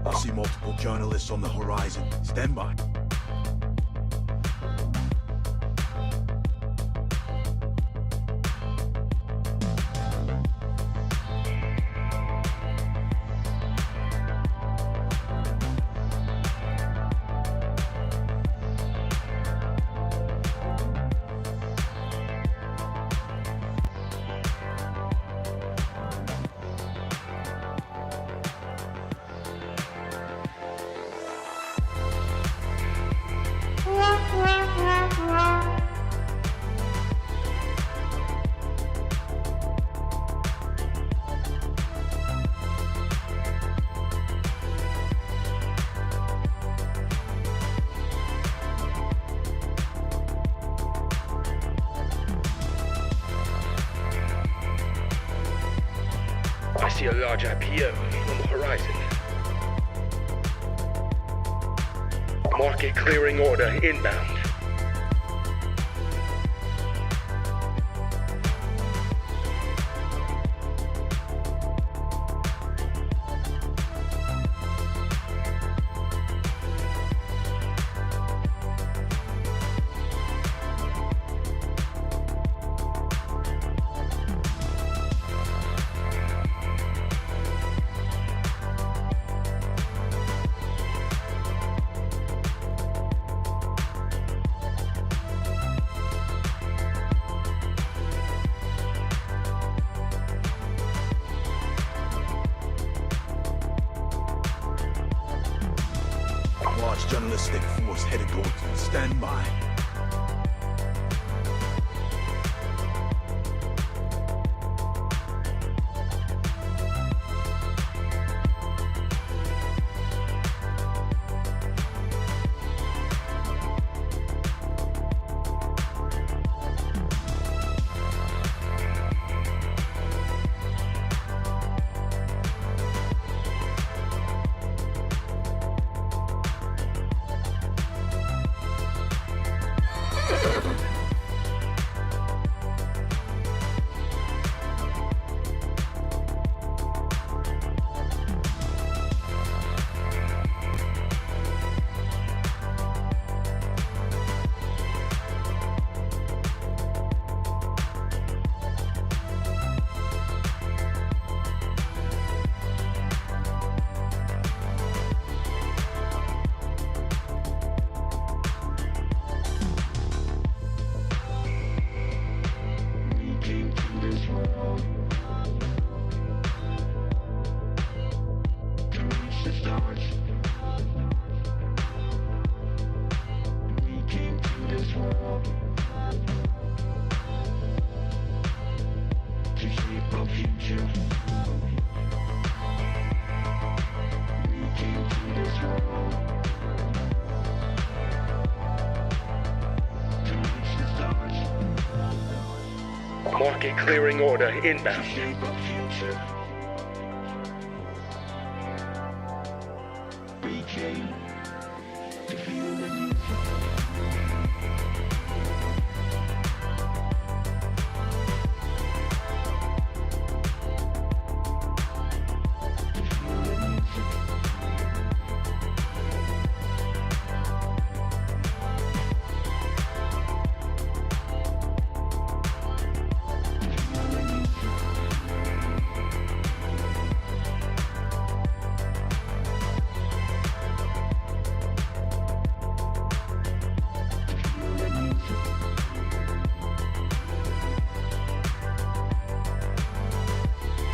I see multiple journalists on the horizon. Stand by. I see a large IPO on the horizon. Market clearing order inbound. Large journalistic force headed towards you. Stand by. Market clearing order inbound.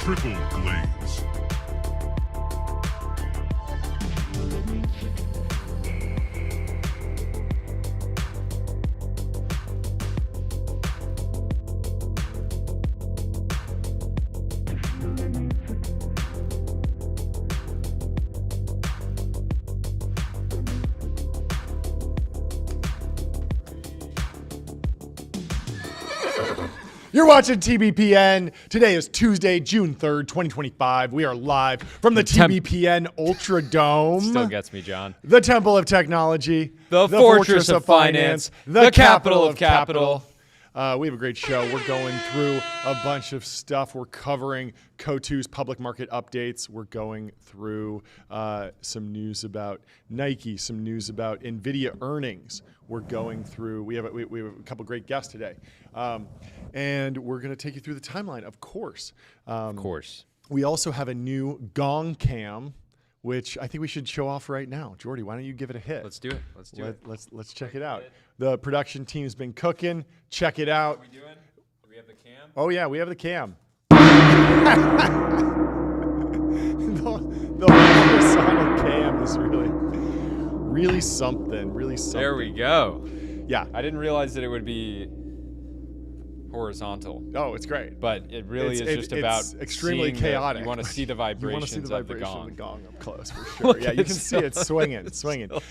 Triple glaze. You're watching TBPN. Today is Tuesday, June 3rd, 2025. We are live from the TBPN Ultra Dome. Still gets me, John. The Temple of Technology. The Fortress of Finance. The capital of capital. We have a great show. We're going through a bunch of stuff. We're covering Coatue's public market updates. We're going through some news about Nike, some news about Nvidia earnings. We're going through, we have a couple great guests today. And we're going to take you through the timeline, of course. Of course. We also have a new gong cam, which I think we should show off right now. Jordy, why don't you give it a hit? Let's do it. Let's check it out. The production team's been cooking. Check it out. What are we doing? Do we have the cam? Oh yeah, we have the cam. the horizontal cam is really something. Really something. There we go. Yeah. I didn't realize that it would be horizontal. Oh, it's great. But it really is just about extremely chaotic. You want to see the vibrations of the gong. Of the gong up close for sure. Yeah, you can see it swinging.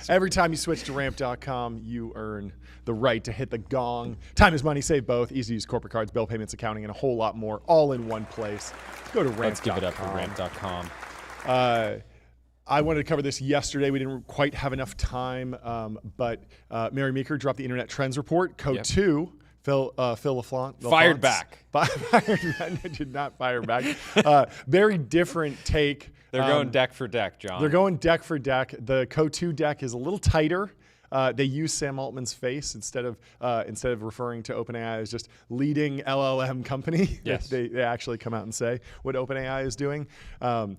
Every time you switch to ramp.com, you earn the right to hit the gong. Time is money, save both. Easy to use corporate cards, bill payments, accounting, and a whole lot more, all in one place. Go to ramp.com. Let's give it up for ramp.com. I wanted to cover this yesterday. We didn't quite have enough time, but Mary Meeker dropped the Internet Trends Report. Coatue. Phil LaFlante. Fired back. Did not fire back. Very different take. They're going deck for deck, John. They're going deck for deck. The Coatue deck is a little tighter. They use Sam Altman's face instead of referring to OpenAI as just leading LLM company. Yes. they actually come out and say what OpenAI is doing. But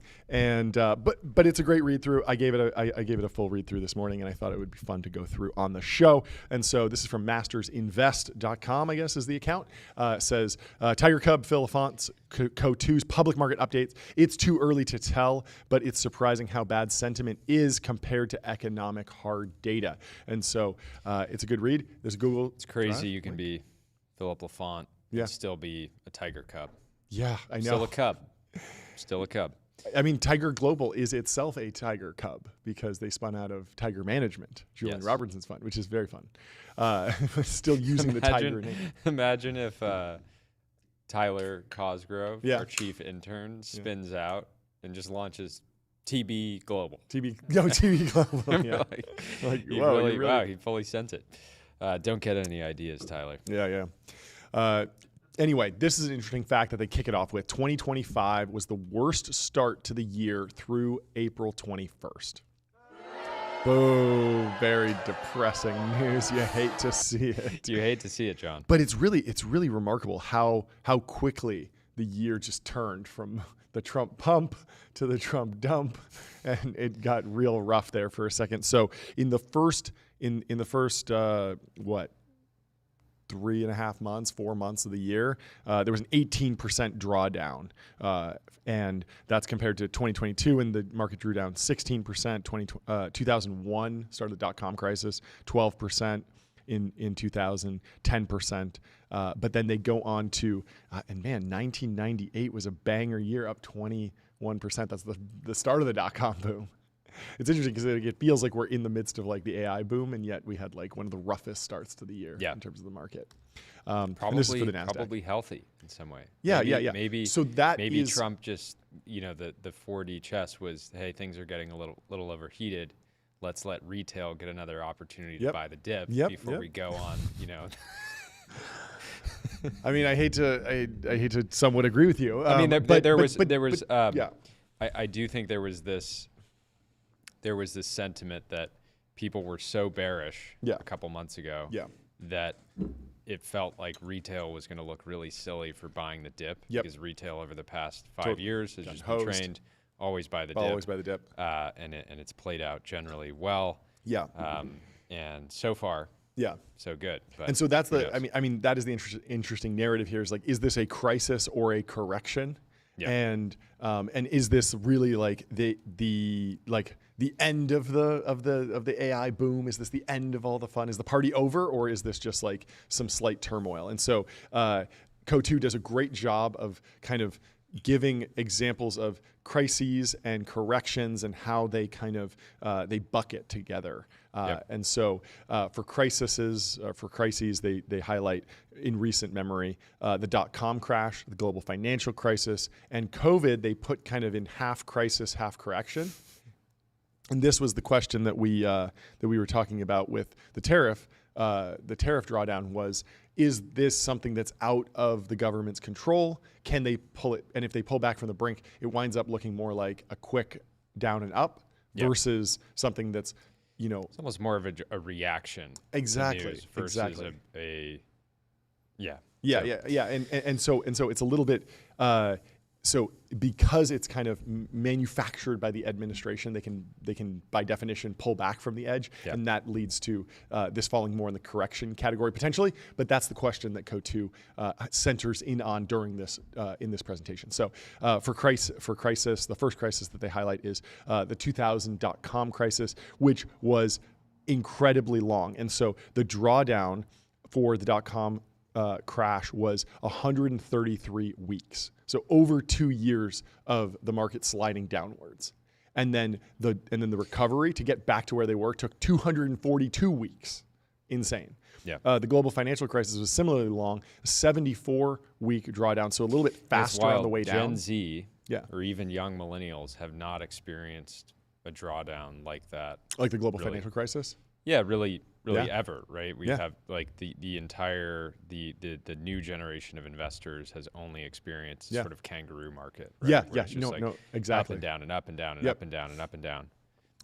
it's a great read through. I gave it a full read through this morning, and I thought it would be fun to go through on the show. And so this is from mastersinvest.com, I guess is the account. Says Tiger Cub, Phil LaFlante's Coatue's public market updates. It's too early to tell, but it's surprising how bad sentiment is compared to economic hard data. And so it's a good read. There's Google. It's crazy you can be Philip LaFlante Yeah. and still be a Tiger Cub. Yeah, I know. Still a Cub. Still a Cub. I mean, Tiger Global is itself a Tiger Cub because they spun out of Tiger Management, Julian Robertson's fund, which is very fun. Still using the Tiger name. Imagine if Tyler Cosgrove, Yeah. our chief intern, spins out and just launches TB Global. TV Global. Yeah. Wow, he fully sent it. Don't get any ideas, Tyler. Yeah. Anyway, this is an interesting fact that they kick it off with. 2025 was the worst start to the year through April 21st. Boo, very depressing news. You hate to see it. You hate to see it, John. But it's really remarkable how quickly the year just turned from the Trump pump to the Trump dump, and it got real rough there for a second. So in the first 3.5 months, 4 months of the year, there was an 18% drawdown. And that's compared to 2022 when the market drew down 16%, 2001, started the dot-com crisis, 12%. In 2000, 10%. But then they go on to, 1998 was a banger year, up 21%. That's the start of the dot-com boom. It's interesting because it feels like we're in the midst of like the AI boom, and yet we had like one of the roughest starts to the year in terms of the market. And this is for the NASDAQ. Probably healthy in some way. Yeah. Maybe Trump just, the 4D chess was, hey, things are getting a little overheated. Let's let retail get another opportunity to buy the dip before we go on, I mean, I hate to somewhat agree with you. I do think there was this sentiment that people were so bearish a couple months ago that it felt like retail was going to look really silly for buying the dip because retail over the past 5 years has just been trained. Always buy the dip. Always buy the dip. And it's played out generally well. Yeah. And so far, so good. But and so that's I mean that is the interesting narrative here is like, is this a crisis or a correction? Yeah. And is this really like the end of the AI boom? Is this the end of all the fun? Is the party over, or is this just like some slight turmoil? And so Coatue does a great job of kind of giving examples of crises and corrections and how they kind of they bucket together. And so for crises, they highlight in recent memory the dot-com crash, the global financial crisis, and COVID. They put kind of in half crisis, half correction. And this was the question that we were talking about with the tariff tariff drawdown was, is this something that's out of the government's control? Can they pull it? And if they pull back from the brink, it winds up looking more like a quick down and up versus something that's, it's almost more of a reaction. Exactly. Versus And so it's a little bit, so because it's kind of manufactured by the administration, they can by definition pull back from the edge, and that leads to this falling more in the correction category potentially. But that's the question that Coatue centers in on during this in this presentation. So for crisis, the first crisis that they highlight is the 2000 dot-com crisis, which was incredibly long, and so the drawdown for the dot-com crash was 133 weeks. So over 2 years of the market sliding downwards. And then the recovery to get back to where they were took 242 weeks. Insane. Yeah. The global financial crisis was similarly long, 74-week drawdown, so a little bit faster on the way down. Gen Z or even young millennials have not experienced a drawdown like that. Like the global financial crisis? Yeah, really ever, right? We have like the entire the new generation of investors has only experienced sort of kangaroo market. Right? Exactly. Up and down and up and down and up and down and up and down.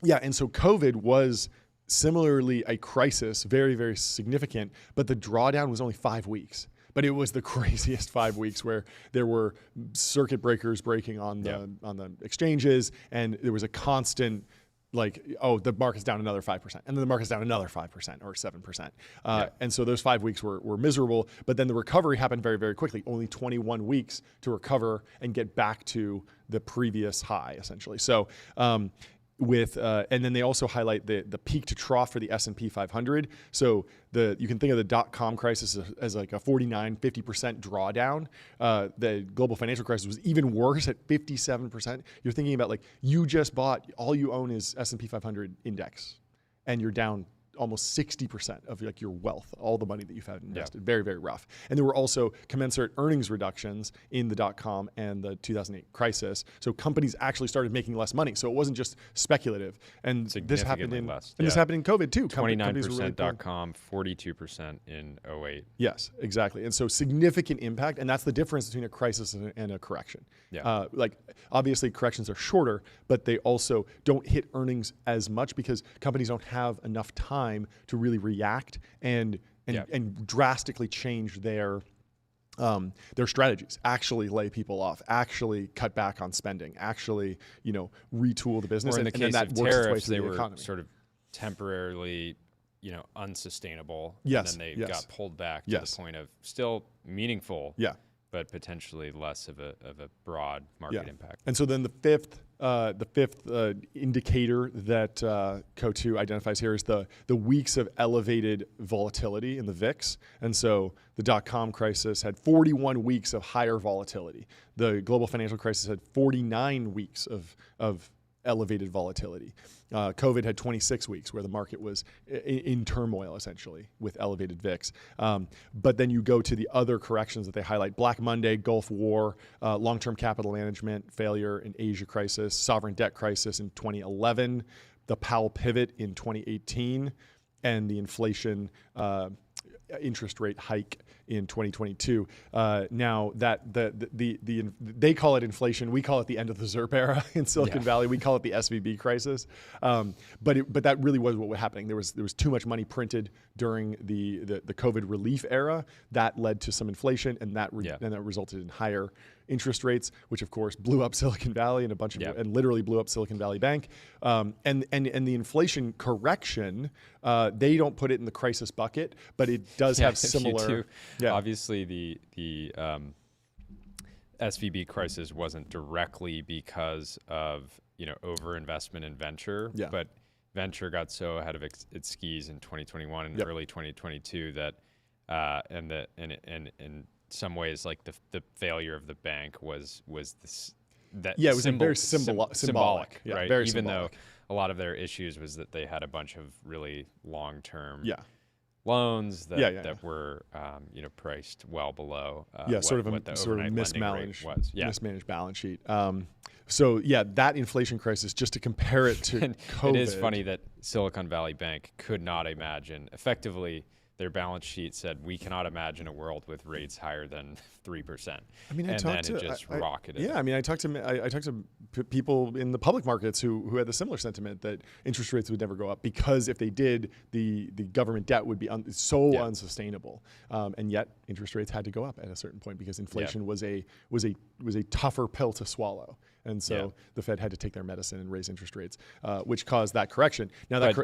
Yeah, and so COVID was similarly a crisis, very, very significant, but the drawdown was only 5 weeks. But it was the craziest 5 weeks where there were circuit breakers breaking on the exchanges, and there was a constant the market's down another 5%, and then the market's down another 5% or 7%. And so those 5 weeks were miserable, but then the recovery happened very, very quickly, only 21 weeks to recover and get back to the previous high, essentially. So and then they also highlight the peak to trough for the S&P 500. So you can think of the dot-com crisis as like a 49-50% drawdown. The global financial crisis was even worse at 57%. You're thinking about like you just bought, all you own is S&P 500 index, and you're down almost 60% of like your wealth, all the money that you've had invested. Very, very rough. And there were also commensurate earnings reductions in the dot-com and the 2008 crisis. So companies actually started making less money. So it wasn't just speculative. And this happened in this happened in COVID too. 29% really dot-com, 42% in 08. Yes, exactly. And so significant impact. And that's the difference between a crisis and a correction. Like obviously corrections are shorter, but they also don't hit earnings as much because companies don't have enough time to really react and drastically change their strategies, actually lay people off, actually cut back on spending, actually retool the business. Or in the case of tariffs, they were economy. Sort of temporarily unsustainable. Yes. And then they got pulled back to the point of still meaningful. But potentially less of a broad market impact. And so then the fifth indicator that Coatue identifies here is the weeks of elevated volatility in the VIX. And so the dot-com crisis had 41 weeks of higher volatility. The global financial crisis had 49 weeks of elevated volatility. COVID had 26 weeks where the market was in turmoil, essentially, with elevated VIX. But then you go to the other corrections that they highlight: Black Monday, Gulf War, long-term capital management failure in Asia crisis, sovereign debt crisis in 2011, the Powell pivot in 2018, and the inflation interest rate hike in 2022. Now that they call it inflation, we call it the end of the ZIRP era in Silicon Valley. We call it the SVB crisis. But that really was what was happening. There was too much money printed during the COVID relief era that led to some inflation, and that resulted in higher interest rates, which of course blew up Silicon Valley and and literally blew up Silicon Valley Bank. And the inflation correction, they don't put it in the crisis bucket, but it does have similar. Obviously, the SVB crisis wasn't directly because of overinvestment in venture, but venture got so ahead of its skis in 2021 and early 2022 that and in some ways, like the failure of the bank was this. It was very symbolic, right? Very Even symbolic. though a lot of their issues was that they had a bunch of really long-term loans that were priced well below sort of mismanaged balance sheet. So that inflation crisis, just to compare it to COVID. It is funny that Silicon Valley Bank could not imagine, effectively, their balance sheet said, we cannot imagine a world with rates higher than 3%. I mean, it just rocketed. Yeah, I mean, I talked to people in the public markets who had the similar sentiment that interest rates would never go up because if they did, the government debt would be unsustainable. And yet, interest rates had to go up at a certain point because inflation was a tougher pill to swallow. And so the Fed had to take their medicine and raise interest rates, which caused that correction. Now, that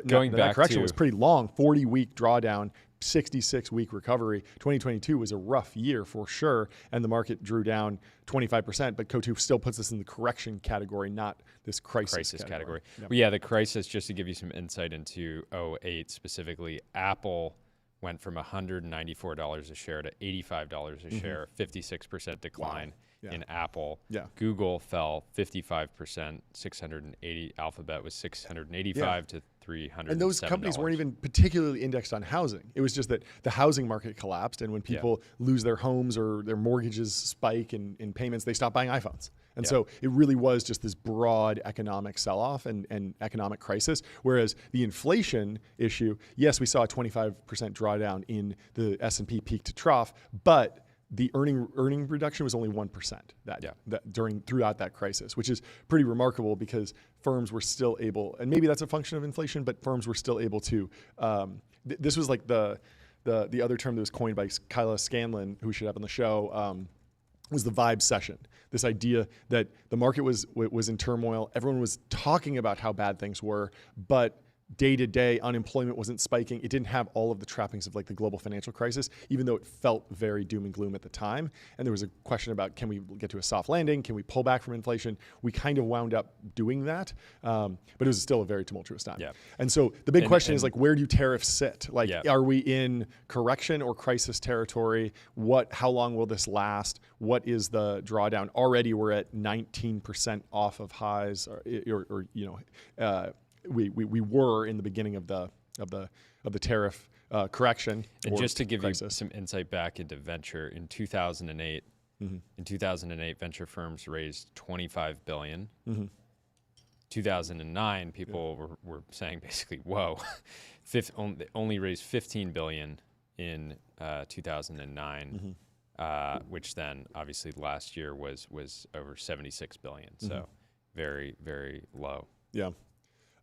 correction was pretty long, 40-week drawdown, 66-week recovery. 2022 was a rough year for sure, and the market drew down 25%, but Coatue still puts us in the correction category, not this crisis category. Yep. Well, the crisis, just to give you some insight into 2008 specifically, Apple went from $194 a share to $85 a share, 56% decline. Wow. In Apple. Google fell 55%, 680. Alphabet was 685 to 300. And those companies weren't even particularly indexed on housing. It was just that the housing market collapsed, and when people lose their homes or their mortgages spike in payments, they stop buying iPhones. And so it really was just this broad economic sell-off and economic crisis. Whereas the inflation issue, yes, we saw a 25% drawdown in the S&P peak to trough, but the earning reduction was only 1% throughout that crisis, which is pretty remarkable because firms were still able, and maybe that's a function of inflation, but firms were still able to. This was like the other term that was coined by Kyla Scanlon, who we should have on the show, was the vibe session. This idea that the market was in turmoil, everyone was talking about how bad things were, but day-to-day unemployment wasn't spiking. It didn't have all of the trappings of like the global financial crisis, even though it felt very doom and gloom at the time. And there was a question about, can we get to a soft landing? Can we pull back from inflation? We kind of wound up doing that, but it was still a very tumultuous time. And so the big question is like, where do tariffs sit? Like, are we in correction or crisis territory? How long will this last? What is the drawdown? Already we're at 19% off of highs, we were in the beginning of the tariff correction. And just to give you some insight back into venture, in 2008, venture firms raised $25 billion. 2009, people were saying basically, whoa, only raised $15 billion in 2009, which then obviously last year was over $76 billion. So very, very low. Yeah.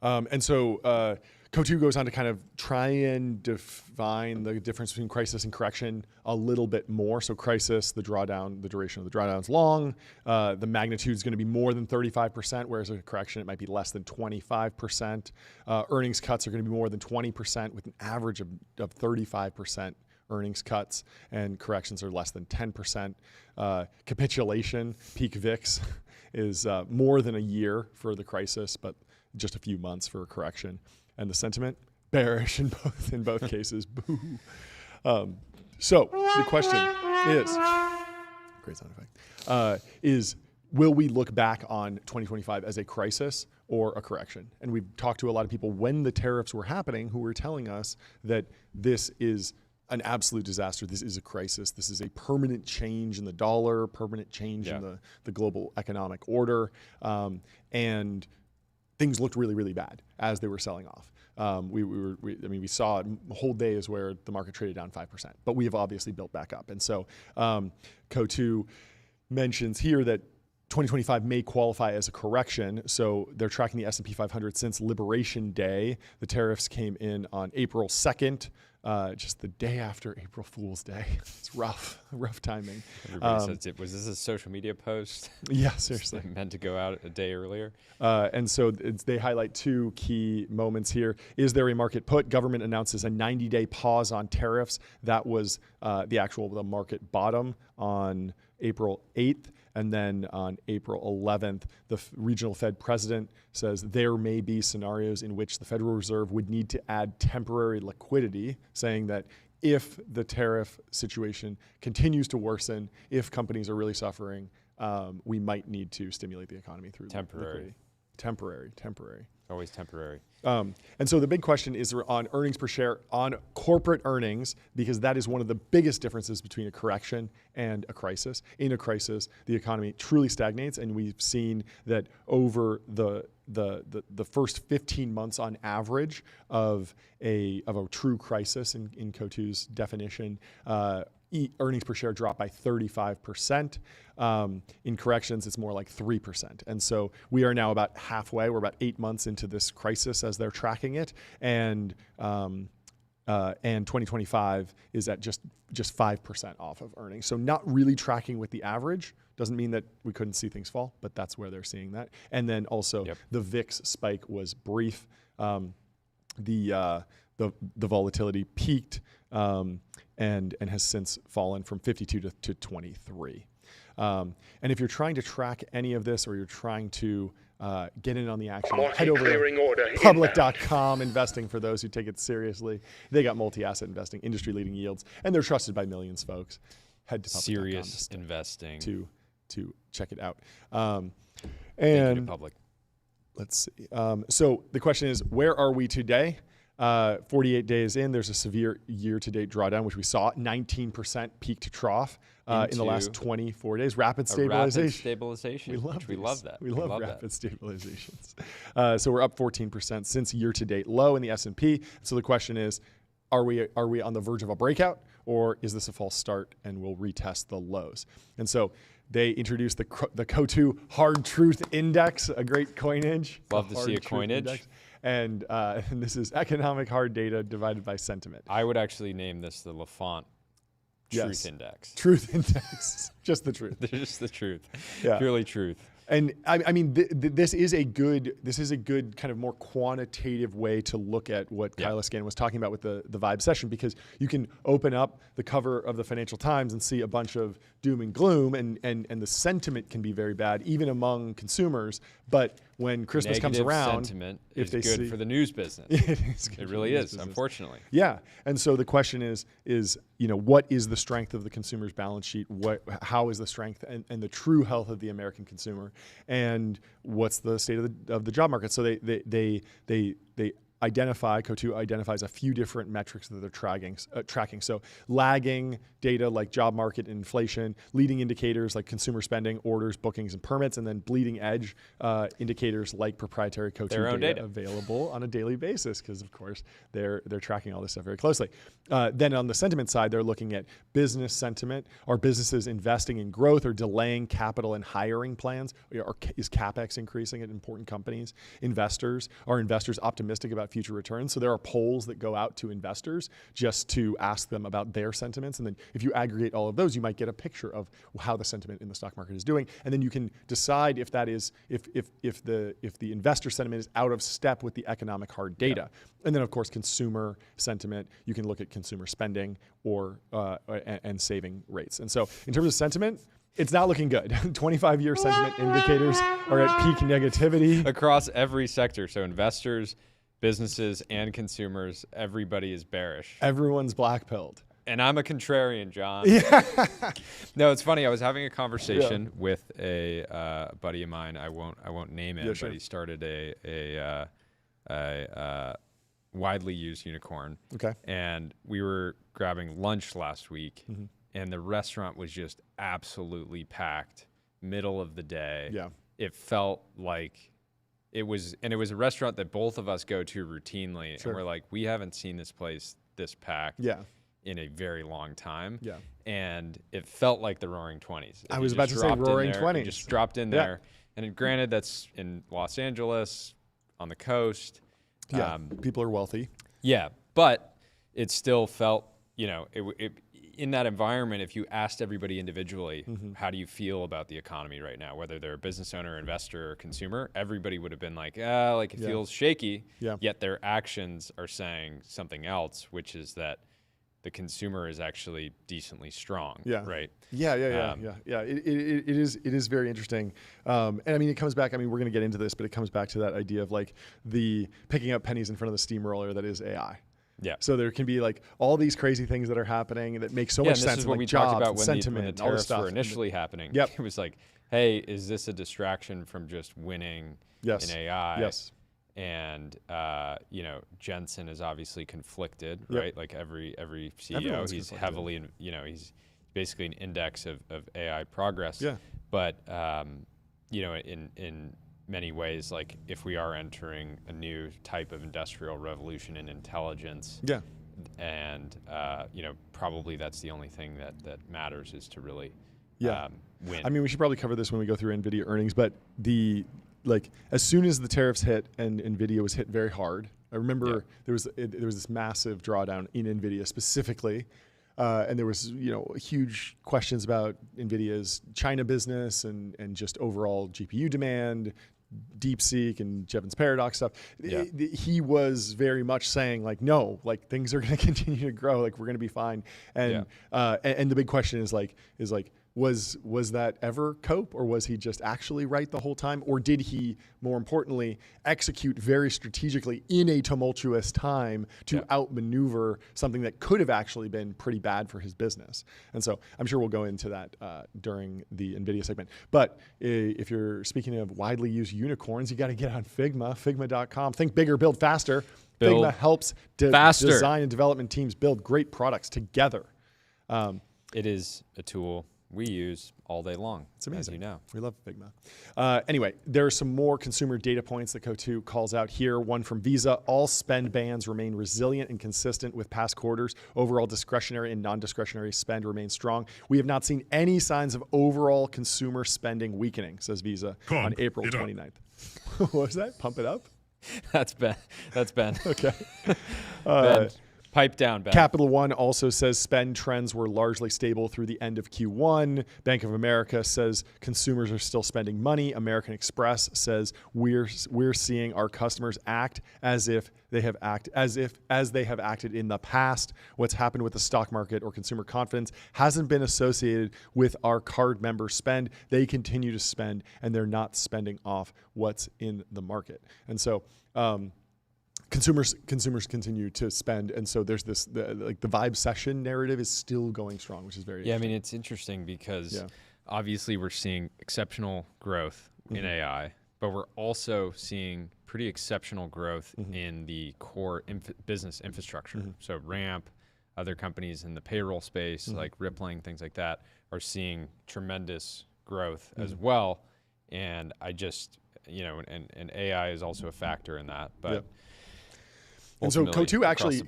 And so Coatue goes on to kind of try and define the difference between crisis and correction a little bit more. So crisis, the duration of the drawdown is long. The magnitude is going to be more than 35%, whereas a correction, it might be less than 25%. Earnings cuts are going to be more than 20% with an average of 35% earnings cuts, and corrections are less than 10%. Capitulation, peak VIX, is more than a year for the crisis, but just a few months for a correction. And the sentiment, bearish in both cases. Boo. So the question is, great sound effect, is will we look back on 2025 as a crisis or a correction? And we've talked to a lot of people when the tariffs were happening who were telling us that this is an absolute disaster. This is a crisis. This is a permanent change in the dollar, permanent change in the global economic order. And things looked really, really bad as they were selling off. We saw whole days where the market traded down 5%, but we have obviously built back up. And so Coatue mentions here that 2025 may qualify as a correction. So they're tracking the S&P 500 since Liberation Day. The tariffs came in on April 2nd, just the day after April Fool's Day. It's rough timing. Everybody says, was this a social media post? Yeah, seriously. Meant to go out a day earlier? And so they highlight two key moments here. Is there a market put? Government announces a 90-day pause on tariffs. That was the market bottom on April 8th. And then on April 11th, the regional Fed president says there may be scenarios in which the Federal Reserve would need to add temporary liquidity, saying that if the tariff situation continues to worsen, if companies are really suffering, we might need to stimulate the economy through temporary. Liquidity. Temporary. Always temporary. And so the big question is on earnings per share on corporate earnings, because that is one of the biggest differences between a correction and a crisis. In a crisis, the economy truly stagnates, and we've seen that over the first 15 months on average of a true crisis in Coatue's definition, earnings per share drop by 35%. In corrections, it's more like 3%. And so we are now about halfway. We're about 8 months into this crisis as they're tracking it. And 2025 is at just 5% off of earnings. So not really tracking with the average. Doesn't mean that we couldn't see things fall, but that's where they're seeing that. And then also the VIX spike was brief. The volatility peaked and has since fallen from 52 to 23. And if you're trying to track any of this, or you're trying to get in on the action, head over to public.com investing for those who take it seriously. They got multi-asset investing, industry-leading yields, and they're trusted by millions, folks. Head to public.com serious investing to check it out. Thank you to Public. Let's see. So the question is, where are we today? 48 days in, there's a severe year-to-date drawdown, which we saw 19% peak to trough in the last 24 days. Rapid stabilization. Rapid stabilization. We love that. We love rapid stabilizations. So we're up 14% since year-to-date low in the S&P. So the question is, are we on the verge of a breakout, or is this a false start and we'll retest the lows? And so they introduced the Coatue Hard Truth Index, a great coinage. Love to see a coinage. Index. And this is economic hard data divided by sentiment. I would actually name this the LaFont Truth Index. Truth Index. Just the truth. Just the truth. Yeah. Purely truth. And I mean, this is a good kind of more quantitative way to look at what Kyle Scan was talking about with the Vibe session, because you can open up the cover of the Financial Times and see a bunch of doom and gloom, and the sentiment can be very bad, even among consumers. But when Christmas comes around, sentiment is good for the news business. It really is, unfortunately. Yeah, and so the question is what is the strength of the consumer's balance sheet? How is the strength and the true health of the American consumer? And what's the state of the job market? So they Coatue identifies a few different metrics that they're tracking. So lagging data like job market and inflation, leading indicators like consumer spending, orders, bookings, and permits, and then bleeding edge indicators like proprietary Coatue data available on a daily basis, because of course they're tracking all this stuff very closely. Then on the sentiment side, they're looking at business sentiment. Are businesses investing in growth or delaying capital and hiring plans? Is CapEx increasing at important companies? Are investors optimistic about future returns? So there are polls that go out to investors just to ask them about their sentiments. And then if you aggregate all of those, you might get a picture of how the sentiment in the stock market is doing. And then you can decide if that is, if the investor sentiment is out of step with the economic hard data. And then of course, consumer sentiment, you can look at consumer spending and saving rates. And so in terms of sentiment, it's not looking good. 25-year sentiment indicators are at peak negativity. Across every sector. So investors, businesses, and consumers, everybody is bearish. Everyone's black-pilled. And I'm a contrarian, John. Yeah. No, it's funny. I was having a conversation with a buddy of mine. I won't name him, but he started a widely used unicorn. Okay. And we were grabbing lunch last week, and the restaurant was just absolutely packed, middle of the day. Yeah. It felt like it was a restaurant that both of us go to routinely. Sure. And we're like, we haven't seen this place this packed in a very long time. Yeah. And it felt like the Roaring 20s. I was about to say Roaring 20s. Just dropped in there. And granted, that's in Los Angeles, on the coast. Yeah, people are wealthy. Yeah, but it still felt, in that environment, if you asked everybody individually, how do you feel about the economy right now, whether they're a business owner, investor, or consumer, everybody would have been like, it feels shaky. Yeah. Yet their actions are saying something else, which is that the consumer is actually decently strong. Yeah. Right. Yeah. It is very interesting. And I mean, it comes back, we're going to get into this, but it comes back to that idea of like the picking up pennies in front of the steamroller that is AI. Yeah. So there can be like all these crazy things that are happening that make so much sense. This is what like we jobs, talked about when the tariffs stuff. were initially happening. Yep. It was like, hey, is this a distraction from just winning in AI? Yes. And Jensen is obviously conflicted, right? Like every CEO, he's heavily, he's basically an index of AI progress. Yeah. But in many ways, like if we are entering a new type of industrial revolution in intelligence, and probably that's the only thing that matters is to really win. I mean, we should probably cover this when we go through Nvidia earnings, but as soon as the tariffs hit and Nvidia was hit very hard, I remember there was this massive drawdown in Nvidia specifically, and there was huge questions about Nvidia's China business and just overall GPU demand, DeepSeek and Jevons paradox stuff. He was very much saying like, no, like things are going to continue to grow, like we're going to be fine. And and the big question is was that ever Cope, or was he just actually right the whole time? Or did he, more importantly, execute very strategically in a tumultuous time to outmaneuver something that could have actually been pretty bad for his business? And so I'm sure we'll go into that during the NVIDIA segment. But if you're speaking of widely used unicorns, you got to get on Figma, figma.com. Think bigger, build faster. Figma helps design and development teams build great products together. It is a tool we use all day long. It's amazing. As you know. We love Figma. Anyway, there are some more consumer data points that Coatue calls out here. One from Visa: all spend bands remain resilient and consistent with past quarters. Overall discretionary and non-discretionary spend remains strong. We have not seen any signs of overall consumer spending weakening, says Visa on April 29th. What was that? Pump it up? That's Ben. Okay. Ben. Pipe down, Ben. Capital One also says spend trends were largely stable through the end of Q1. Bank of America says consumers are still spending money. American Express says we're seeing our customers act as they have acted in the past. What's happened with the stock market or consumer confidence hasn't been associated with our card member spend. They continue to spend, and they're not spending off what's in the market. And so consumers continue to spend, and so there's this the vibe session narrative is still going strong, which is very interesting. I mean, it's interesting because obviously we're seeing exceptional growth in AI, but we're also seeing pretty exceptional growth in the core business infrastructure. So Ramp, other companies in the payroll space like Rippling, things like that, are seeing tremendous growth as well. And I just, and AI is also a factor in that, but. And so Coatue actually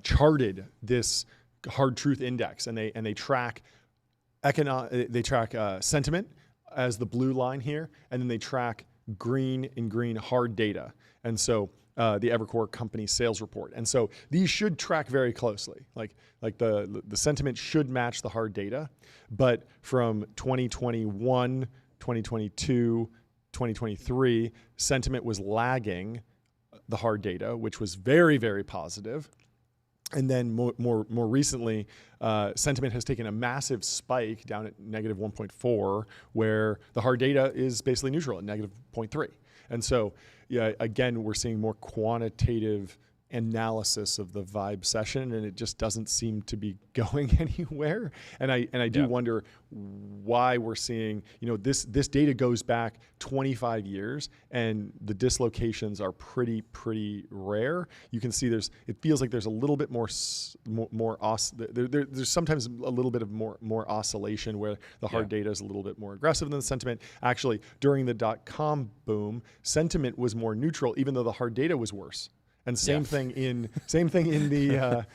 charted this hard truth index, and they track sentiment as the blue line here, and then they track green hard data. And so the Evercore company sales report. And so these should track very closely. Like the sentiment should match the hard data, but from 2021, 2022, 2023, sentiment was lagging the hard data, which was very, very positive. And then more recently, sentiment has taken a massive spike down at -1.4, where the hard data is basically neutral at -0.3. And so, again, we're seeing more quantitative analysis of the vibe session, and it just doesn't seem to be going anywhere. And I do wonder why we're seeing, this data goes back 25 years, and the dislocations are pretty rare. You can see it feels like there's a little bit there's sometimes a little bit of more oscillation where the hard data is a little bit more aggressive than the sentiment. Actually, during the .com boom, sentiment was more neutral, even though the hard data was worse. And same thing in the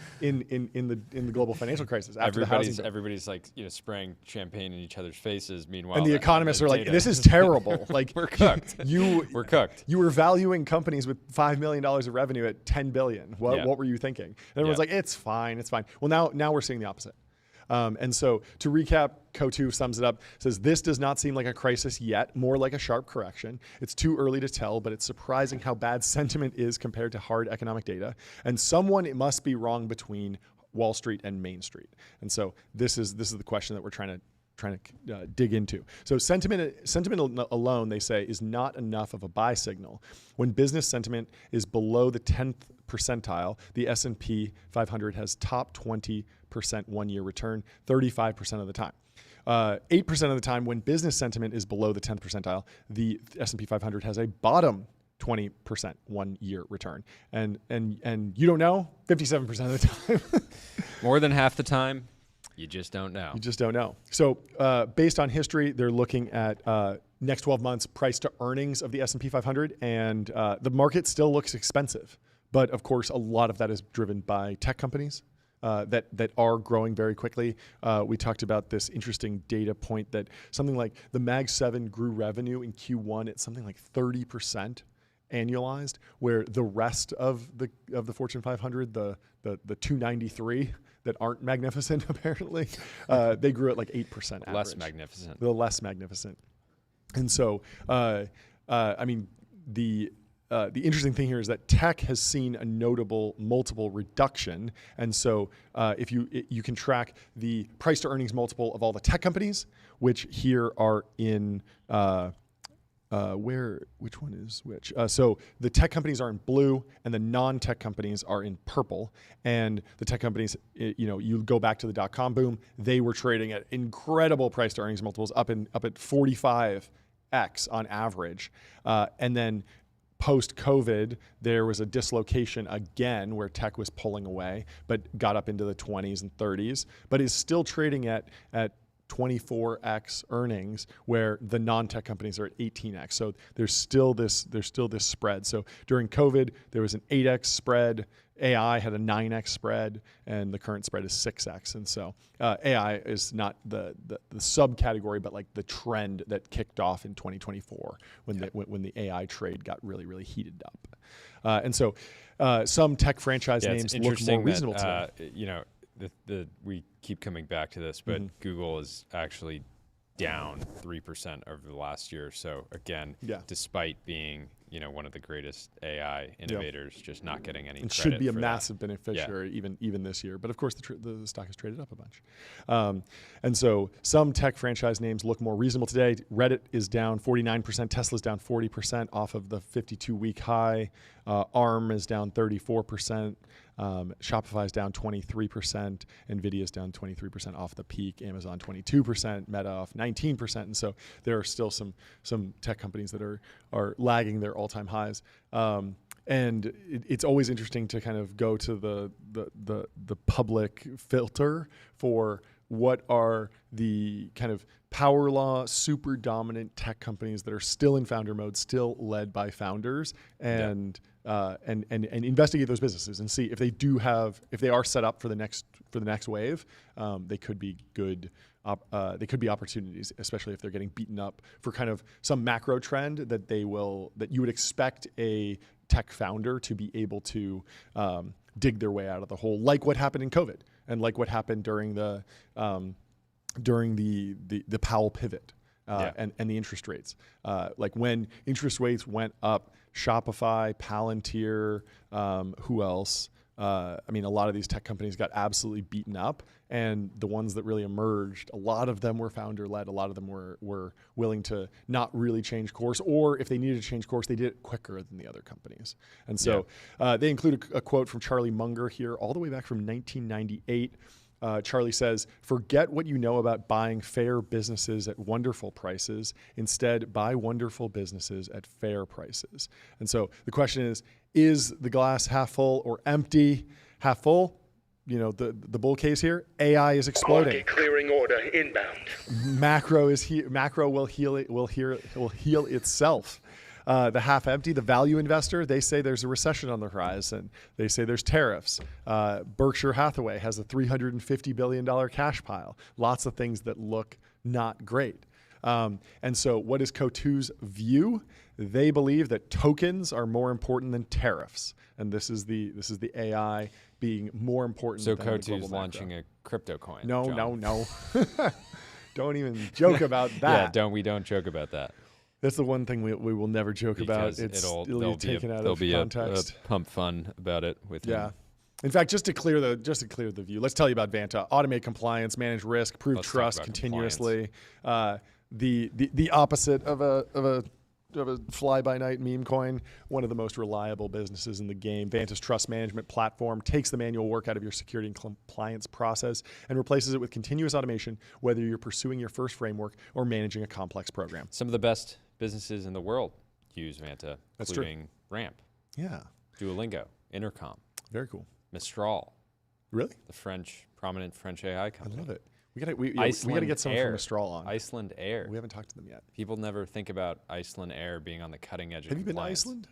global financial crisis after everybody's like spraying champagne in each other's faces. Meanwhile, and the economists are like, "This is terrible. Like we're cooked. We're cooked. You were valuing companies with $5 million of revenue at $10 billion. What were you thinking?" And everyone's like, "It's fine. It's fine." Well, now we're seeing the opposite. And so to recap, Coatue sums it up, says, this does not seem like a crisis yet, more like a sharp correction. It's too early to tell, but it's surprising how bad sentiment is compared to hard economic data. And it must be wrong between Wall Street and Main Street. And so this is the question that we're trying to dig into. So sentiment alone, they say, is not enough of a buy signal. When business sentiment is below the 10th percentile, the S&P 500 has top 20% one-year return 35% of the time. 8% of the time when business sentiment is below the 10th percentile, the S&P 500 has a bottom 20% 1-year return. And you don't know 57% of the time. More than half the time, you just don't know. You just don't know. So based on history, they're looking at next 12 months price to earnings of the S&P 500, and the market still looks expensive. But of course, a lot of that is driven by tech companies that are growing very quickly. We talked about this interesting data point that something like the Mag 7 grew revenue in Q1 at something like 30% annualized, where the rest of the Fortune 500, the 293 that aren't magnificent apparently, they grew at like 8% average. Less magnificent. The less magnificent. And so, I mean, the interesting thing here is that tech has seen a notable multiple reduction. And so if you can track the price to earnings multiple of all the tech companies, which here are in, which one is which? So the tech companies are in blue and the non-tech companies are in purple. And the tech companies, you go back to the dot-com boom, they were trading at incredible price to earnings multiples up at 45x on average. And then post-COVID, there was a dislocation again where tech was pulling away, but got up into the 20s and 30s, but is still trading at 24x earnings, where the non-tech companies are at 18x. So there's still this spread. So during COVID, there was an 8x spread. AI had a 9x spread, and the current spread is 6x. And so AI is not the subcategory, but like the trend that kicked off in 2024 when the AI trade got really, really heated up. And so some tech franchise names look more reasonable today. We keep coming back to this, but Google is actually down 3% over the last year. So again, despite being one of the greatest AI innovators, just not getting any. It credit should be a for massive beneficiary even this year. But of course, the stock has traded up a bunch. And so some tech franchise names look more reasonable today. Reddit is down 49%. Tesla's down 40% off of the 52-week high. ARM is down 34%. Shopify is down 23%. Nvidia is down 23% off the peak. Amazon 22%. Meta off 19%. And so there are still some tech companies that are lagging their all-time highs. And it's always interesting to kind of go to the public filter for what are the kind of power law, super dominant tech companies that are still in founder mode, still led by founders, and investigate those businesses and see if they are set up for the next wave. They could be good. They could be opportunities, especially if they're getting beaten up for kind of some macro trend that you would expect a tech founder to be able to dig their way out of the hole, like what happened in COVID and like what happened during the Powell pivot and the interest rates. Like when interest rates went up, Shopify, Palantir, who else? I mean, a lot of these tech companies got absolutely beaten up, and the ones that really emerged, a lot of them were founder-led. A lot of them were willing to not really change course, or if they needed to change course, they did it quicker than the other companies. And so they include a quote from Charlie Munger here, all the way back from 1998. Charlie says, "Forget what you know about buying fair businesses at wonderful prices. Instead, buy wonderful businesses at fair prices." And so the question is the glass half full or empty? Half full, the bull case here, AI is exploding. Market clearing order inbound. Macro will heal itself. The half empty, the value investor, they say there's a recession on the horizon. They say there's tariffs. Berkshire Hathaway has a $350 billion cash pile. Lots of things that look not great. And so what is Coatue's view? They believe that tokens are more important than tariffs. And this is the AI being more important than the global macro. So Coatue's launching a crypto coin. No. Don't even joke about that. We don't joke about that. That's the one thing we will never joke about. It'll be taken out of context. A pump fun about it with him. In fact, just to clear the view, let's tell you about Vanta. Automate compliance, manage risk, prove trust continuously. The opposite of a fly-by-night meme coin, one of the most reliable businesses in the game. Vanta's trust management platform takes the manual work out of your security and compliance process and replaces it with continuous automation, whether you're pursuing your first framework or managing a complex program. Some of the best businesses in the world use Vanta, including Ramp, Duolingo, Intercom. Very cool. Mistral. Really? The prominent French AI company. I love it. We gotta get someone from Mistral on. Iceland Air. We haven't talked to them yet. People never think about Iceland Air being on the cutting edge of Have you been to compliance. Iceland?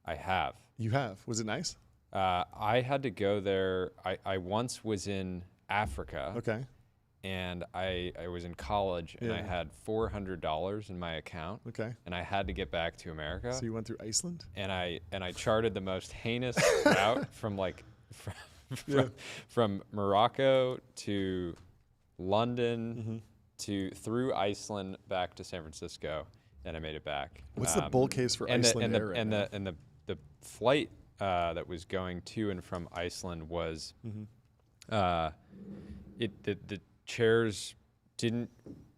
I have. You have. Was it nice? I had to go there. I once was in Africa. Okay. And I was in college, and I had $400 in my account. Okay. And I had to get back to America. So you went through Iceland? And I charted the most heinous route from Morocco to London through Iceland back to San Francisco, and I made it back. What's the bull case for Iceland Air right now? And the flight that was going to and from Iceland was the chairs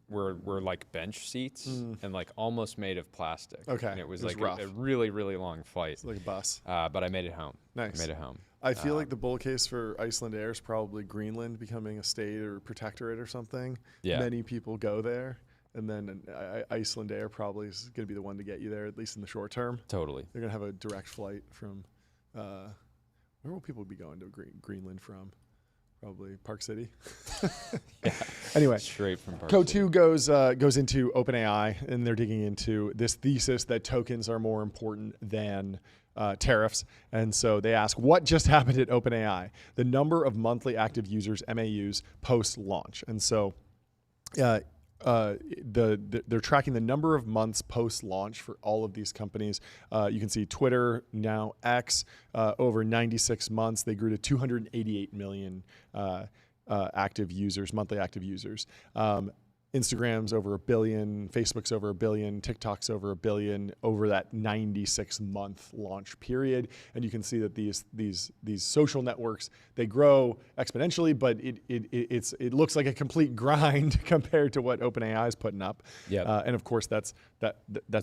were like bench seats and like almost made of plastic. Okay. And it was like a really, really long flight. It's like a bus. But I made it home. Nice. I made it home. I feel like the bull case for Iceland Air is probably Greenland becoming a state or protectorate or something. Yeah. Many people go there. And then Iceland Air probably is going to be the one to get you there, at least in the short term. Totally. They're going to have a direct flight from, where will people be going to Greenland from? Probably Park City. Anyway, straight from Park Coatue goes into OpenAI, and they're digging into this thesis that tokens are more important than tariffs. And so they ask, what just happened at OpenAI? The number of monthly active users, MAUs, post-launch. And so they're tracking the number of months post-launch for all of these companies. You can see Twitter, now X, over 96 months. They grew to 288 million active users, monthly active users. Instagram's over 1 billion, Facebook's over 1 billion, TikTok's over 1 billion over that 96-month launch period. And you can see that these social networks, they grow exponentially, but it looks like a complete grind compared to what OpenAI is putting up. Yeah. And of course that's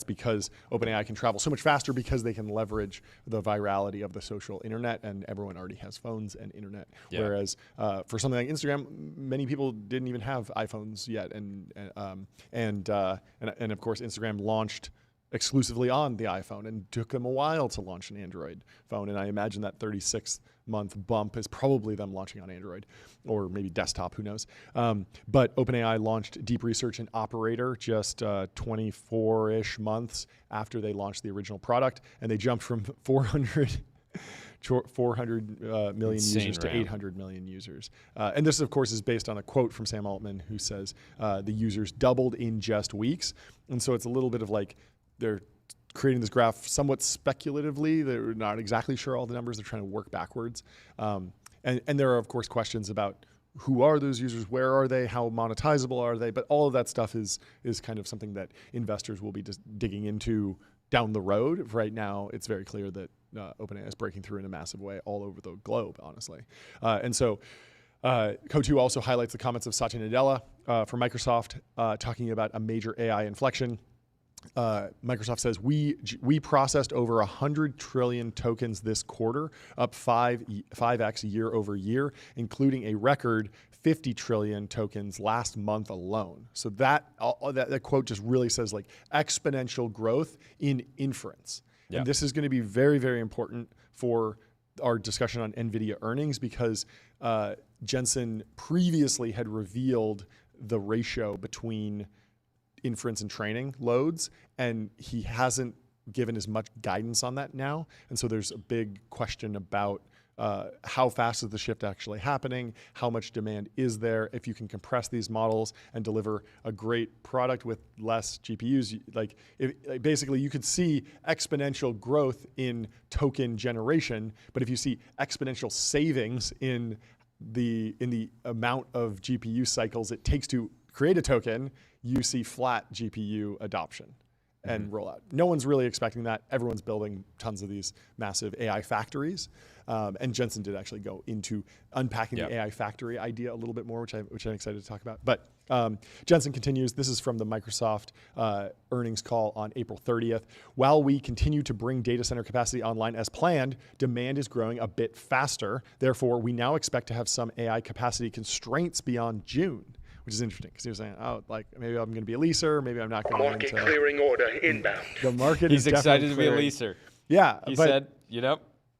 because OpenAI can travel so much faster because they can leverage the virality of the social internet, and everyone already has phones and internet. Yeah. Whereas for something like Instagram, many people didn't even have iPhones yet, and of course Instagram launched exclusively on the iPhone and took them a while to launch an Android phone. And I imagine that 36-month bump is probably them launching on Android or maybe desktop, who knows. But OpenAI launched Deep Research and Operator just 24-ish months after they launched the original product, and they jumped from 400 million users to 800 million users. And this, of course, is based on a quote from Sam Altman, who says the users doubled in just weeks. And so it's a little bit of like they're creating this graph somewhat speculatively. They're not exactly sure all the numbers. They're trying to work backwards. And there are, of course, questions about who are those users, where are they, how monetizable are they? But all of that stuff is kind of something that investors will be just digging into down the road. Right now, it's very clear that OpenAI is breaking through in a massive way all over the globe, honestly. And so Coatue also highlights the comments of Satya Nadella from Microsoft talking about a major AI inflection. Microsoft says, we processed over 100 trillion tokens this quarter, up 5x year over year, including a record 50 trillion tokens last month alone. So that quote just really says like exponential growth in inference. Yep. And this is going to be very, very important for our discussion on Nvidia earnings, because Jensen previously had revealed the ratio between inference and training loads, and he hasn't given as much guidance on that now. And so there's a big question about how fast is the shift actually happening, how much demand is there, if you can compress these models and deliver a great product with less GPUs. Basically you could see exponential growth in token generation, but if you see exponential savings in the amount of GPU cycles it takes to create a token, you see flat GPU adoption. and roll out. No one's really expecting that. Everyone's building tons of these massive AI factories. And Jensen did actually go into unpacking the AI factory idea a little bit more, which I'm excited to talk about. But Jensen continues. This is from the Microsoft earnings call on April 30th. While we continue to bring data center capacity online as planned, demand is growing a bit faster. Therefore, we now expect to have some AI capacity constraints beyond June, which is interesting because he was saying, oh, like maybe I'm going to be a leaser, maybe I'm not going to. Market clearing order inbound. The market He's is excited to be a clearing. leaser. Yeah. He said,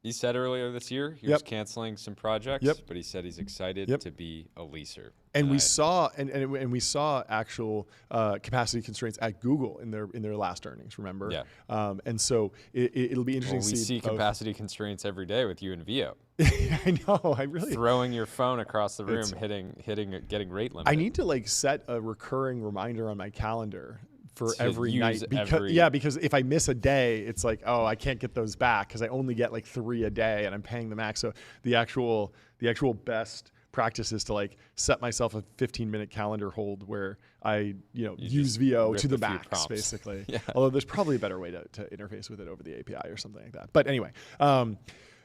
he said earlier this year he was canceling some projects, but he said he's excited to be a leaser. And we saw and we saw actual capacity constraints at Google in their last earnings. Remember? Yeah. And so it'll be interesting. Well, we to see capacity constraints every day with you and Vio. I know. I really throwing your phone across the room, getting rate limit. I need to like set a recurring reminder on my calendar for every night because if I miss a day, it's like, oh, I can't get those back because I only get like 3 a day and I'm paying the max. So the actual best practice is to like set myself a 15-minute calendar hold where I use VO to the max basically. Although there's probably a better way to interface with it over the API or something like that. But anyway,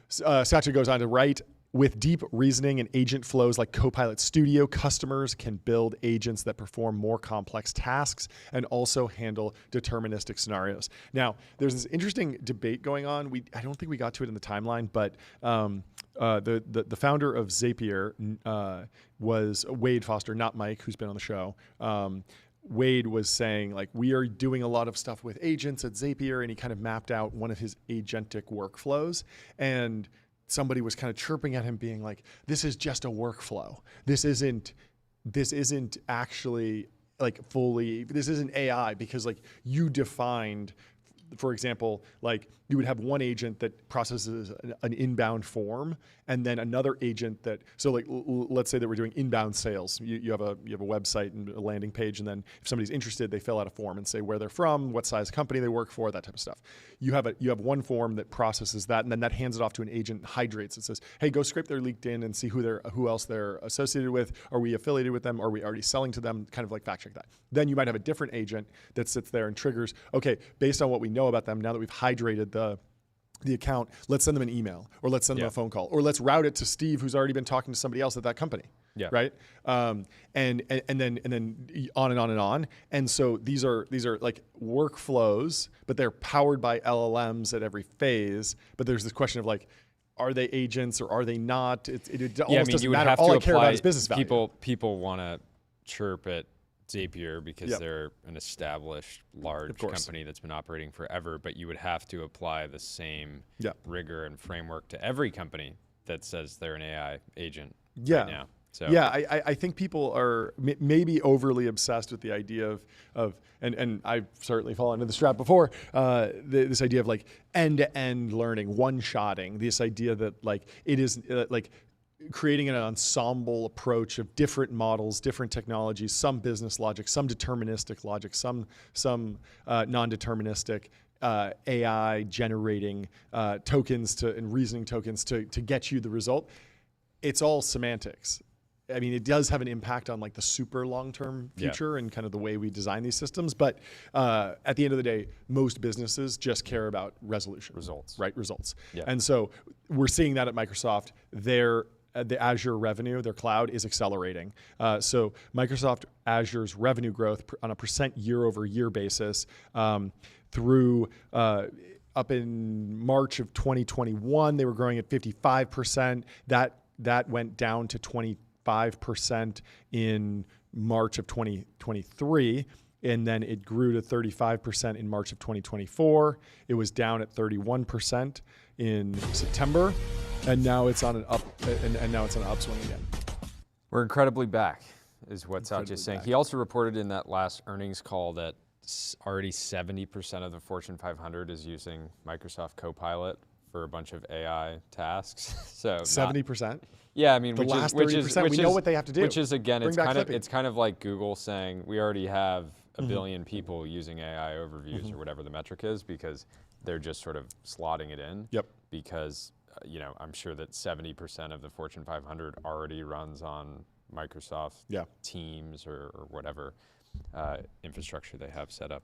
Satya goes on to write, with deep reasoning and agent flows like Copilot Studio, customers can build agents that perform more complex tasks and also handle deterministic scenarios. Now, there's this interesting debate going on. I don't think we got to it in the timeline, but the founder of Zapier was Wade Foster, not Mike, who's been on the show. Wade was saying, like, we are doing a lot of stuff with agents at Zapier, and he kind of mapped out one of his agentic workflows. And somebody was kind of chirping at him being like, this is just a workflow. This isn't actually like this isn't AI because like you defined, for example, like you would have one agent that processes an inbound form and then another agent that, so like let's say that we're doing inbound sales. You have a website and a landing page, and then if somebody's interested, they fill out a form and say where they're from, what size company they work for, that type of stuff. You have one form that processes that, and then that hands it off to an agent and hydrates. It says, hey, go scrape their LinkedIn and see who else they're associated with. Are we affiliated with them? Are we already selling to them? Kind of like fact check that. Then you might have a different agent that sits there and triggers, okay, based on what we know about them, now that we've hydrated the account, let's send them an email, or let's send them a phone call, or let's route it to Steve, who's already been talking to somebody else at that company. Yeah. Right. And then on and on and on. And so these are like workflows, but they're powered by LLMs at every phase. But there's this question of like, are they agents or are they not? It almost doesn't matter. All I care about is business value. People want to chirp at Zapier because they're an established large company that's been operating forever, but you would have to apply the same rigor and framework to every company that says they're an AI agent right now. So I think people are maybe overly obsessed with the idea of and I've certainly fallen into this trap before, this idea of like end-to-end learning, one-shotting, this idea that like it is like creating an ensemble approach of different models, different technologies, some business logic, some deterministic logic, some non-deterministic AI generating tokens and reasoning tokens to get you the result. It's all semantics. I mean, it does have an impact on like the super long-term future and kind of the way we design these systems. But at the end of the day, most businesses just care about resolution. Results. Yeah. And so we're seeing that at Microsoft. The Azure revenue, their cloud, is accelerating. So Microsoft Azure's revenue growth on a % year-over-year basis through up in March of 2021, they were growing at 55%. That went down to 25% in March of 2023. And then it grew to 35% in March of 2024. It was down at 31% in September. And now it's on an upswing again. We're incredibly back, is what Satya's saying. He also reported in that last earnings call that already 70% of the Fortune 500 is using Microsoft Copilot for a bunch of AI tasks. So 70%. Yeah, I mean, the last 30%, we know what they have to do. Which is again, it's kind of like Google saying we already have a billion people using AI overviews or whatever the metric is, because they're just sort of slotting it in. Yep. Because I'm sure that 70% of the Fortune 500 already runs on Microsoft Teams or whatever infrastructure they have set up.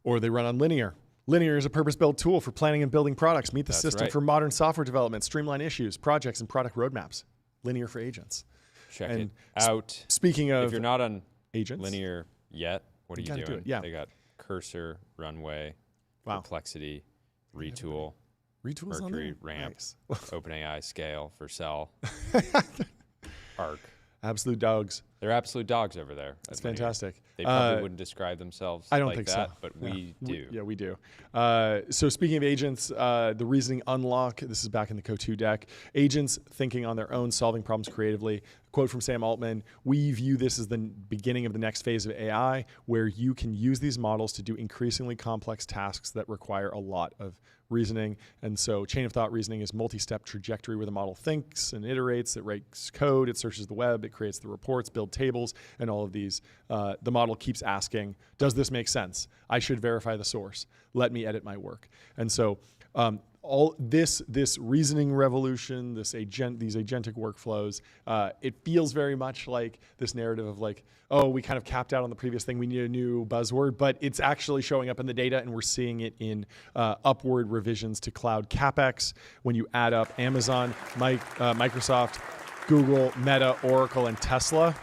Or they run on Linear. Linear is a purpose-built tool for planning and building products. Meet the system for modern software development, streamline issues, projects, and product roadmaps. Linear for agents. Check it out. Speaking of, if you're not on agents, Linear yet, what are you doing? Do it. Yeah. They got Cursor, Runway, Perplexity, Retool, Mercury, Ramp, nice. OpenAI, Scale for Cell, Arc. Absolute dogs. They're absolute dogs over there. That's fantastic. They probably wouldn't describe themselves I don't like think that, so. But we do. We do. So speaking of agents, the reasoning unlock, this is back in the Coatue deck. Agents thinking on their own, solving problems creatively. Quote from Sam Altman, we view this as the beginning of the next phase of AI, where you can use these models to do increasingly complex tasks that require a lot of reasoning. And so chain of thought reasoning is multi-step trajectory where the model thinks and iterates, it writes code, it searches the web, it creates the reports, builds tables, and all of these. The model keeps asking, does this make sense? I should verify the source. Let me edit my work. And so all this reasoning revolution, these agentic workflows, it feels very much like this narrative of like, oh, we kind of capped out on the previous thing. We need a new buzzword, but it's actually showing up in the data, and we're seeing it in upward revisions to cloud capex. When you add up Amazon, Microsoft, Google, Meta, Oracle, and Tesla,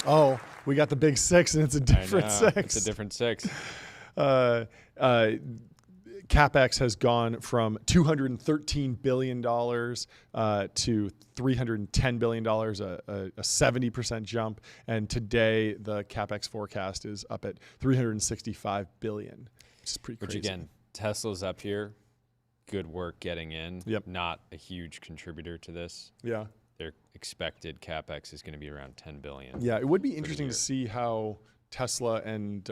oh, we got the big six, and it's a different six. It's a different six. CapEx has gone from $213 billion to $310 billion, a 70% jump. And today, the CapEx forecast is up at $365 billion, which is pretty crazy. Which again, Tesla's up here. Good work getting in. Yep. Not a huge contributor to this. Yeah. Their expected CapEx is going to be around $10 billion. Yeah, it would be interesting to see how Tesla and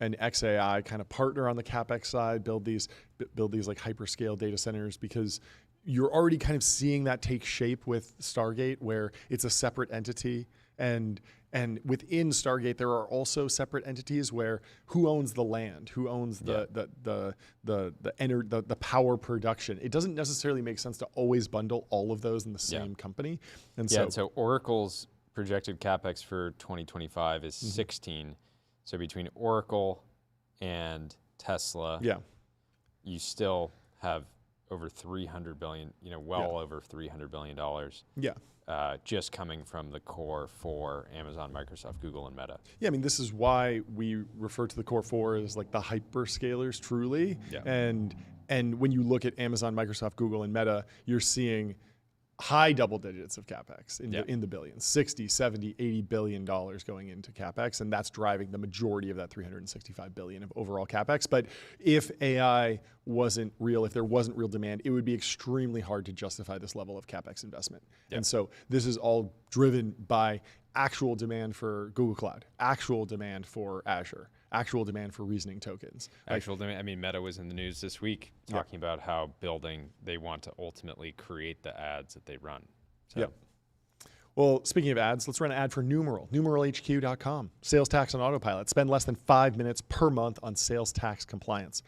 XAI kind of partner on the CapEx side, build these like hyperscale data centers, because you're already kind of seeing that take shape with Stargate, where it's a separate entity, and within Stargate there are also separate entities where who owns the land, who owns the power production. It doesn't necessarily make sense to always bundle all of those in the same company. And so Oracle's projected CapEx for 2025 is 16. So between Oracle and Tesla, you still have over $300 billion, over $300 billion. Just coming from the core four: Amazon, Microsoft, Google, and Meta. Yeah, I mean, this is why we refer to the core four as like the hyperscalers, truly. Yeah. And when you look at Amazon, Microsoft, Google, and Meta, you're seeing high double digits of CapEx in the billions, 60, 70, 80 billion dollars going into CapEx, and that's driving the majority of that 365 billion of overall CapEx. But if AI wasn't real, if there wasn't real demand, it would be extremely hard to justify this level of CapEx investment. And so this is all driven by actual demand for Google Cloud, actual demand for Azure, actual demand for reasoning tokens. Actual demand. I mean, Meta was in the news this week talking about how they want to ultimately create the ads that they run. So. Yep. Well, speaking of ads, let's run an ad for Numeral, numeralhq.com. Sales tax on autopilot. Spend less than 5 minutes per month on sales tax compliance.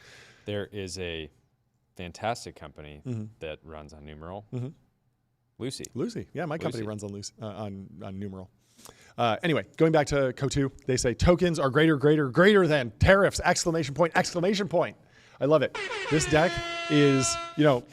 There is a fantastic company that runs on Numeral. Lucy. Yeah, my company runs on on Numeral. Anyway, going back to Coatue, they say tokens are greater than tariffs, exclamation point. I love it. This deck is,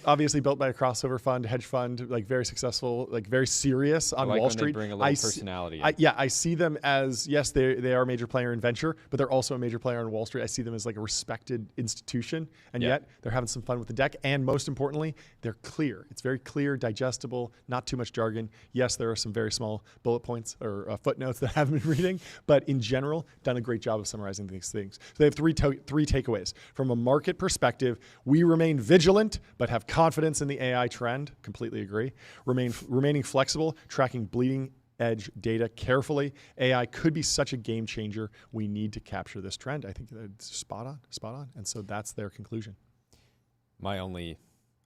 obviously built by a crossover fund, hedge fund, like very successful, like very serious on Wall Street. They bring a little personality. I see them as, yes, they are a major player in venture, but they're also a major player on Wall Street. I see them as like a respected institution, and yet they're having some fun with the deck. And most importantly, they're clear. It's very clear, digestible, not too much jargon. Yes, there are some very small bullet points or footnotes that I haven't been reading, but in general, done a great job of summarizing these things. So they have three takeaways. From a market perspective, we remain vigilant, but have confidence in the AI trend. Completely agree. Remaining flexible, tracking bleeding edge data carefully. AI could be such a game changer. We need to capture this trend. I think that's spot on. And so that's their conclusion. My only,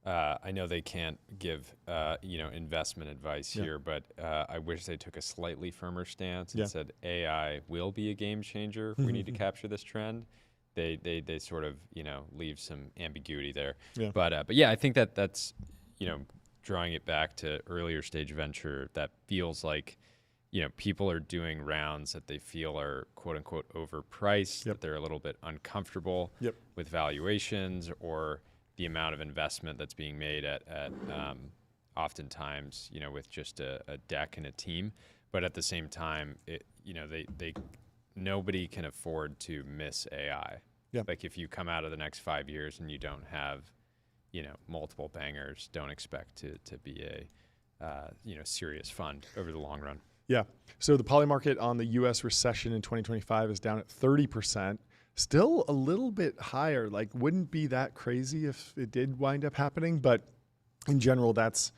I know they can't give, investment advice here, but I wish they took a slightly firmer stance and said AI will be a game changer. We need to capture this trend. They sort of leave some ambiguity there. But yeah, I think that's drawing it back to earlier stage venture, that feels like people are doing rounds that they feel are quote unquote overpriced, that they're a little bit uncomfortable with valuations or the amount of investment that's being made at oftentimes, with just a deck and a team. But at the same time, nobody can afford to miss AI. Like if you come out of the next 5 years and you don't have, multiple bangers, don't expect to be a, serious fund over the long run. Yeah. So the poly market on the U.S. recession in 2025 is down at 30%. Still a little bit higher. Like, wouldn't be that crazy if it did wind up happening. But in general, that's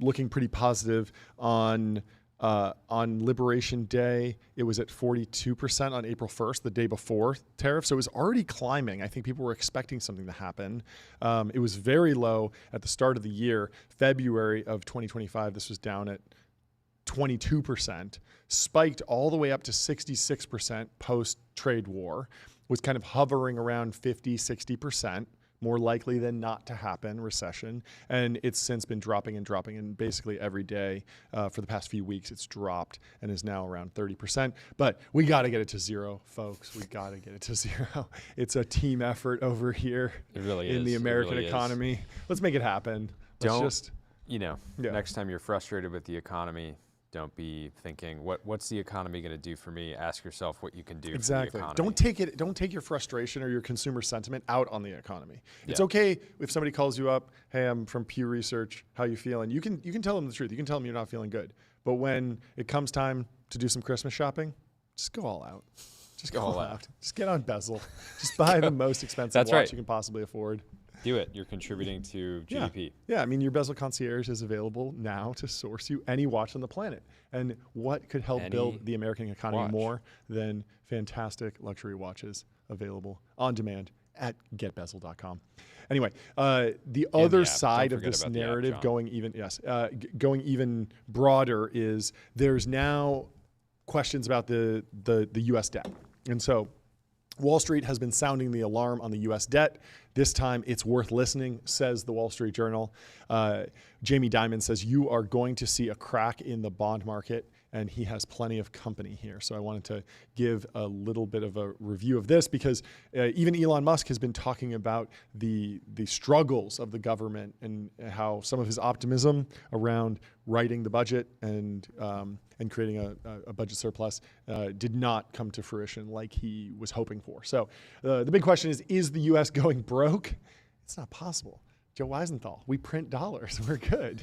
looking pretty positive. On Liberation Day, it was at 42% on April 1st, the day before tariff. So it was already climbing. I think people were expecting something to happen. It was very low at the start of the year. February of 2025, this was down at 22%, spiked all the way up to 66% post-trade war, was kind of hovering around 50, 60%, more likely than not to happen, recession. And it's since been dropping, and basically every day for the past few weeks, it's dropped and is now around 30%. But we got to get it to zero, folks. We got to get it to zero. It's a team effort over here in the American economy. Let's make it happen. Next time you're frustrated with the economy, don't be thinking, what's the economy going to do for me? Ask yourself what you can do for the economy. Don't take your frustration or your consumer sentiment out on the economy. It's okay if somebody calls you up, hey, I'm from Pew Research, how you feeling? You can tell them the truth. You can tell them you're not feeling good. But when it comes time to do some Christmas shopping, just go all out. Just go all out. Just get on Bezel. Just buy the most expensive watch you can possibly afford. Do it. You're contributing to GDP. Yeah, I mean, your Bezel Concierge is available now to source you any watch on the planet. And what could help build the American economy more than fantastic luxury watches available on demand at getbezel.com. Anyway, the other side of this narrative going even broader is there's now questions about the U.S. debt. And so Wall Street has been sounding the alarm on the U.S. debt. This time it's worth listening, says the Wall Street Journal. Jamie Dimon says you are going to see a crack in the bond market, and he has plenty of company here. So I wanted to give a little bit of a review of this because even Elon Musk has been talking about the struggles of the government and how some of his optimism around writing the budget and creating a budget surplus did not come to fruition like he was hoping for. So the big question is the U.S. going broke? It's not possible. Joe Weisenthal, we print dollars. We're good.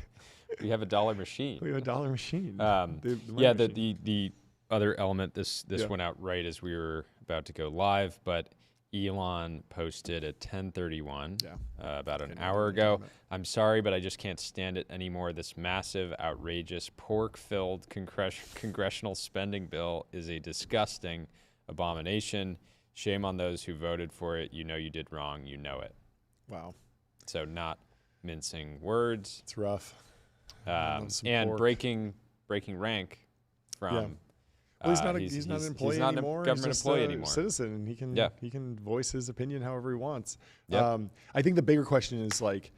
We have a dollar machine. We have a dollar machine. The other element, this went out right as we were about to go live, but Elon posted at 10:31 about an hour ago. I'm sorry, but I just can't stand it anymore. This massive, outrageous, pork-filled congressional spending bill is a disgusting abomination. Shame on those who voted for it. You know you did wrong. You know it. Wow. So not mincing words. It's rough. And breaking rank from. Well, he's not an employee anymore. He's not a government employee anymore. Citizen, and he can voice his opinion however he wants. Yep. I think the bigger question is like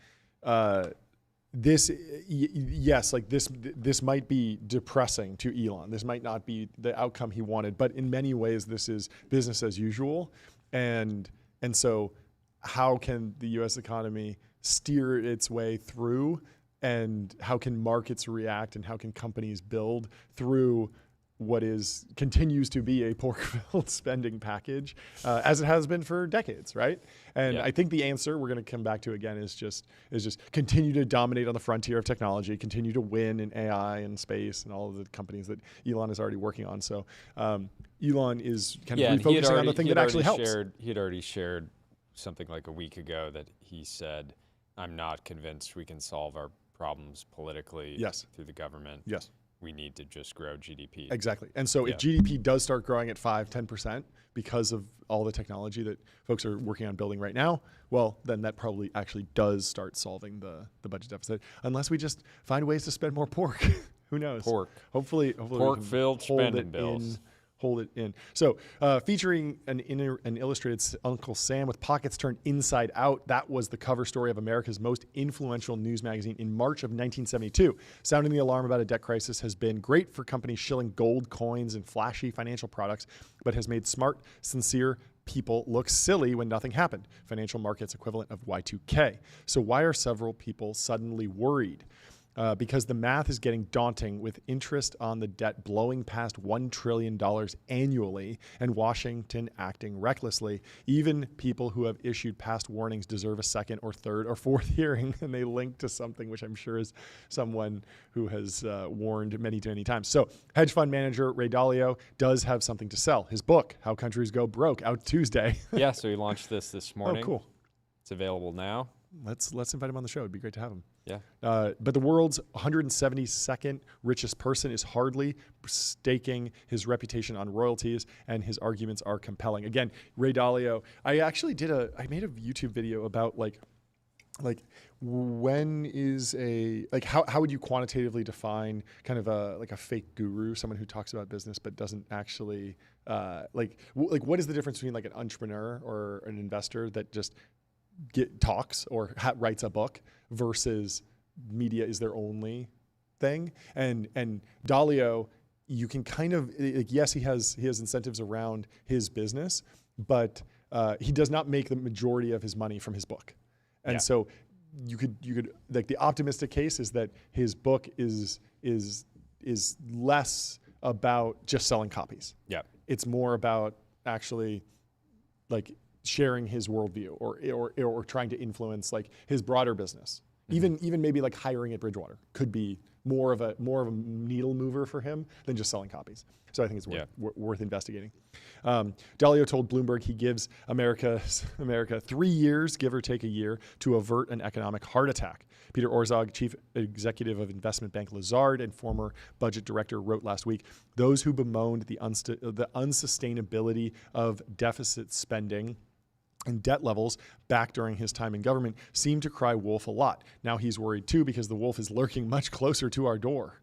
this. Yes, like this might be depressing to Elon. This might not be the outcome he wanted, but in many ways, this is business as usual. And so, how can the U.S. economy steer its way through? And how can markets react? And how can companies build through what continues to be a pork-filled spending package, as it has been for decades, right? And I think the answer we're going to come back to again is just continue to dominate on the frontier of technology, continue to win in AI and space and all of the companies that Elon is already working on. So Elon is kind of refocusing on the thing that actually helps. He had already shared something like a week ago that he said, "I'm not convinced we can solve our problems politically through the government. Yes. We need to just grow GDP." Exactly. And so if GDP does start growing at 5-10% because of all the technology that folks are working on building right now, well, then that probably actually does start solving the budget deficit, unless we just find ways to spend more pork. Who knows? Pork. Hopefully pork-filled spending bills. hold it in. So featuring an illustrated Uncle Sam with pockets turned inside out. That was the cover story of America's most influential news magazine in March of 1972. Sounding the alarm about a debt crisis has been great for companies shilling gold coins and flashy financial products, but has made smart, sincere people look silly when nothing happened. Financial markets equivalent of Y2K. So why are several people suddenly worried? Because the math is getting daunting with interest on the debt blowing past $1 trillion annually and Washington acting recklessly. Even people who have issued past warnings deserve a second or third or fourth hearing, and they link to something which I'm sure is someone who has warned many, many times. So hedge fund manager Ray Dalio does have something to sell. His book, How Countries Go Broke, out Tuesday. Yeah, so he launched this morning. Oh, cool. It's available now. Let's invite him on the show. It'd be great to have him. Yeah. But the world's 172nd richest person is hardly staking his reputation on royalties, and his arguments are compelling. Again, Ray Dalio. I actually I made a YouTube video about like when is how would you quantitatively define kind of a fake guru, someone who talks about business but doesn't actually what is the difference between like an entrepreneur or an investor that just talks or writes a book versus media is their only thing? And Dalio, you can kind of yes, he has incentives around his business, but he does not make the majority of his money from his book. And so you could like the optimistic case is that his book is less about just selling copies. Yeah, it's more about actually like sharing his worldview or trying to influence like his broader business. Mm-hmm. Even maybe like hiring at Bridgewater could be more of a needle mover for him than just selling copies. So I think it's worth investigating. Dalio told Bloomberg he gives America 3 years, give or take a year, to avert an economic heart attack. Peter Orzog, chief executive of investment bank Lazard and former budget director, wrote last week, those who bemoaned the unsustainability of deficit spending and debt levels back during his time in government seem to cry wolf a lot. Now he's worried too because the wolf is lurking much closer to our door.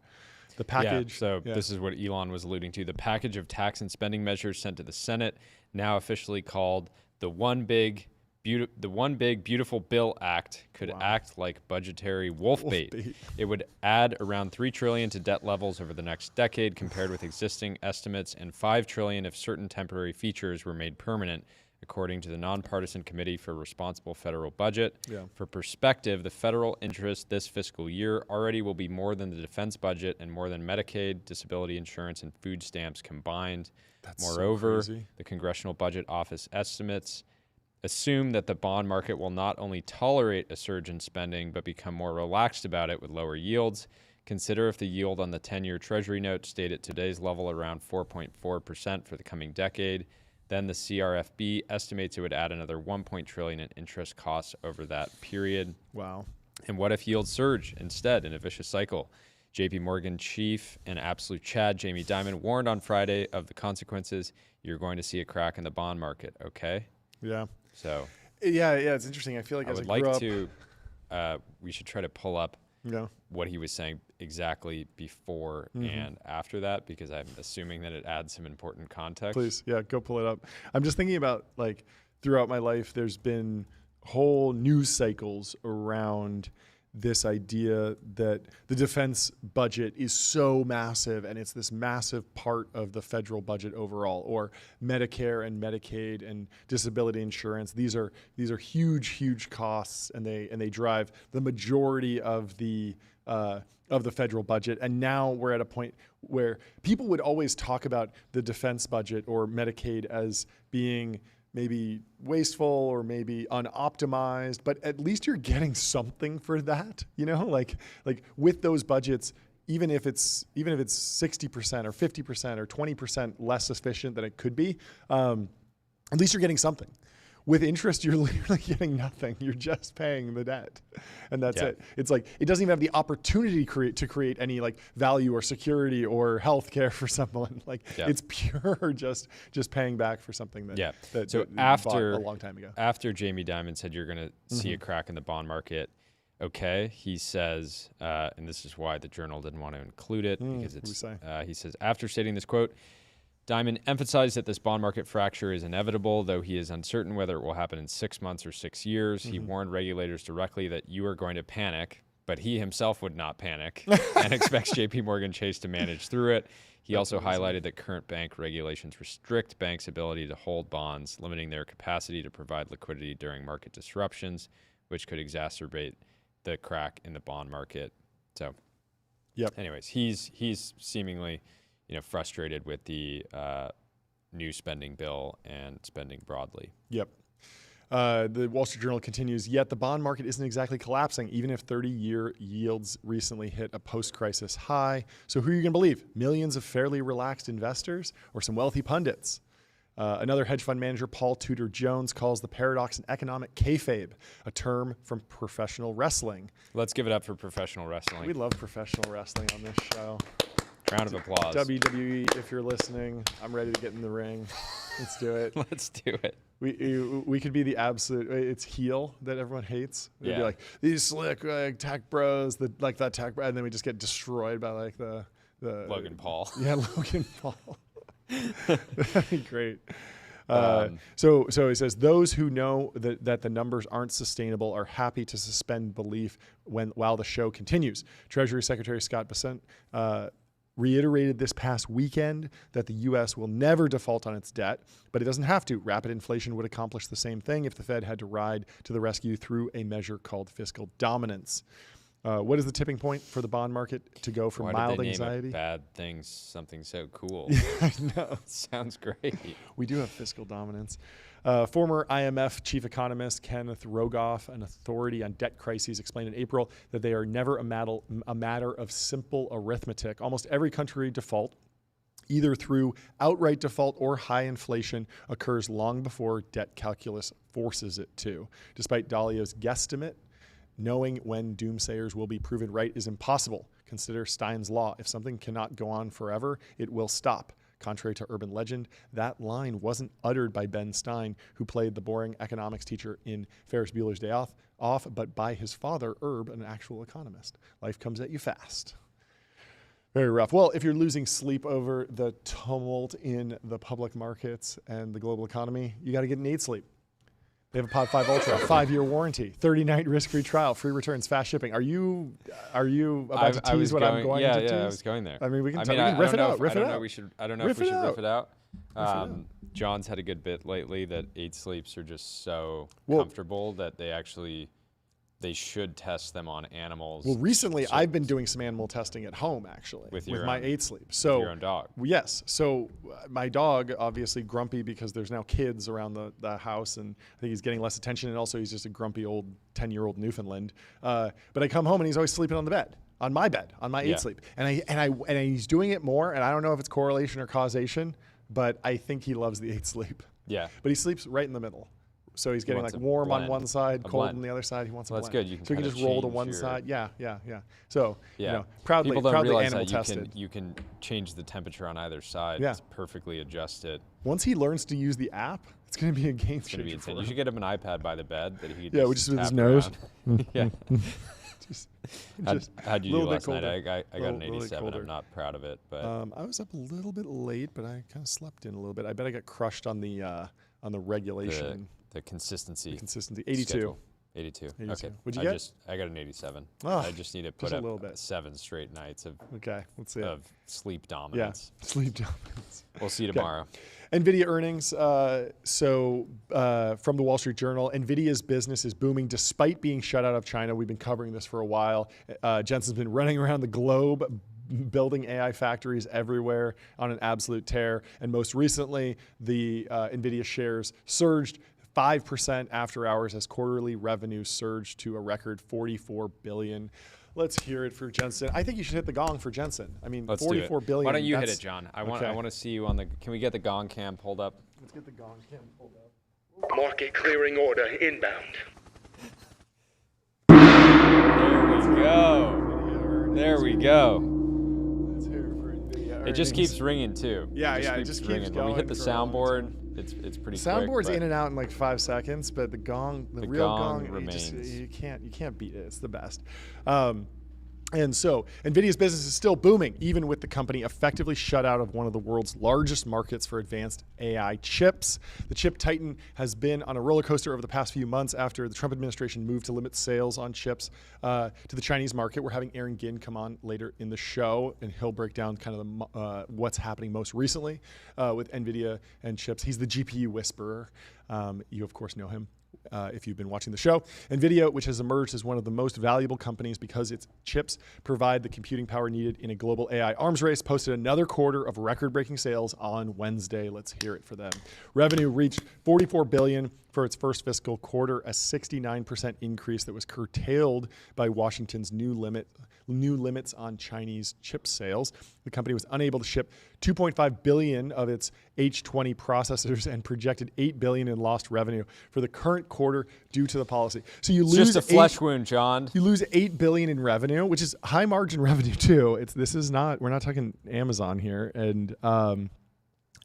The package. This is what Elon was alluding to. The package of tax and spending measures sent to the Senate, now officially called the One Big Beautiful Bill Act, could act like budgetary wolf bait. It would add around $3 trillion to debt levels over the next decade compared with existing estimates, and $5 trillion if certain temporary features were made permanent, according to the Nonpartisan Committee for Responsible Federal Budget. Yeah. For perspective, the federal interest this fiscal year already will be more than the defense budget and more than Medicaid, disability insurance, and food stamps combined. That's Moreover, so crazy. The Congressional Budget Office estimates assume that the bond market will not only tolerate a surge in spending, but become more relaxed about it with lower yields. Consider if the yield on the 10-year Treasury note stayed at today's level around 4.4% for the coming decade. Then the CRFB estimates it would add another $1 trillion in interest costs over that period. Wow. And what if yields surge instead in a vicious cycle? JP Morgan chief and absolute Chad Jamie Dimon warned on Friday of the consequences. You're going to see a crack in the bond market, okay? Yeah. So. Yeah, it's interesting. I feel like we should try to pull up what he was saying exactly before and after that, because I'm assuming that it adds some important context. Please, go pull it up. I'm just thinking about like throughout my life, there's been whole news cycles around this idea that the defense budget is so massive and it's this massive part of the federal budget overall, or Medicare and Medicaid and disability insurance. These are huge costs, and they drive the majority of the federal budget. And now we're at a point where people would always talk about the defense budget or Medicaid as being maybe wasteful or maybe unoptimized, but at least you're getting something for that, like with those budgets, even if it's 60% or 50% or 20% less efficient than it could be, at least you're getting something. With interest, you're literally getting nothing. You're just paying the debt, and that's it. It's like it doesn't even have the opportunity to create any like value or security or health care for someone. Like it's pure just paying back for something that after bought a long time ago. After Jamie Dimon said you're going to see a crack in the bond market, he says, and this is why the Journal didn't want to include it because it's. He says after stating this quote, Diamond emphasized that this bond market fracture is inevitable, though he is uncertain whether it will happen in 6 months or 6 years. He warned regulators directly that you are going to panic, but he himself would not panic and expects JP Morgan Chase to manage through it. He also highlighted that current bank regulations restrict banks' ability to hold bonds, limiting their capacity to provide liquidity during market disruptions, which could exacerbate the crack in the bond market. So, anyways, he's seemingly, frustrated with the new spending bill and spending broadly. The Wall Street Journal continues, yet the bond market isn't exactly collapsing, even if 30-year yields recently hit a post-crisis high. So who are you going to believe? Millions of fairly relaxed investors or some wealthy pundits? Another hedge fund manager, Paul Tudor Jones, calls the paradox an economic kayfabe, a term from professional wrestling. Let's give it up for professional wrestling. We love professional wrestling on this show. Round of applause. WWE, if you're listening, I'm ready to get in the ring. Let's do it. Let's do it. We could be the absolute. It's heel that everyone hates. We'd be like these slick tech bros, that tech, and then we just get destroyed by the Logan Paul. Yeah, Logan Paul. That'd be great. So he says those who know that the numbers aren't sustainable are happy to suspend belief while the show continues. Treasury Secretary Scott Bessent reiterated this past weekend that the U.S. will never default on its debt, but it doesn't have to. Rapid inflation would accomplish the same thing if the Fed had to ride to the rescue through a measure called fiscal dominance. What is the tipping point for the bond market to go from mild anxiety? Name bad things something so cool. I know. Sounds great. We do have fiscal dominance. Former IMF chief economist Kenneth Rogoff, an authority on debt crises, explained in April that they are never a matter of simple arithmetic. Almost every country default, either through outright default or high inflation, occurs long before debt calculus forces it to. Despite Dalio's guesstimate, knowing when doomsayers will be proven right is impossible. Consider Stein's law. If something cannot go on forever, it will stop. Contrary to urban legend, that line wasn't uttered by Ben Stein, who played the boring economics teacher in Ferris Bueller's Day Off, but by his father, Herb, an actual economist. Life comes at you fast. Very rough. Well, if you're losing sleep over the tumult in the public markets and the global economy, you got to get an 8 sleep. They have a Pod 5 Ultra, 5-year warranty, 30-night risk-free trial, free returns, fast shipping. Are you about to tease what I'm going to tease? Yeah, I was going there. I mean, we can riff it out. I don't know if we should riff it out. John's had a good bit lately that 8 sleeps are just so comfortable that they should test them on animals. Well, recently I've been doing some animal testing at home, actually, with my 8 sleep. So with your own dog. Yes. So my dog, obviously grumpy because there's now kids around the house, and I think he's getting less attention, and also he's just a grumpy old 10-year-old Newfoundland. But I come home and he's always sleeping on the bed, on my bed, on my 8 sleep, and he's doing it more. And I don't know if it's correlation or causation, but I think he loves the 8 sleep. Yeah. But he sleeps right in the middle. So he's getting warm on one side, cold on the other side. He wants a blend. That's good. You can just roll to one side. Yeah. So proudly animal tested. You can change the temperature on either side. Yeah. It's perfectly adjusted. Once he learns to use the app, it's going to be a game changer. It's going to be insane. You should get him an iPad by the bed that he could just with his nose. Yeah. How'd you do last night? I got an 87. I'm not proud of it, but I was up a little bit late, but I kind of slept in a little bit. I bet I got crushed on the regulation. The consistency. 82. 82. 82. Okay. What'd you get? I got an 87. Oh, I just need to put up 7 straight nights of sleep dominance. Yeah, sleep dominance. We'll see you tomorrow. Nvidia earnings. From the Wall Street Journal, Nvidia's business is booming despite being shut out of China. We've been covering this for a while. Jensen's been running around the globe building AI factories everywhere on an absolute tear. And most recently, the Nvidia shares surged 5% after hours as quarterly revenue surged to a record $44 billion. Let's hear it for Jensen. I think you should hit the gong for Jensen. I mean, $44 billion. Why don't you hit it, John? I want to see you on the. Can we get the gong cam pulled up? Let's get the gong cam pulled up. Market clearing order inbound. There we go. Let's hear it for Nvidia earnings. It just keeps ringing too. It just keeps ringing. When we hit the soundboard, it's pretty quick. Soundboard's in and out in like 5 seconds, but the gong, the real gong remains. You can't beat it. It's the best. And so NVIDIA's business is still booming, even with the company effectively shut out of one of the world's largest markets for advanced AI chips. The chip titan has been on a roller coaster over the past few months after the Trump administration moved to limit sales on chips to the Chinese market. We're having Aaron Ginn come on later in the show, and he'll break down kind of what's happening most recently with NVIDIA and chips. He's the GPU whisperer. You, of course, know him. If you've been watching the show. Nvidia, which has emerged as one of the most valuable companies because its chips provide the computing power needed in a global AI arms race, posted another quarter of record-breaking sales on Wednesday. Let's hear it for them. Revenue reached $44 billion for its first fiscal quarter, a 69% increase that was curtailed by Washington's new limits on Chinese chip sales. The company was unable to ship 2.5 billion of its H20 processors and projected 8 billion in lost revenue for the current quarter due to the policy. So you lose just a flesh wound, John. You lose 8 billion in revenue, which is high margin revenue too. We're not talking Amazon here,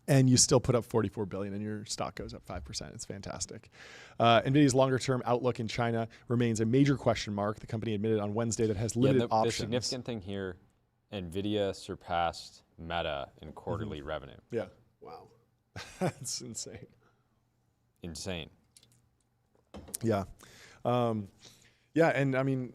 and you still put up 44 billion and your stock goes up 5%. It's fantastic. NVIDIA's longer-term outlook in China remains a major question mark. The company admitted on Wednesday that it has limited options. The significant thing here, NVIDIA surpassed Meta in quarterly revenue. Yeah. Wow. That's insane. Insane. Yeah. Yeah, and I mean,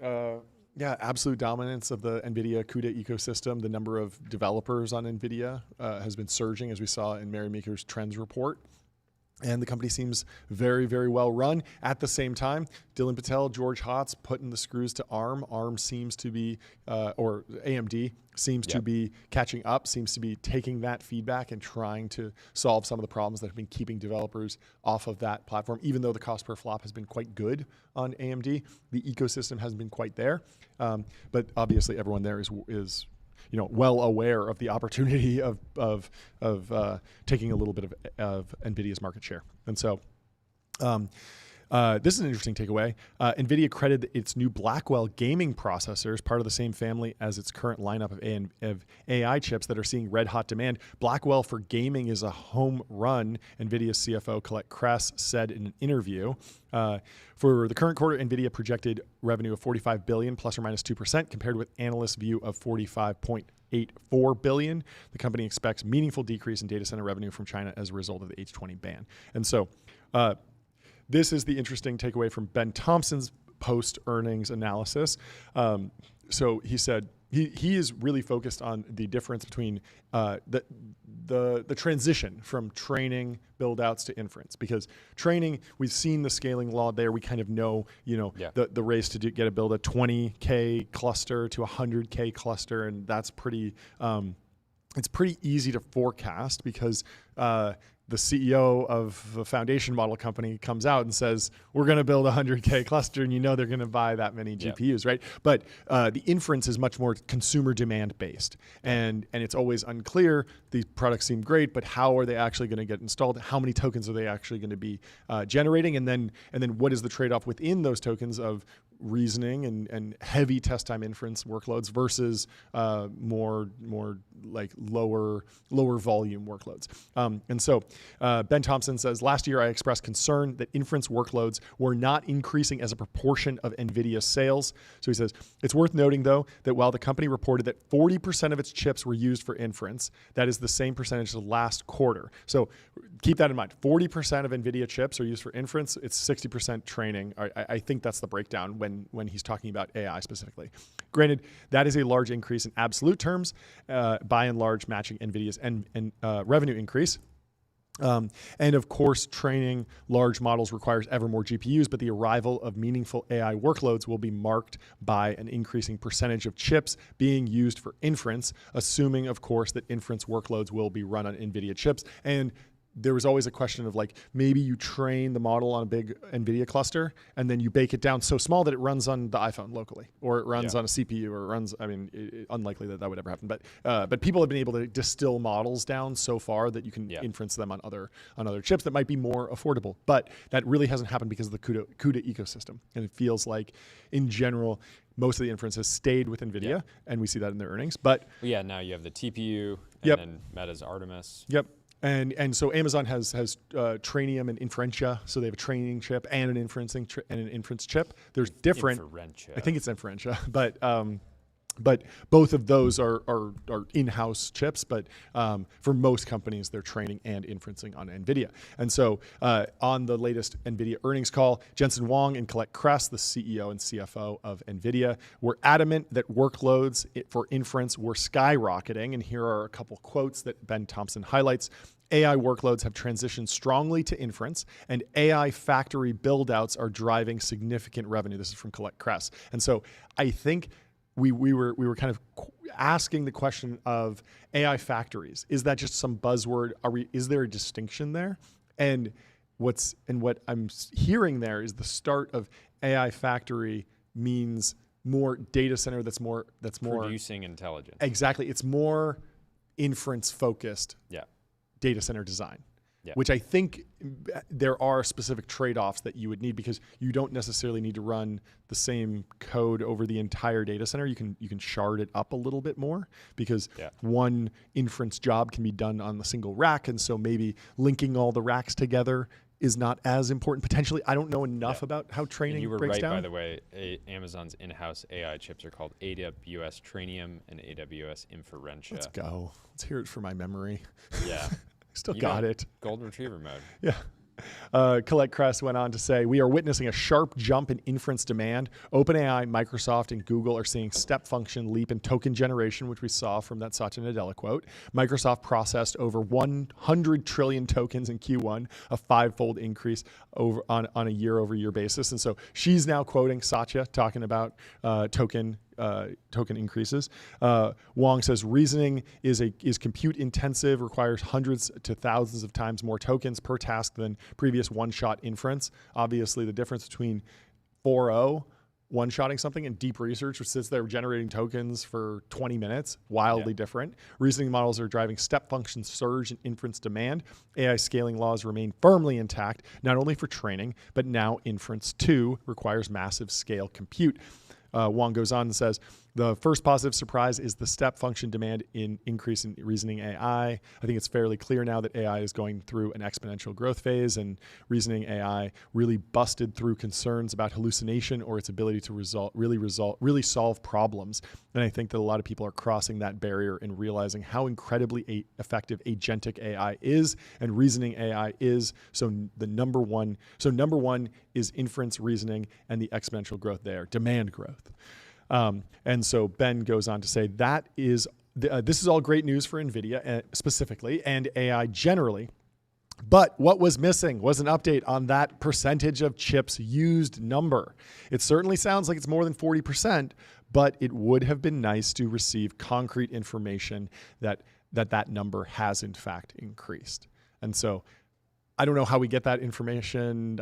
absolute dominance of the NVIDIA CUDA ecosystem. The number of developers on NVIDIA has been surging, as we saw in Mary Meeker's trends report. And the company seems very, very well run. At the same time, Dylan Patel, George Hotz putting the screws to ARM. ARM seems to be, or AMD seems to be catching up, seems to be taking that feedback and trying to solve some of the problems that have been keeping developers off of that platform. Even though the cost per flop has been quite good on AMD, the ecosystem hasn't been quite there. But obviously, everyone there is well aware of the opportunity of taking a little bit of NVIDIA's market share. And so this is an interesting takeaway. NVIDIA credited its new Blackwell gaming processors, part of the same family as its current lineup of AI chips that are seeing red hot demand. Blackwell for gaming is a home run, NVIDIA's CFO Colette Kress said in an interview. For the current quarter, NVIDIA projected revenue of $45 billion, plus or minus 2%, compared with analyst view of $45.84 billion. The company expects meaningful decrease in data center revenue from China as a result of the H20 ban. And so this is the interesting takeaway from Ben Thompson's post-earnings analysis. So he said he is really focused on the difference between the transition from training build-outs to inference, because training, we've seen the scaling law there. We kind of know, the race to get a build a 20K cluster to a 100K cluster, and that's pretty. It's pretty easy to forecast because the CEO of a foundation model company comes out and says, we're going to build a 100K cluster, and they're going to buy that many GPUs, right? But the inference is much more consumer demand based. And it's always unclear. These products seem great, but how are they actually going to get installed? How many tokens are they actually going to be generating? And then what is the trade-off within those tokens of reasoning and heavy test time inference workloads versus more like lower volume workloads. And so Ben Thompson says, last year I expressed concern that inference workloads were not increasing as a proportion of NVIDIA sales. So he says, it's worth noting though that while the company reported that 40% of its chips were used for inference, that is the same percentage as last quarter. So keep that in mind. 40% of NVIDIA chips are used for inference. It's 60% training. I think that's the breakdown when he's talking about AI specifically. Granted, that is a large increase in absolute terms, by and large matching NVIDIA's revenue increase. And of course, training large models requires ever more GPUs, but the arrival of meaningful AI workloads will be marked by an increasing percentage of chips being used for inference, assuming, of course, that inference workloads will be run on NVIDIA chips. And there was always a question of maybe you train the model on a big NVIDIA cluster and then you bake it down so small that it runs on the iPhone locally, or it runs on a CPU, or it runs, unlikely that would ever happen. But people have been able to distill models down so far that you can inference them on other chips that might be more affordable. But that really hasn't happened because of the CUDA ecosystem. And it feels like, in general, most of the inference has stayed with NVIDIA, and we see that in their earnings. But now you have the TPU, and then Meta's Artemis. Yep. And so Amazon has Trainium and Inferentia, so they have a training chip and an inference chip. There's different. Inferentia. I think it's Inferentia, But both of those are in-house chips, but for most companies, they're training and inferencing on NVIDIA. And so on the latest NVIDIA earnings call, Jensen Huang and Colette Kress, the CEO and CFO of NVIDIA, were adamant that workloads for inference were skyrocketing. And here are a couple quotes that Ben Thompson highlights. AI workloads have transitioned strongly to inference, and AI factory build-outs are driving significant revenue. This is from Colette Kress. And so I think we were kind of asking the question of AI factories. Is that just some buzzword? Is there a distinction there? And what I'm hearing there is the start of AI factory means more data center that's more producing intelligence. Exactly. It's more inference focused. Yeah. Data center design, which I think there are specific trade-offs that you would need, because you don't necessarily need to run the same code over the entire data center. You can shard it up a little bit more, because one inference job can be done on a single rack, and so maybe linking all the racks together is not as important potentially. I don't know enough about how training breaks down. By the way, Amazon's in-house AI chips are called AWS Trainium and AWS Inferentia. Let's go. Let's hear it for my memory. Yeah. Still got it. Golden retriever mode. Yeah. Colette Kress went on to say, we are witnessing a sharp jump in inference demand. OpenAI, Microsoft, and Google are seeing step function leap in token generation, which we saw from that Satya Nadella quote. Microsoft processed over 100 trillion tokens in Q1, a 5-fold increase on a year-over-year basis. And so she's now quoting Satya, talking about token increases. Wang says reasoning is compute intensive, requires hundreds to thousands of times more tokens per task than previous one-shot inference. Obviously, the difference between 4.0 one-shotting something and deep research, which sits there generating tokens for 20 minutes, wildly different. Reasoning models are driving step function surge in inference demand. AI scaling laws remain firmly intact, not only for training, but now inference too requires massive scale compute. Wang goes on and says, the first positive surprise is the step function demand increase in reasoning AI. I think it's fairly clear now that AI is going through an exponential growth phase, and reasoning AI really busted through concerns about hallucination or its ability to really solve problems. And I think that a lot of people are crossing that barrier and realizing how incredibly effective agentic AI is and reasoning AI is. So number one is inference reasoning and the exponential growth there, demand growth. And so Ben goes on to say that this is all great news for NVIDIA specifically and AI generally. But what was missing was an update on that percentage of chips used number. It certainly sounds like it's more than 40%, but it would have been nice to receive concrete information that number has in fact increased. And so I don't know how we get that information.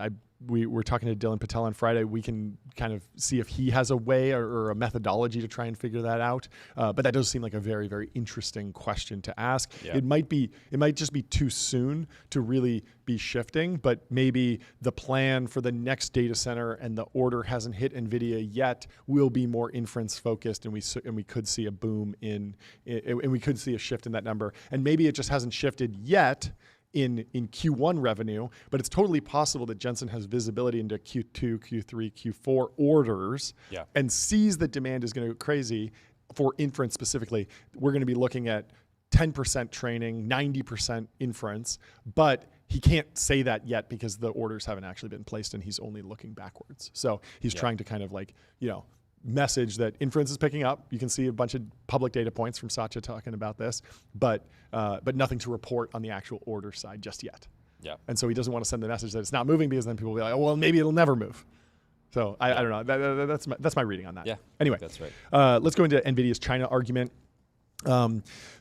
We were talking to Dylan Patel on Friday. We can kind of see if he has a way or a methodology to try and figure that out. But that does seem like a very, very interesting question to ask. Yeah. It might just be too soon to really be shifting, but maybe the plan for the next data center and the order hasn't hit NVIDIA yet will be more inference focused, and we could see a boom and we could see a shift in that number. And maybe it just hasn't shifted yet in Q1 revenue, but it's totally possible that Jensen has visibility into Q2, Q3, Q4 orders and sees that demand is going to go crazy for inference specifically. We're going to be looking at 10% training, 90% inference, but he can't say that yet because the orders haven't actually been placed and he's only looking backwards. So he's trying to kind of message that inference is picking up. You can see a bunch of public data points from Satya talking about this, but nothing to report on the actual order side just yet. Yeah. And so he doesn't want to send the message that it's not moving, because then people will be like, oh, well, maybe it'll never move. So I don't know. That's my reading on that. Yeah. Anyway, that's right. Let's go into NVIDIA's China argument.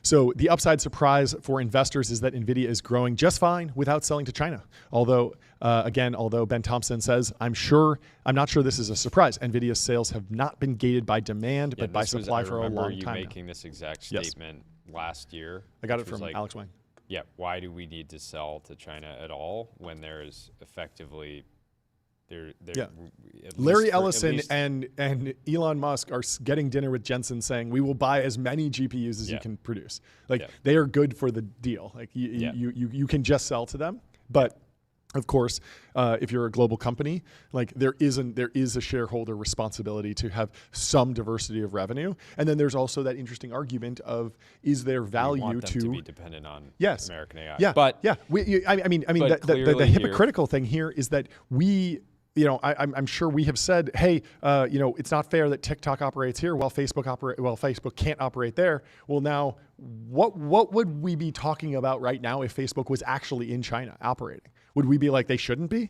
So the upside surprise for investors is that Nvidia is growing just fine without selling to China. Although Ben Thompson says, I'm not sure this is a surprise. Nvidia's sales have not been gated by demand, but by supply for a long time. I remember you making this exact statement last year. I got it from Alex Wang. Yeah. Why do we need to sell to China at all when there's effectively Larry Ellison and Elon Musk are getting dinner with Jensen saying, we will buy as many GPUs as you can produce. They are good for the deal. You can just sell to them, but Of course, if you're a global company, like there is a shareholder responsibility to have some diversity of revenue, and then there's also that interesting argument of is there value want them to be dependent on American AI? Yeah, but yeah. The hypocritical thing here is that we. I'm sure we have said, hey, it's not fair that TikTok operates here while Facebook can't operate there. Well, now, what would we be talking about right now if Facebook was actually in China operating? Would we be like they shouldn't be?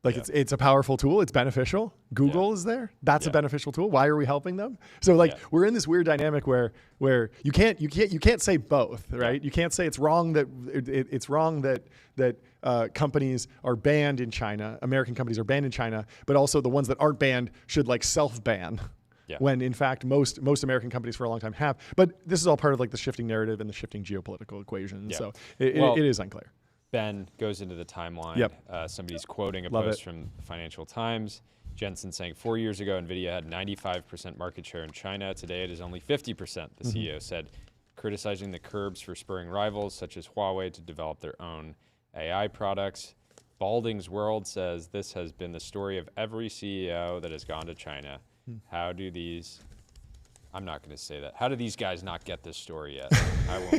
Like it's a powerful tool. It's beneficial. Google is there. That's a beneficial tool. Why are we helping them? So we're in this weird dynamic where you can't say both, right? You can't say it's wrong that companies are banned in China. American companies are banned in China, but also the ones that aren't banned should self-ban. Yeah. When in fact most American companies for a long time have. But this is all part of the shifting narrative and the shifting geopolitical equation. Yeah. So it is unclear. Ben goes into the timeline. Yep. Somebody's quoting a post from the Financial Times. Jensen saying 4 years ago, Nvidia had 95% market share in China. Today it is only 50%, the CEO said, criticizing the curbs for spurring rivals such as Huawei to develop their own AI products. Balding's World says this has been the story of every CEO that has gone to China. How do these... I'm not going to say that. How do these guys not get this story yet?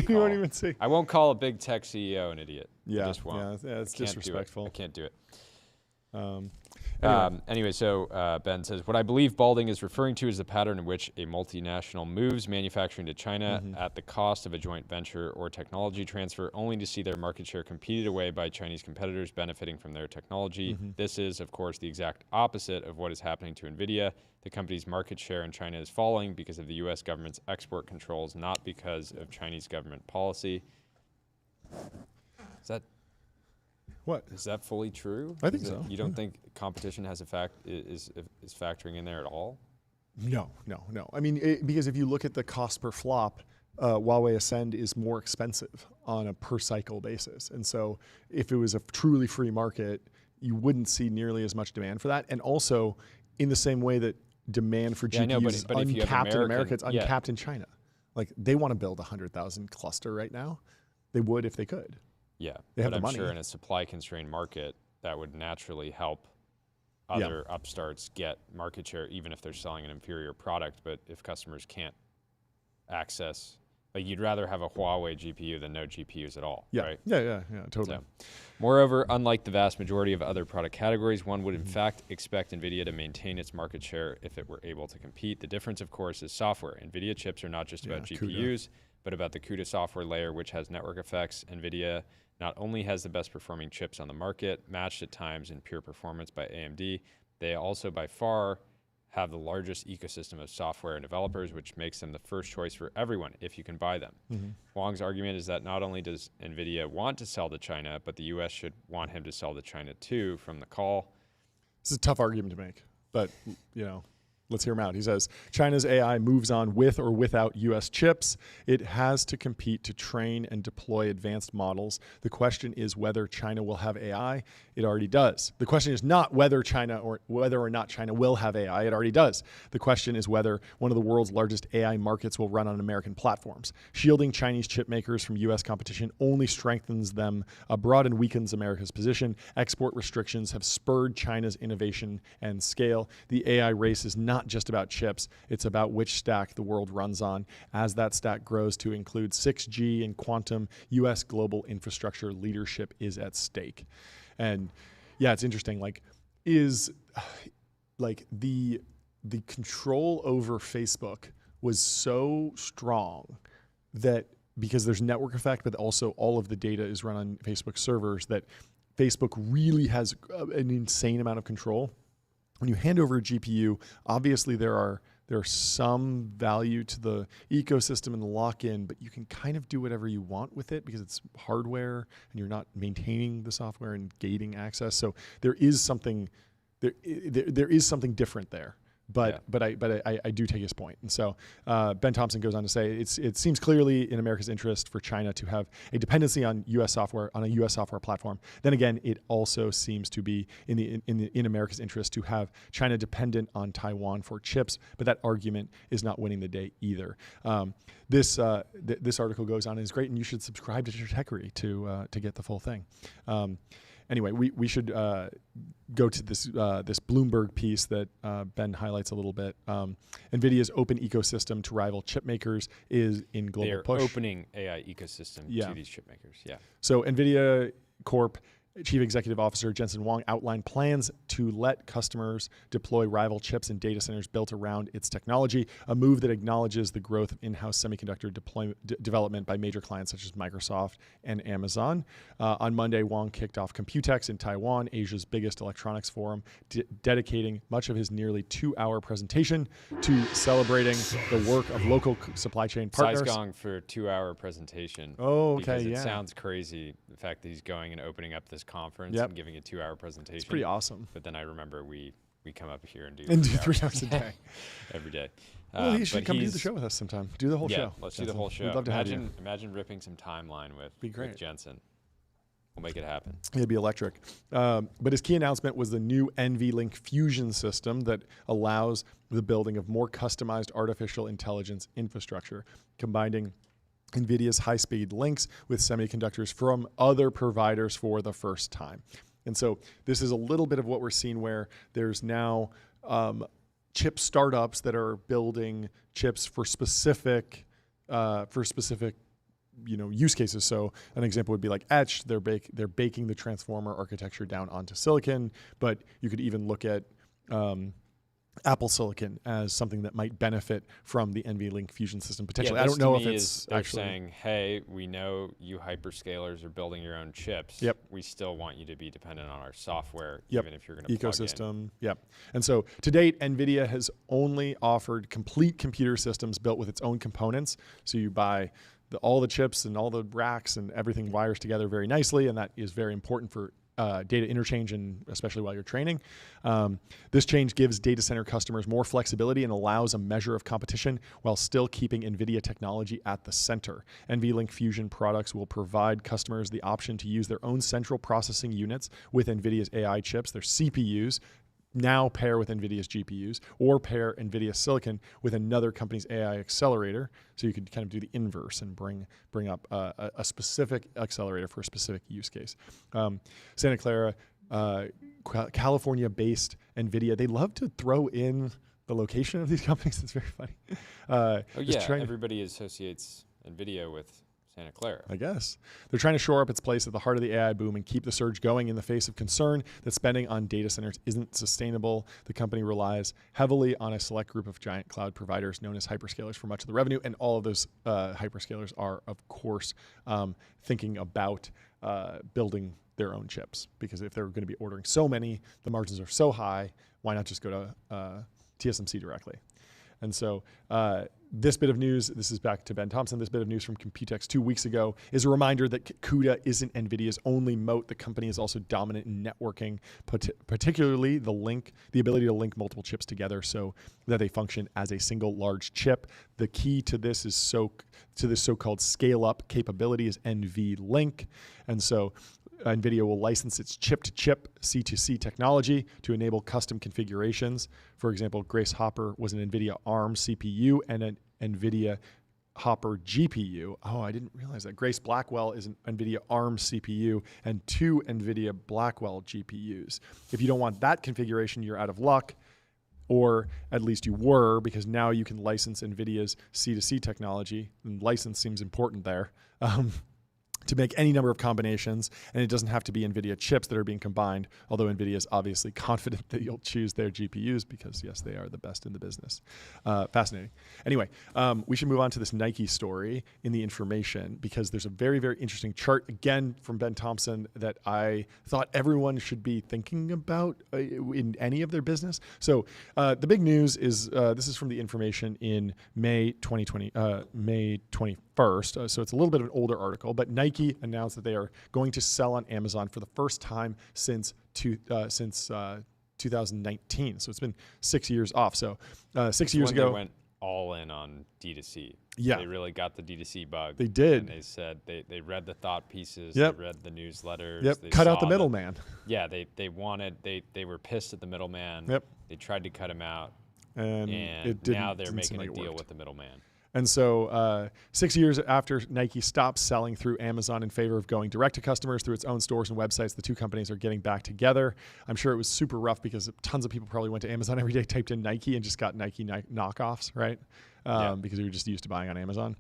You won't even see. I won't call a big tech CEO an idiot. Yeah, I just won't. Yeah, it's disrespectful. I can't do it. Anyway, so Ben says, what I believe Balding is referring to is the pattern in which a multinational moves manufacturing to China at the cost of a joint venture or technology transfer, only to see their market share competed away by Chinese competitors benefiting from their technology. This is, of course, the exact opposite of what is happening to Nvidia. The company's market share in China is falling because of the U.S. government's export controls, not because of Chinese government policy. Is that fully true? I think so. You don't think competition is factoring in there at all? No. I mean, because if you look at the cost per flop, Huawei Ascend is more expensive on a per cycle basis. And so if it was a truly free market, you wouldn't see nearly as much demand for that. And also in the same way that demand for GPUs is uncapped in America, it's uncapped in China. Like they want to build 100,000 cluster right now. They would if they could. Yeah, but I'm sure in a supply-constrained market, that would naturally help other upstarts get market share, even if they're selling an inferior product. But if customers can't access, you'd rather have a Huawei GPU than no GPUs at all, right? Yeah, totally. So, moreover, unlike the vast majority of other product categories, one would in fact expect NVIDIA to maintain its market share if it were able to compete. The difference, of course, is software. NVIDIA chips are not just about GPUs, but about the CUDA software layer, which has network effects. NVIDIA not only has the best performing chips on the market, matched at times in pure performance by AMD, they also by far have the largest ecosystem of software and developers, which makes them the first choice for everyone if you can buy them. Wang's argument is that not only does NVIDIA want to sell to China, but the US should want him to sell to China too from the call. This is a tough argument to make, but let's hear him out. He says, China's AI moves on with or without U.S. chips. It has to compete to train and deploy advanced models. The question is whether China will have AI. It already does. The question is not whether or not China will have AI. It already does. The question is whether one of the world's largest AI markets will run on American platforms. Shielding Chinese chip makers from U.S. competition only strengthens them abroad and weakens America's position. Export restrictions have spurred China's innovation and scale. The AI race is not just about chips. It's about which stack the world runs on. As that stack grows to include 6G and quantum, U.S. global infrastructure leadership is at stake. And yeah, it's interesting. The control over Facebook was so strong that because there's network effect, but also all of the data is run on Facebook servers, that Facebook really has an insane amount of control. When you hand over a GPU, obviously there are some value to the ecosystem and the lock-in, but you can kind of do whatever you want with it because it's hardware and you're not maintaining the software and gating access. So there is something different there. but I do take his point. And so Ben Thompson goes on to say it seems clearly in America's interest for China to have a dependency on U.S. software on a U.S. software platform. Then again, it also seems to be in America's interest to have China dependent on Taiwan for chips. But that argument is not winning the day either. This article goes on and is great, and you should subscribe to Techquery to get the full thing. Anyway, we should go to this Bloomberg piece that Ben highlights a little bit. Nvidia's open ecosystem to rival chip makers is in global push. They're opening AI ecosystem to these chip makers. Yeah. So Nvidia Corp Chief Executive Officer Jensen Huang outlined plans to let customers deploy rival chips in data centers built around its technology, a move that acknowledges the growth of in-house semiconductor development by major clients such as Microsoft and Amazon. On Monday, Huang kicked off Computex in Taiwan, Asia's biggest electronics forum, dedicating much of his nearly 2-hour presentation to celebrating the work of local supply chain partners. Size gong for a 2-hour presentation. Oh, okay, because it sounds crazy, the fact that he's going and opening up this conference and giving a 2-hour presentation. It's pretty awesome. But then I remember we come up here and do 3 hours a day. Every day. Well, he should come do the show with us sometime. Do the whole show. Let's do the whole show. We'd love to have you. Imagine ripping some timeline with Jensen. We'll make it happen. It'd be electric. But his key announcement was the new NVLink fusion system that allows the building of more customized artificial intelligence infrastructure, combining NVIDIA's high-speed links with semiconductors from other providers for the first time. And so this is a little bit of what we're seeing where there's now chip startups that are building chips for specific use cases. So an example would be like etch. They're baking the transformer architecture down onto silicon, but you could even look at Apple Silicon as something that might benefit from the NVLink fusion system potentially. I don't know if it's actually saying, hey, we know you hyperscalers are building your own chips. Yep. We still want you to be dependent on our software, even if you're going to ecosystem. Plug in. Yep. And so to date, NVIDIA has only offered complete computer systems built with its own components. So you buy all the chips and all the racks and everything wires together very nicely, and that is very important for data interchange, and especially while you're training. This change gives data center customers more flexibility and allows a measure of competition while still keeping NVIDIA technology at the center. NVLink Fusion products will provide customers the option to use their own central processing units with NVIDIA's AI chips, their CPUs, now pair with NVIDIA's GPUs, or pair NVIDIA silicon with another company's AI accelerator. So you could kind of do the inverse and bring up a specific accelerator for a specific use case. Santa Clara, California-based NVIDIA, they love to throw in the location of these companies. It's very funny. Everybody associates NVIDIA with Santa Clara. I guess. They're trying to shore up its place at the heart of the AI boom and keep the surge going in the face of concern that spending on data centers isn't sustainable. The company relies heavily on a select group of giant cloud providers known as hyperscalers for much of the revenue, and all of those hyperscalers are, of course, thinking about building their own chips, because if they're going to be ordering so many, the margins are so high, why not just go to TSMC directly? And so this bit of news, this is back to Ben Thompson, this bit of news from Computex 2 weeks ago is a reminder that CUDA isn't NVIDIA's only moat. The company is also dominant in networking, particularly the ability to link multiple chips together so that they function as a single large chip. The key to this is this so-called scale-up capability is NVLink. And so NVIDIA will license its chip-to-chip C2C technology to enable custom configurations. For example, Grace Hopper was an NVIDIA ARM CPU and an NVIDIA Hopper GPU. Oh, I didn't realize that. Grace Blackwell is an NVIDIA ARM CPU and 2 NVIDIA Blackwell GPUs. If you don't want that configuration, you're out of luck, or at least you were, because now you can license NVIDIA's C2C technology, and license seems important there. To make any number of combinations, and it doesn't have to be NVIDIA chips that are being combined, although NVIDIA is obviously confident that you'll choose their GPUs because, yes, they are the best in the business. Fascinating. Anyway, we should move on to this Nike story in the information, because there's a very, very interesting chart, again, from Ben Thompson that I thought everyone should be thinking about in any of their business. So the big news is, this is from the information in May 21st, so it's a little bit of an older article, but Nike announced that they are going to sell on Amazon for the first time since 2008. 2019. So it's been 6 years off. So 6 years when ago, they went all in on D2C. Yeah. They really got the D2C bug. They did. And they said they read the thought pieces. Yep. They read the newsletters. Yep. They Cut out saw the middleman. Yeah. They were pissed at the middleman. Yep. They tried to cut him out. And it didn't, now they're didn't making seem a like it deal worked. with the middleman. And so 6 years after Nike stopped selling through Amazon in favor of going direct to customers through its own stores and websites, the two companies are getting back together. I'm sure it was super rough because tons of people probably went to Amazon every day, typed in Nike, and just got Nike knockoffs, right? Because we were just used to buying on Amazon.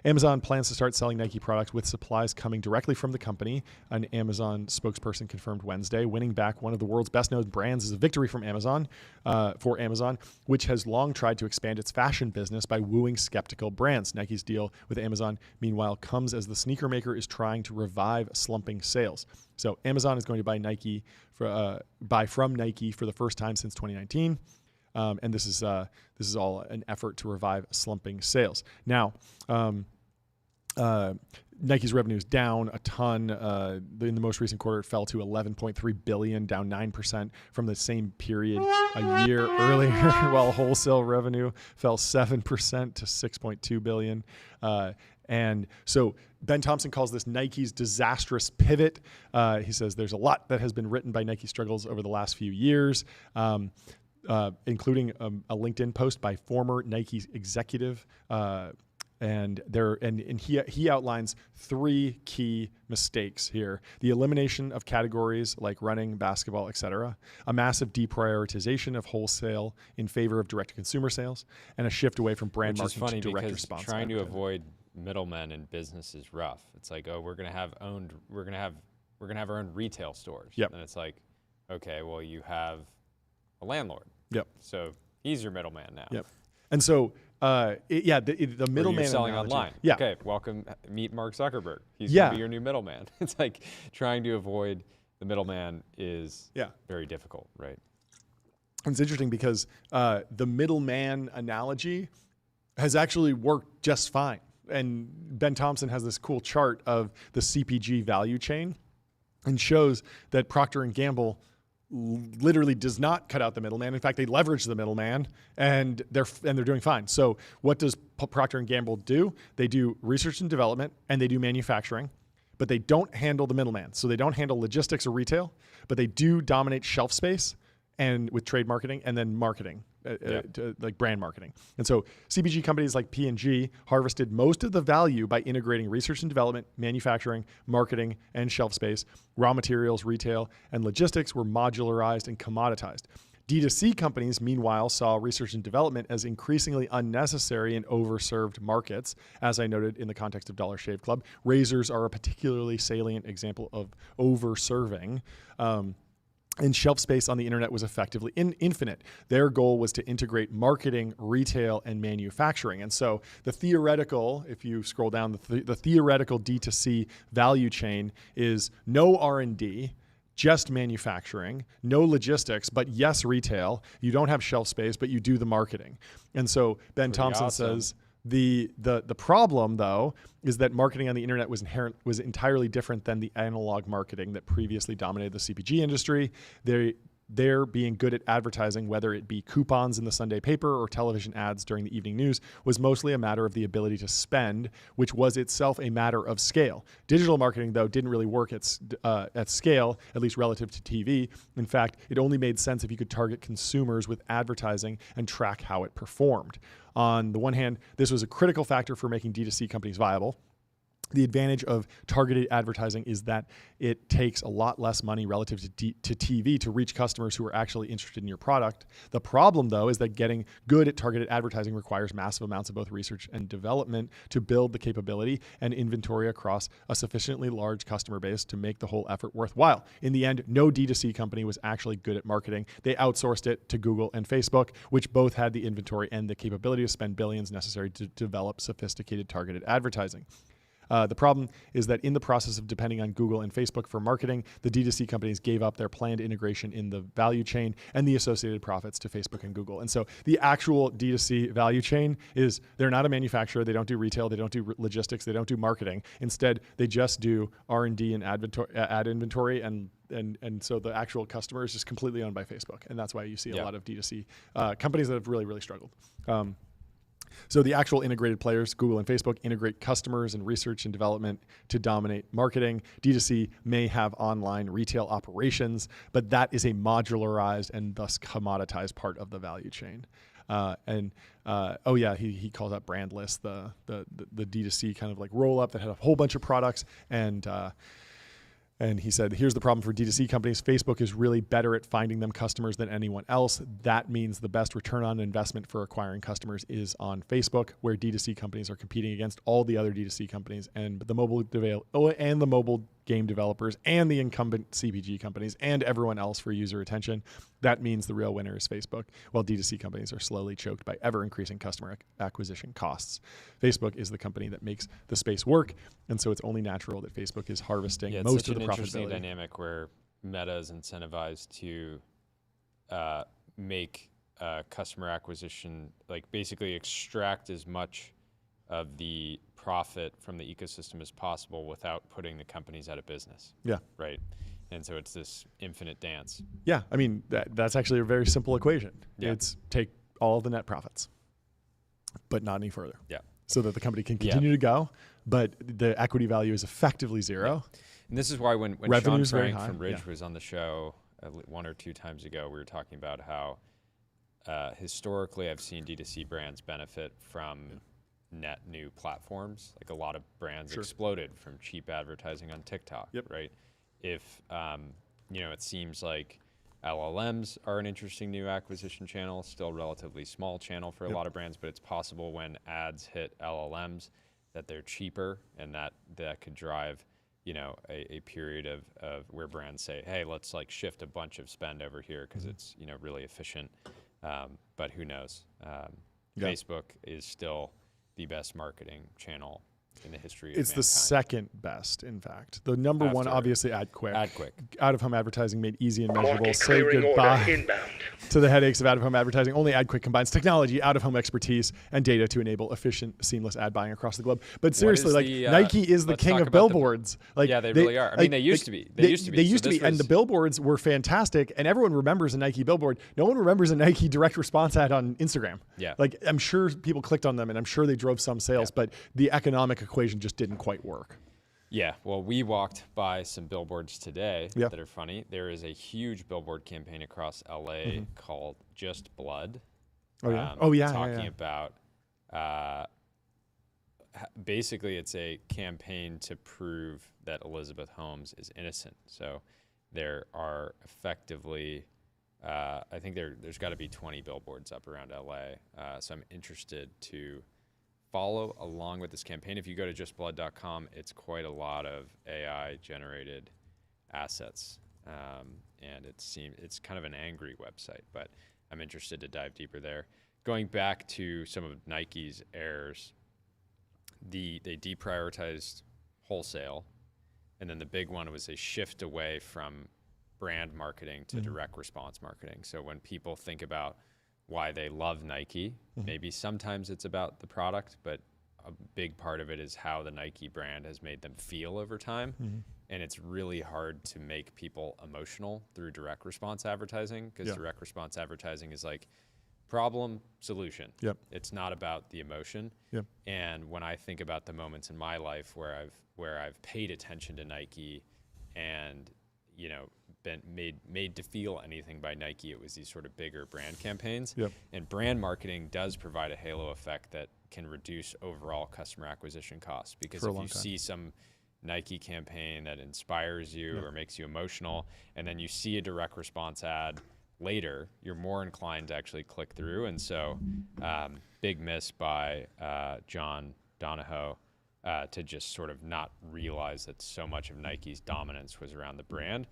Amazon plans to start selling Nike products with supplies coming directly from the company. An Amazon spokesperson confirmed Wednesday. Winning back one of the world's best-known brands is a victory from Amazon, for Amazon, which has long tried to expand its fashion business by wooing skeptical brands. Nike's deal with Amazon, meanwhile, comes as the sneaker maker is trying to revive slumping sales. So Amazon is going to buy from Nike for the first time since 2019. And this is all an effort to revive slumping sales. Now, Nike's revenue is down a ton. In the most recent quarter, it fell to $11.3 billion, down 9% from the same period a year earlier, while wholesale revenue fell 7% to $6.2 billion. And so Ben Thompson calls this Nike's disastrous pivot. He says there's a lot that has been written by Nike struggles over the last few years. Including a LinkedIn post by former Nike executive, and he outlines three key mistakes here: the elimination of categories like running, basketball, etc., a massive deprioritization of wholesale in favor of direct-to-consumer sales, and a shift away from brand marketing to direct response. Trying to avoid middlemen in business is rough. It's like, oh, we're gonna have our own retail stores. Yep. And it's like, okay, well, you have a landlord. Yep. So he's your middleman now. Yep. And so, the middleman you're selling analogy, online. Yeah. Okay. Welcome. Meet Mark Zuckerberg. He's going to be your new middleman. It's like trying to avoid the middleman is very difficult, right? And it's interesting because the middleman analogy has actually worked just fine. And Ben Thompson has this cool chart of the CPG value chain and shows that Procter & Gamble literally does not cut out the middleman. In fact, they leverage the middleman, and they're doing fine. So what does Procter & Gamble do? They do research and development, and they do manufacturing, but they don't handle the middleman. So they don't handle logistics or retail, but they do dominate shelf space and with trade marketing and then marketing, like brand marketing. And so CPG companies like P&G harvested most of the value by integrating research and development, manufacturing, marketing, and shelf space. Raw materials, retail, and logistics were modularized and commoditized. D2C companies, meanwhile, saw research and development as increasingly unnecessary in overserved markets. As I noted in the context of Dollar Shave Club, razors are a particularly salient example of overserving. And shelf space on the internet was effectively infinite. Their goal was to integrate marketing, retail, and manufacturing. And so the theoretical, if you scroll down, the theoretical D2C value chain is no R&D, just manufacturing, no logistics, but yes, retail. You don't have shelf space, but you do the marketing. And so Ben Thompson says, the problem, though, is that marketing on the internet was entirely different than the analog marketing that previously dominated the CPG industry. They're being good at advertising, whether it be coupons in the Sunday paper or television ads during the evening news, was mostly a matter of the ability to spend, which was itself a matter of scale. Digital marketing, though, didn't really work at scale, at least relative to TV. In fact, it only made sense if you could target consumers with advertising and track how it performed. On the one hand, this was a critical factor for making D2C companies viable. The advantage of targeted advertising is that it takes a lot less money relative to TV to reach customers who are actually interested in your product. The problem, though, is that getting good at targeted advertising requires massive amounts of both research and development to build the capability and inventory across a sufficiently large customer base to make the whole effort worthwhile. In the end, no D2C company was actually good at marketing. They outsourced it to Google and Facebook, which both had the inventory and the capability to spend billions necessary to develop sophisticated targeted advertising. The problem is that in the process of depending on Google and Facebook for marketing, the D2C companies gave up their planned integration in the value chain and the associated profits to Facebook and Google. And so the actual D2C value chain is, they're not a manufacturer, they don't do retail, they don't do logistics, they don't do marketing. Instead, they just do R&D and ad inventory, and so the actual customer is just completely owned by Facebook. And that's why you see a lot of D2C companies that have really, really struggled. So the actual integrated players, Google and Facebook, integrate customers and research and development to dominate marketing. D2C may have online retail operations, but that is a modularized and thus commoditized part of the value chain. He calls out Brandless, the D2C kind of like roll up that had a whole bunch of products, and he said, here's the problem for D2C companies. Facebook is really better at finding them customers than anyone else. That means the best return on investment for acquiring customers is on Facebook, where D2C companies are competing against all the other D2C companies and the mobile game developers and the incumbent CPG companies and everyone else for user attention. That means the real winner is Facebook, while D2C companies are slowly choked by ever-increasing customer acquisition costs. Facebook is the company that makes the space work, and so it's only natural that Facebook is harvesting most of the profitability. It's an interesting dynamic where Meta is incentivized to make customer acquisition, like basically extract as much of the profit from the ecosystem as possible without putting the companies out of business. Yeah. Right. And so it's this infinite dance. Yeah. I mean, that's actually a very simple equation. Yeah. It's take all of the net profits, but not any further. Yeah. So that the company can continue to go, but the equity value is effectively zero. Yeah. And this is why when Sean Frank from Ridge was on the show one or two times ago, we were talking about how historically I've seen D2C brands benefit from net new platforms. Like a lot of brands exploded from cheap advertising on TikTok, right? If, it seems like LLMs are an interesting new acquisition channel, still relatively small channel for a lot of brands, but it's possible when ads hit LLMs that they're cheaper, and that could drive, a period of where brands say, hey, let's like shift a bunch of spend over here because it's, really efficient. But who knows? Facebook is still the best marketing channel in the history of mankind. It's the second best, in fact. The number one, obviously, AdQuick. Out-of-home advertising made easy and measurable. Say goodbye to the headaches of out-of-home advertising. Only AdQuick combines technology, out-of-home expertise, and data to enable efficient, seamless ad buying across the globe. But seriously, Nike is the king of billboards. They really are. I mean, they used to be. They used to be, and the billboards were fantastic, and everyone remembers a Nike billboard. No one remembers a Nike direct response ad on Instagram. Yeah. Like, I'm sure people clicked on them, and I'm sure they drove some sales, but the economic equation just didn't quite work. Yeah, well, we walked by some billboards today that are funny. There is a huge billboard campaign across LA called Just Blood. Talking about basically it's a campaign to prove that Elizabeth Holmes is innocent. So there are effectively, I think there's got to be 20 billboards up around LA. So I'm interested to follow along with this campaign. If you go to justblood.com, it's quite a lot of AI generated assets. And it's kind of an angry website, but I'm interested to dive deeper there. Going back to some of Nike's errors, they deprioritized wholesale, and then the big one was a shift away from brand marketing to direct response marketing. So when people think about why they love Nike, maybe sometimes it's about the product, but a big part of it is how the Nike brand has made them feel over time. And it's really hard to make people emotional through direct response advertising, because direct response advertising is like problem, solution. It's not about the emotion. And when I think about the moments in my life where I've paid attention to Nike and, been made to feel anything by Nike, it was these sort of bigger brand campaigns. And brand marketing does provide a halo effect that can reduce overall customer acquisition costs, because if you see some Nike campaign that inspires you or makes you emotional, and then you see a direct response ad later, you're more inclined to actually click through. And so big miss by John Donahoe to just sort of not realize that so much of Nike's dominance was around the brand.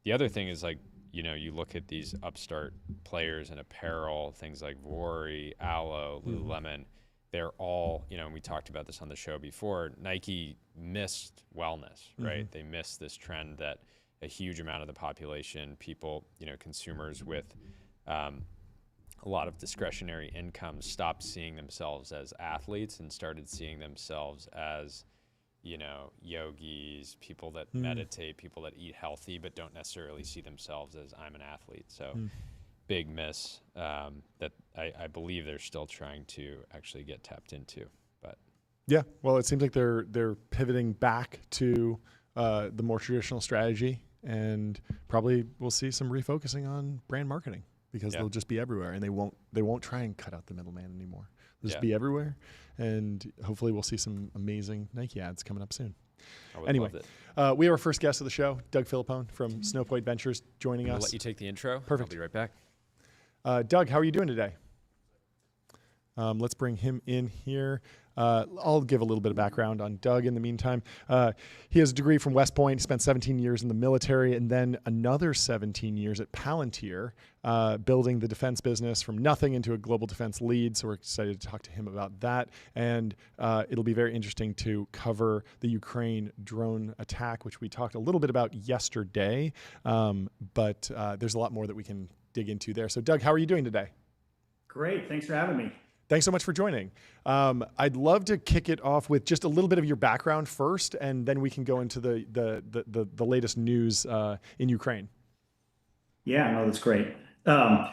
The other thing is, like, you look at these upstart players in apparel, things like Vuori, Alo, Lululemon, they're all, and we talked about this on the show before, Nike missed wellness, right? They missed this trend that a huge amount of the population, people, consumers with a lot of discretionary income stopped seeing themselves as athletes and started seeing themselves as, yogis, people that meditate, people that eat healthy, but don't necessarily see themselves as I'm an athlete. So big miss that I believe they're still trying to actually get tapped into. But yeah, well, it seems like they're pivoting back to the more traditional strategy, and probably we'll see some refocusing on brand marketing because they'll just be everywhere, and they won't try and cut out the middleman anymore. They'll just be everywhere, and hopefully we'll see some amazing Nike ads coming up soon. Anyway, we have our first guest of the show, Doug Philippone from Snowpoint Ventures, joining us. I'll let you take the intro. Perfect. I'll be right back. Doug, how are you doing today? Let's bring him in here. I'll give a little bit of background on Doug in the meantime. He has a degree from West Point, spent 17 years in the military, and then another 17 years at Palantir, building the defense business from nothing into a global defense lead. So we're excited to talk to him about that. And it'll be very interesting to cover the Ukraine drone attack, which we talked a little bit about yesterday. But there's a lot more that we can dig into there. So Doug, how are you doing today? Great. Thanks for having me. Thanks so much for joining. I'd love to kick it off with just a little bit of your background first, and then we can go into the latest news in Ukraine. Yeah, no, that's great. So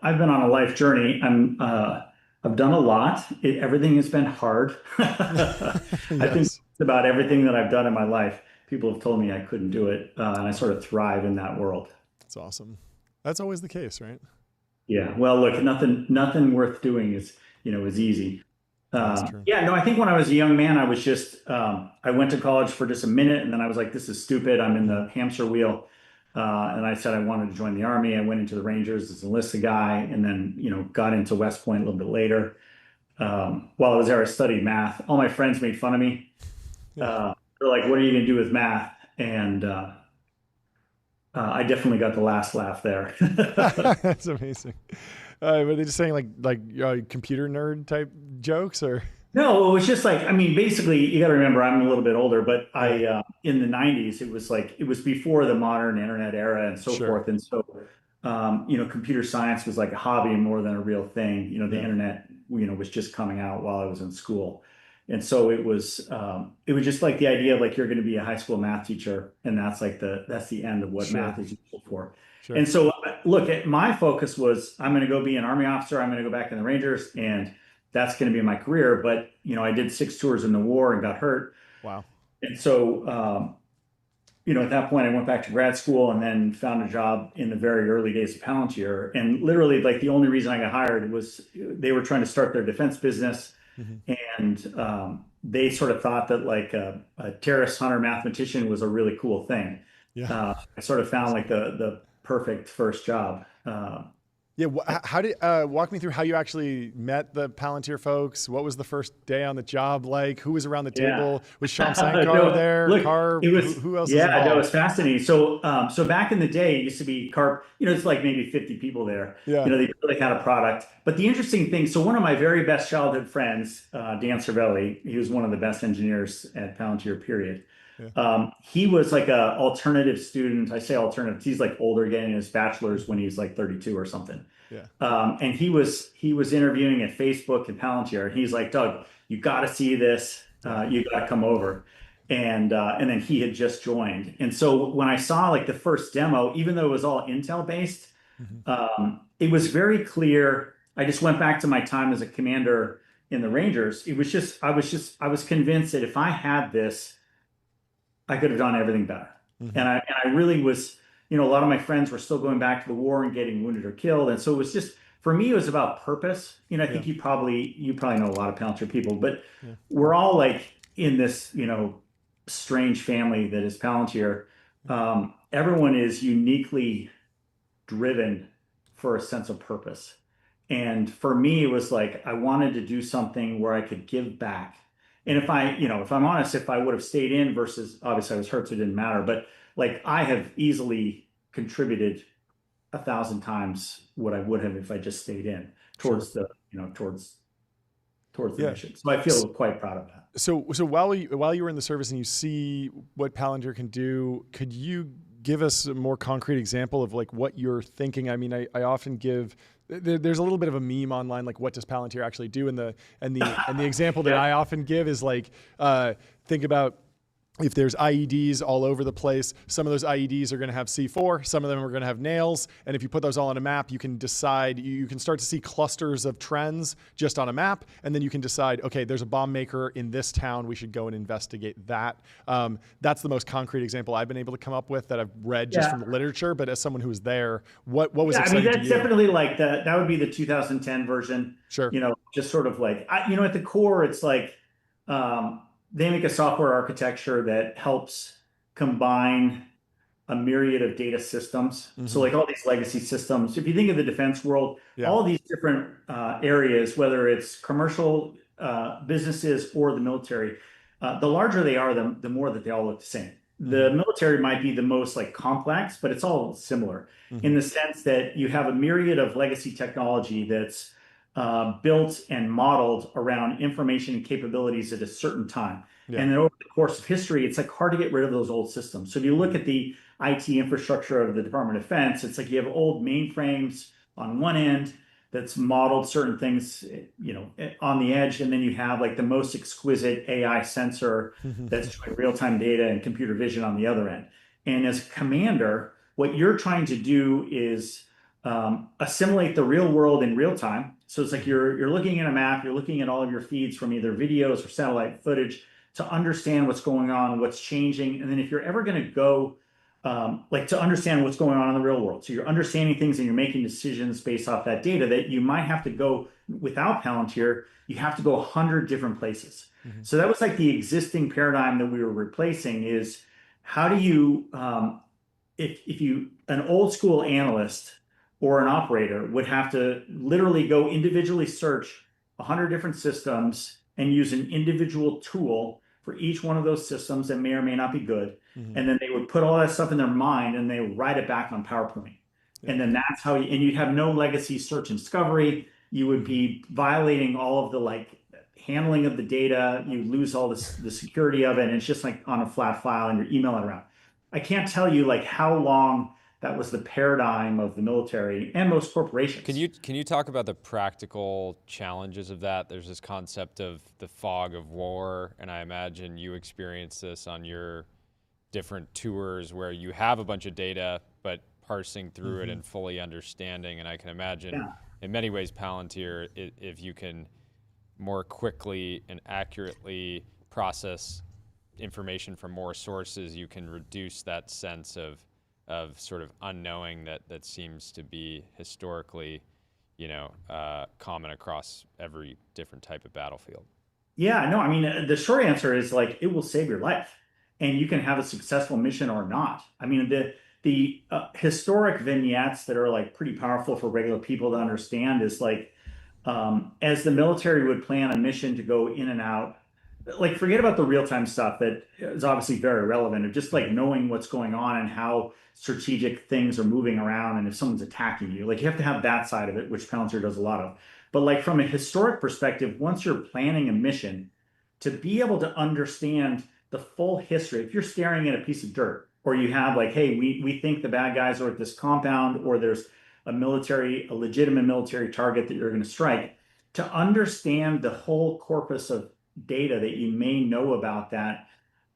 I've been on a life journey. I've done a lot. Everything has been hard. I think about everything that I've done in my life, people have told me I couldn't do it, and I sort of thrive in that world. That's awesome. That's always the case, right? Yeah. Well, look, nothing worth doing is easy. I think when I was a young man, I was just, I went to college for just a minute, and then I was like, this is stupid. I'm in the hamster wheel. And I said I wanted to join the Army. I went into the Rangers as an enlisted guy, and then, got into West Point a little bit later. While I was there, I studied math. All my friends made fun of me. They're like, what are you going to do with math? And I definitely got the last laugh there. That's amazing. Were they just saying like computer nerd type jokes, or? No, it was just like, basically you got to remember I'm a little bit older, but I, in the 90s, it was before the modern internet era and so forth. And so, computer science was like a hobby more than a real thing. The internet, was just coming out while I was in school. And so it was just like the idea of like, you're going to be a high school math teacher. And that's like that's the end of what math is useful for. Sure. And so look, my focus was, I'm going to go be an Army officer. I'm going to go back in the Rangers, and that's going to be my career. But, I did 6 tours in the war and got hurt. Wow. And so, at that point I went back to grad school and then found a job in the very early days of Palantir. And literally like the only reason I got hired was they were trying to start their defense business. And they sort of thought that like a terrorist hunter mathematician was a really cool thing. I sort of found like the perfect first job. How did walk me through how you actually met the Palantir folks? What was the first day on the job like? Who was around the table? Was Sean Sankar there? Look, Carb? Who else? Yeah, no, it was fascinating. So, back in the day, it used to be Carb. It's like maybe 50 people there. Yeah. They really had a product. But the interesting thing, so one of my very best childhood friends, Dan Cervelli, he was one of the best engineers at Palantir, period. Yeah. He was like a alternative student. I say alternative. He's like older, getting his bachelor's when he's like 32 or something. Yeah. And he was interviewing at Facebook and Palantir, and he's like, Doug, you got to see this. You got to come over. And then he had just joined. And so when I saw like the first demo, even though it was all Intel based, it was very clear. I just went back to my time as a commander in the Rangers. It was just, I was convinced that if I had this, I could have done everything better. And I really was, a lot of my friends were still going back to the war and getting wounded or killed. And so it was just, for me, it was about purpose. I think you probably know a lot of Palantir people, but we're all like in this, strange family that is Palantir. Everyone is uniquely driven for a sense of purpose. And for me, it was like, I wanted to do something where I could give back. And if I'm honest, if I would have stayed in versus, obviously I was hurt, so it didn't matter, but like I have easily contributed 1,000 times what I would have if I just stayed in towards towards towards the mission. So I feel quite proud of that. So while you were in the service and you see what Palantir can do, could you give us a more concrete example of like what you're thinking? I mean, I often give, there's a little bit of a meme online, like what does Palantir actually do? And the example that I often give is like, think about if there's IEDs all over the place, some of those IEDs are going to have C4, some of them are going to have nails. And if you put those all on a map, you can decide, you can start to see clusters of trends just on a map. And then you can decide, okay, there's a bomb maker in this town. We should go and investigate that. That's the most concrete example I've been able to come up with that I've read just from the literature. But as someone who was there, what was exciting to you? That's definitely like that would be the 2010 version. Sure. Just sort of like, at the core, it's like, they make a software architecture that helps combine a myriad of data systems. So like all these legacy systems, if you think of the defense world, all these different areas, whether it's commercial businesses or the military, the larger they are, the more that they all look the same. The military might be the most like complex, but it's all similar in the sense that you have a myriad of legacy technology that's built and modeled around information and capabilities at a certain time. And then over the course of history, it's like hard to get rid of those old systems. So if you look at the IT infrastructure of the Department of Defense, it's like you have old mainframes on one end that's modeled certain things, on the edge. And then you have like the most exquisite AI sensor that's doing real-time data and computer vision on the other end. And as a commander, what you're trying to do is assimilate the real world in real time. So it's like you're looking at a map, you're looking at all of your feeds from either videos or satellite footage to understand what's going on, what's changing. And then if you're ever going to go, to understand what's going on in the real world. So you're understanding things and you're making decisions based off that data that you might have to go without Palantir, you have to go 100 different places. So that was like the existing paradigm that we were replacing is how do you, if you, an old school analyst or an operator would have to literally go individually search 100 different systems and use an individual tool for each one of those systems that may or may not be good. And then they would put all that stuff in their mind and they would write it back on PowerPoint. And then that's how and you'd have no legacy search and discovery. You would be violating all of the like handling of the data. You lose all the security of it. And it's just like on a flat file and you're emailing around. I can't tell you like how long that was the paradigm of the military and most corporations. Can you talk about the practical challenges of that? There's this concept of the fog of war, and I imagine you experience this on your different tours where you have a bunch of data, but parsing through it and fully understanding. And I can imagine in many ways Palantir, if you can more quickly and accurately process information from more sources, you can reduce that sense of sort of unknowing that seems to be historically, common across every different type of battlefield. Yeah, no, I mean, the short answer is like, it will save your life and you can have a successful mission or not. I mean, the historic vignettes that are like pretty powerful for regular people to understand is like, as the military would plan a mission to go in and out, like forget about the real-time stuff that is obviously very relevant of just like knowing what's going on and how strategic things are moving around and if someone's attacking you, like you have to have that side of it, which Palantir does a lot of. But like from a historic perspective, once you're planning a mission, to be able to understand the full history, if you're staring at a piece of dirt or you have like, hey, we think the bad guys are at this compound or there's a legitimate military target that you're going to strike, to understand the whole corpus of data that you may know about that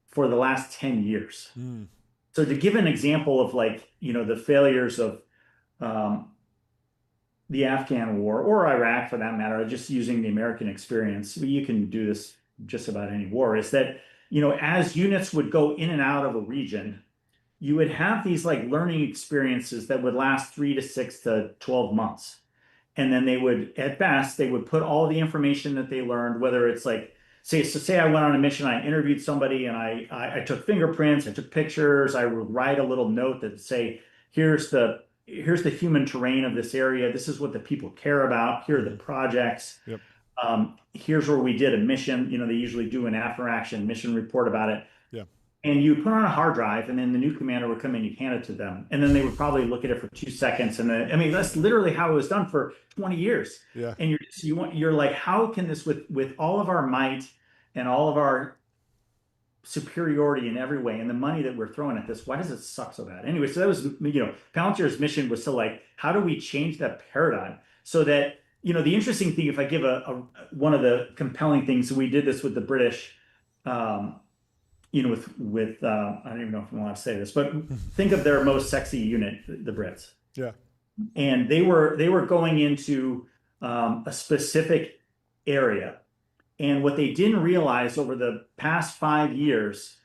for the last 10 years. So to give an example of like, the failures of the Afghan war or Iraq for that matter, just using the American experience, you can do this just about any war, is that, as units would go in and out of a region, you would have these like learning experiences that would last 3 to 6 to 12 months. And then they would, at best, they would put all the information that they learned, whether it's like, say I went on a mission, I interviewed somebody and I took fingerprints, I took pictures, I would write a little note that say, here's the human terrain of this area. This is what the people care about. Here are the projects. Yep. Here's where we did a mission. They usually do an after action mission report about it. Yeah. And you put on a hard drive, and then the new commander would come in, you hand it to them, and then they would probably look at it for 2 seconds. And then, I mean, that's literally how it was done for 20 years. Yeah. And you're like, how can this, with all of our might and all of our superiority in every way and the money that we're throwing at this, why does it suck so bad? Anyway, so that was, Palantir's mission was to like, how do we change that paradigm so that, the interesting thing, if I give one of the compelling things, so we did this with the British, with I don't even know if I want to say this, but think of their most sexy unit, the Brits. Yeah. And they were going into a specific area. And what they didn't realize over the past 5 years,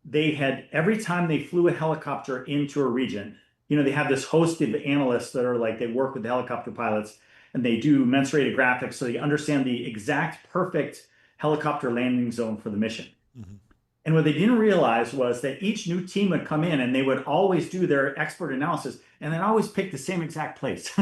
they had, every time they flew a helicopter into a region, they have this host of analysts that are like, they work with the helicopter pilots and they do mensurated graphics so they understand the exact perfect helicopter landing zone for the mission. Mm-hmm. And what they didn't realize was that each new team would come in and they would always do their expert analysis and then always pick the same exact place.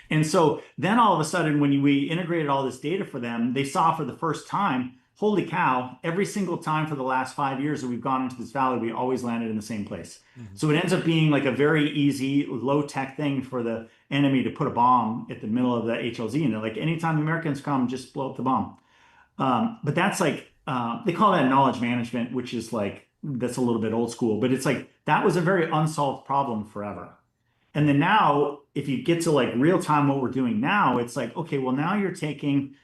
And so then all of a sudden, when we integrated all this data for them, they saw for the first time, holy cow, every single time for the last 5 years that we've gone into this valley, we always landed in the same place. Mm-hmm. So it ends up being like a very easy, low-tech thing for the enemy to put a bomb at the middle of the HLZ. And they're like, anytime the Americans come, just blow up the bomb. But that's like, they call that knowledge management, which is like, that's a little bit old school, but it's like, that was a very unsolved problem forever. And then now, if you get to like real time, what we're doing now, it's like, okay, well, now you're taking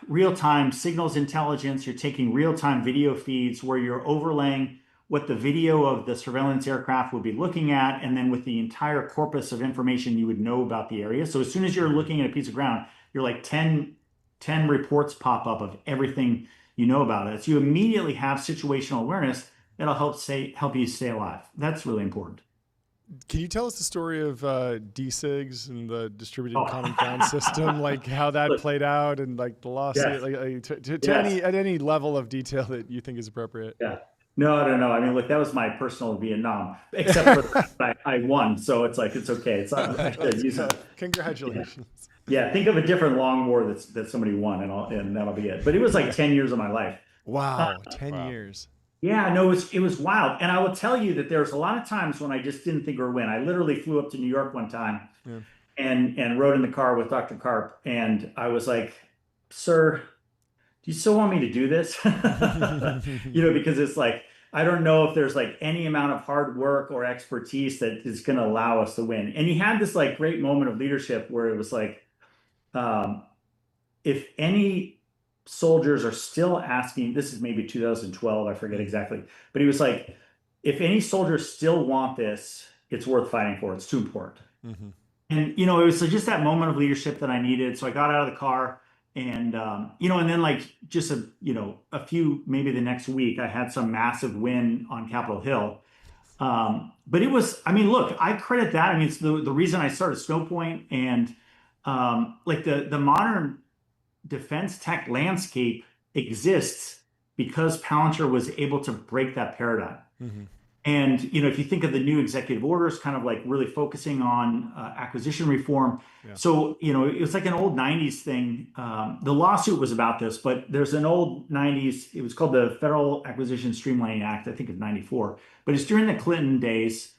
real time signals intelligence, you're taking real time video feeds where you're overlaying what the video of the surveillance aircraft would be looking at, and then with the entire corpus of information you would know about the area. So as soon as you're looking at a piece of ground, you're like 10 reports pop up of everything you know about it. So you immediately have situational awareness that'll help you stay alive. That's really important. Can you tell us the story of DSIGs and the distributed common ground system, like how that played out and like the lawsuit, at any level of detail that you think is appropriate? Yeah. No. I mean, look, that was my personal Vietnam, except for the fact I won. So it's like, it's okay. It's not. Congratulations. Yeah. Think of a different long war that somebody won and that'll be it. But it was like 10 years of my life. Wow. 10 years. Yeah, no, it was wild. And I will tell you that there's a lot of times when I just didn't think or win. I literally flew up to New York one time and rode in the car with Dr. Karp. And I was like, sir, do you still want me to do this? Because it's like, I don't know if there's like any amount of hard work or expertise that is going to allow us to win. And he had this like great moment of leadership where it was like, if any soldiers are still asking, this is maybe 2012, I forget exactly, but he was like, if any soldiers still want this, it's worth fighting for. It's too important. Mm-hmm. And, it was just that moment of leadership that I needed. So I got out of the car and, and then like just a few, maybe the next week, I had some massive win on Capitol Hill. But it was, look, I credit that. It's the reason I started Snowpoint and like the modern defense tech landscape exists because Palantir was able to break that paradigm. Mm-hmm. And, if you think of the new executive orders, kind of like really focusing on acquisition reform. Yeah. So, it was like an old 90s thing. The lawsuit was about this, but there's an old 90s, it was called the Federal Acquisition Streamlining Act, I think of 94, but it's during the Clinton days.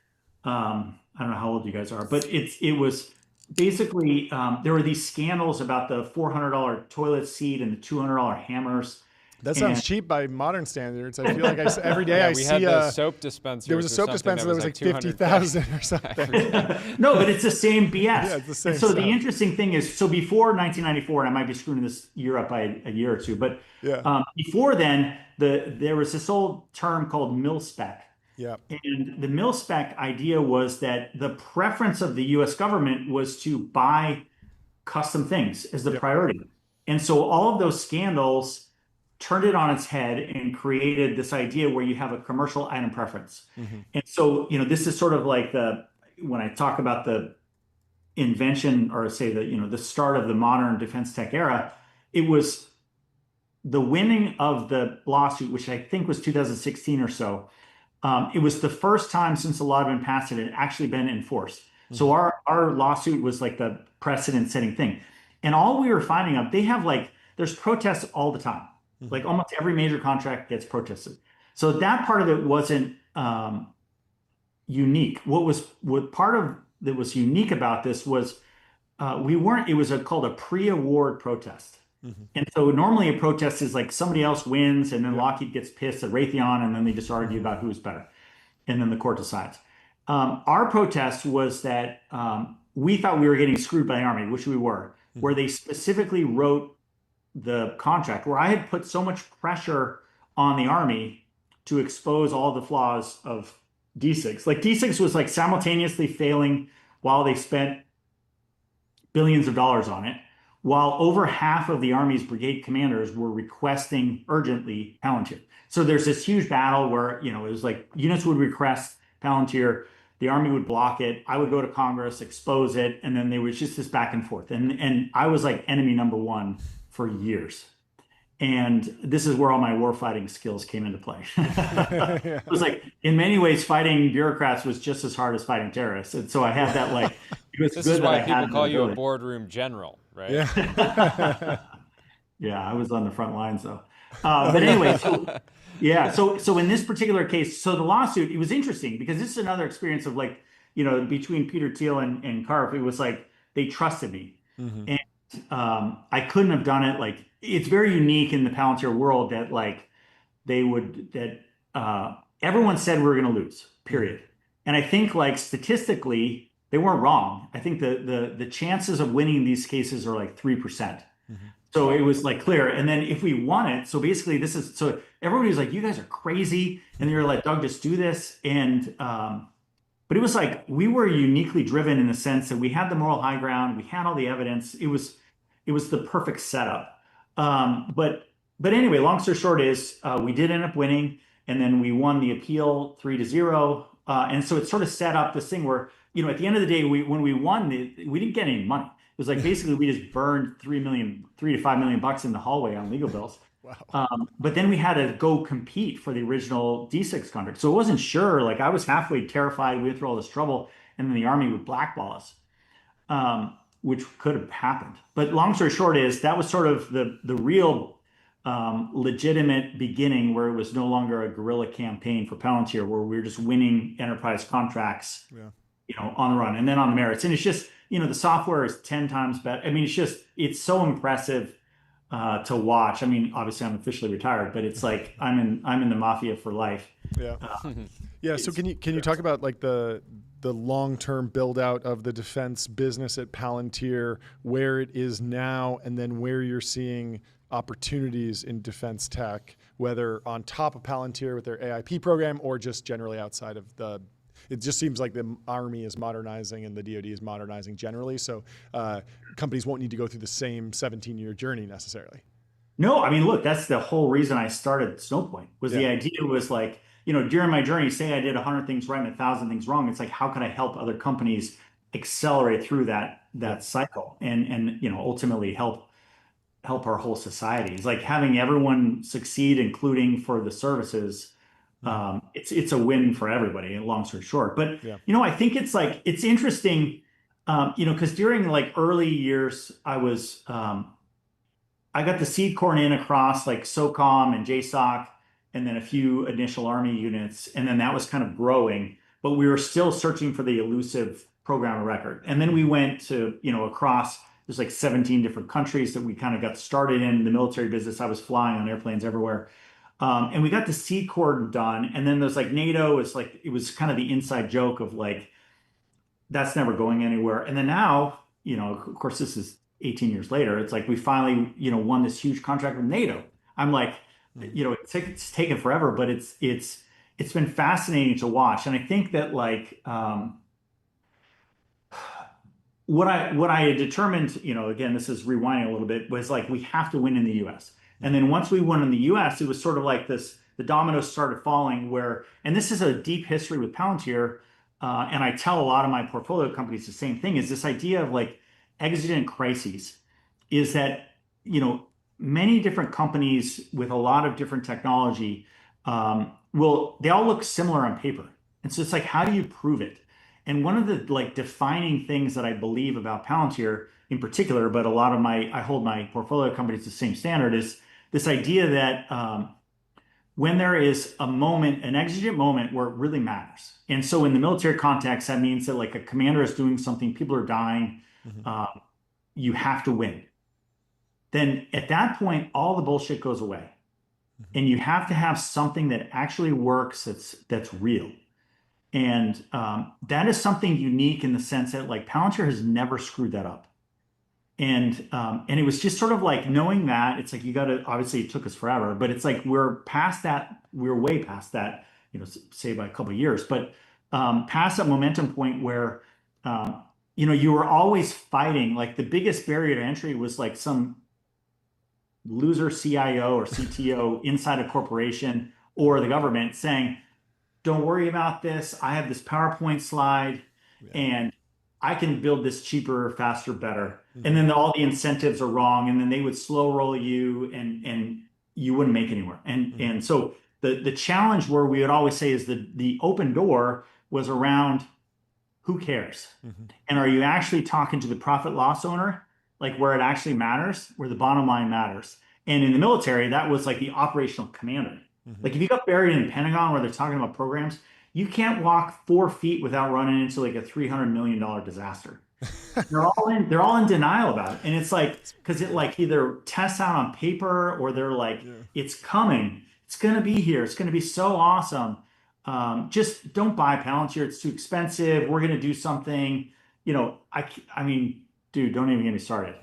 I don't know how old you guys are, but it was basically, there were these scandals about the $400 toilet seat and the $200 hammers. That sounds cheap by modern standards. I feel like every day I see had the soap dispenser. There was a soap dispenser that was like 50,000 or something. No, but it's the same BS. Yeah, it's the same. So the interesting thing is, so before 1994, and I might be screwing this year up by a year or two, but before then, there was this old term called mil-spec. Yeah. And the mil-spec idea was that the preference of the U.S. government was to buy custom things as the priority. And so all of those scandals turned it on its head and created this idea where you have a commercial item preference. Mm-hmm. And so, this is sort of like when I talk about the invention or say the start of the modern defense tech era, it was the winning of the lawsuit, which I think was 2016 or so. It was the first time since the law had been passed that it had actually been enforced. Mm-hmm. So our lawsuit was like the precedent setting thing. And all we were finding out, there's protests all the time. Mm-hmm. Like almost every major contract gets protested. So that part of it wasn't unique. What part of that was unique about this was we weren't. It was called a pre-award protest. And so normally a protest is like somebody else wins, and then Lockheed gets pissed at Raytheon, and then they just argue about who's better, and then the court decides. Our protest was that we thought we were getting screwed by the Army, which we were, where they specifically wrote the contract, where I had put so much pressure on the Army to expose all the flaws of D6. Like D6 was like simultaneously failing while they spent billions of dollars on it, while over half of the Army's brigade commanders were requesting urgently Palantir. So there's this huge battle where, it was like units would request Palantir, the Army would block it, I would go to Congress, expose it, and then there was just this back and forth. And I was like enemy number one for years. And this is where all my warfighting skills came into play. It was like, in many ways, fighting bureaucrats was just as hard as fighting terrorists. And so I had that, like, it was this good is why that I people call you a boardroom general, right? Yeah. Yeah, I was on the front lines, though. But anyway, so in this particular case, so the lawsuit, it was interesting because this is another experience of like, between Peter Thiel and Karp, it was like they trusted me. And I couldn't have done it. Like, it's very unique in the Palantir world that like everyone said we were going to lose, period. And I think like statistically they weren't wrong. I think the chances of winning these cases are like 3%. So it was like clear. And then if we won it, so basically so everybody was like, you guys are crazy. And they were like, Doug, just do this. And but it was like we were uniquely driven in the sense that we had the moral high ground, we had all the evidence. It was the perfect setup. But anyway, long story short is we did end up winning, and then we won the appeal 3-0. And so it sort of set up this thing where, at the end of the day, when we won, we didn't get any money. It was like basically we just burned $3 to $5 million in the hallway on legal bills. Wow. But then we had to go compete for the original D6 contract. So it wasn't sure. Like I was halfway terrified we went through all this trouble, and then the Army would blackball us. Which could have happened. But long story short is that was sort of the real legitimate beginning where it was no longer a guerrilla campaign for Palantir, where we were just winning enterprise contracts, on the run and then on the merits. And it's just, the software is 10 times better. I mean, it's so impressive to watch. I mean, obviously I'm officially retired, but it's like I'm in the mafia for life. Yeah. Yeah. So can you talk about like the long-term build out of the defense business at Palantir, where it is now, and then where you're seeing opportunities in defense tech, whether on top of Palantir with their AIP program or just generally outside of it just seems like the Army is modernizing and the DoD is modernizing generally. So companies won't need to go through the same 17-year journey necessarily. No, I mean, look, that's the whole reason I started Snowpoint was the idea was like, during my journey, say I did 100 things right and 1,000 things wrong. It's like, how can I help other companies accelerate through that cycle and ultimately help our whole society? It's like having everyone succeed, including for the services. It's a win for everybody, long story short. But, I think it's interesting, because during like early years, I got the seed corn in across like SOCOM and JSOC, and then a few initial Army units. And then that was kind of growing, but we were still searching for the elusive program of record. And then we went to, across, there's like 17 different countries that we kind of got started in the military business. I was flying on airplanes everywhere. And we got the seed corn done. And then there's like NATO is like, it was kind of the inside joke of like, that's never going anywhere. And then now, of course, this is 18 years later. It's like we finally, won this huge contract with NATO. I'm like, it's taken forever, but it's been fascinating to watch. And I think that like what I had determined, again, this is rewinding a little bit, was like we have to win in the US. And then once we won in the US, it was sort of like this, the dominoes started falling and this is a deep history with Palantir. And I tell a lot of my portfolio companies the same thing, is this idea of like exigent crises is that, many different companies with a lot of different technology they all look similar on paper. And so it's like, how do you prove it? And one of the like defining things that I believe about Palantir in particular, but I hold my portfolio companies to the same standard, is this idea that when there is a moment, an exigent moment where it really matters. And so in the military context, that means that like a commander is doing something, people are dying, you have to win. Then at that point, all the bullshit goes away. And you have to have something that actually works, that's real. And that is something unique in the sense that like Palantir has never screwed that up. And it was just sort of like knowing that it's like you got to, obviously it took us forever, but it's like we're past that, we're way past that, you know, say by a couple of years, but past that momentum point where you know, you were always fighting. Like the biggest barrier to entry was like some loser CIO or CTO inside a corporation or the government saying, don't worry about this. I have this PowerPoint slide and I can build this cheaper, faster, better. And then all the incentives are wrong. And then they would slow roll you and you wouldn't make anywhere. And so the challenge where we would always say is the open door was around who cares? And are you actually talking to the profit loss owner? Like where it actually matters, where the bottom line matters. And in the military, that was like the operational commander. Like if you got buried in the Pentagon where they're talking about programs, you can't walk 4 feet without running into like a $300 million disaster. They're all in denial about it. And it's like, because it like either tests out on paper or they're like, it's coming. It's going to be here. It's going to be so awesome. Just don't buy Palantir. It's too expensive. We're going to do something, you know, I mean, dude, don't even get me started.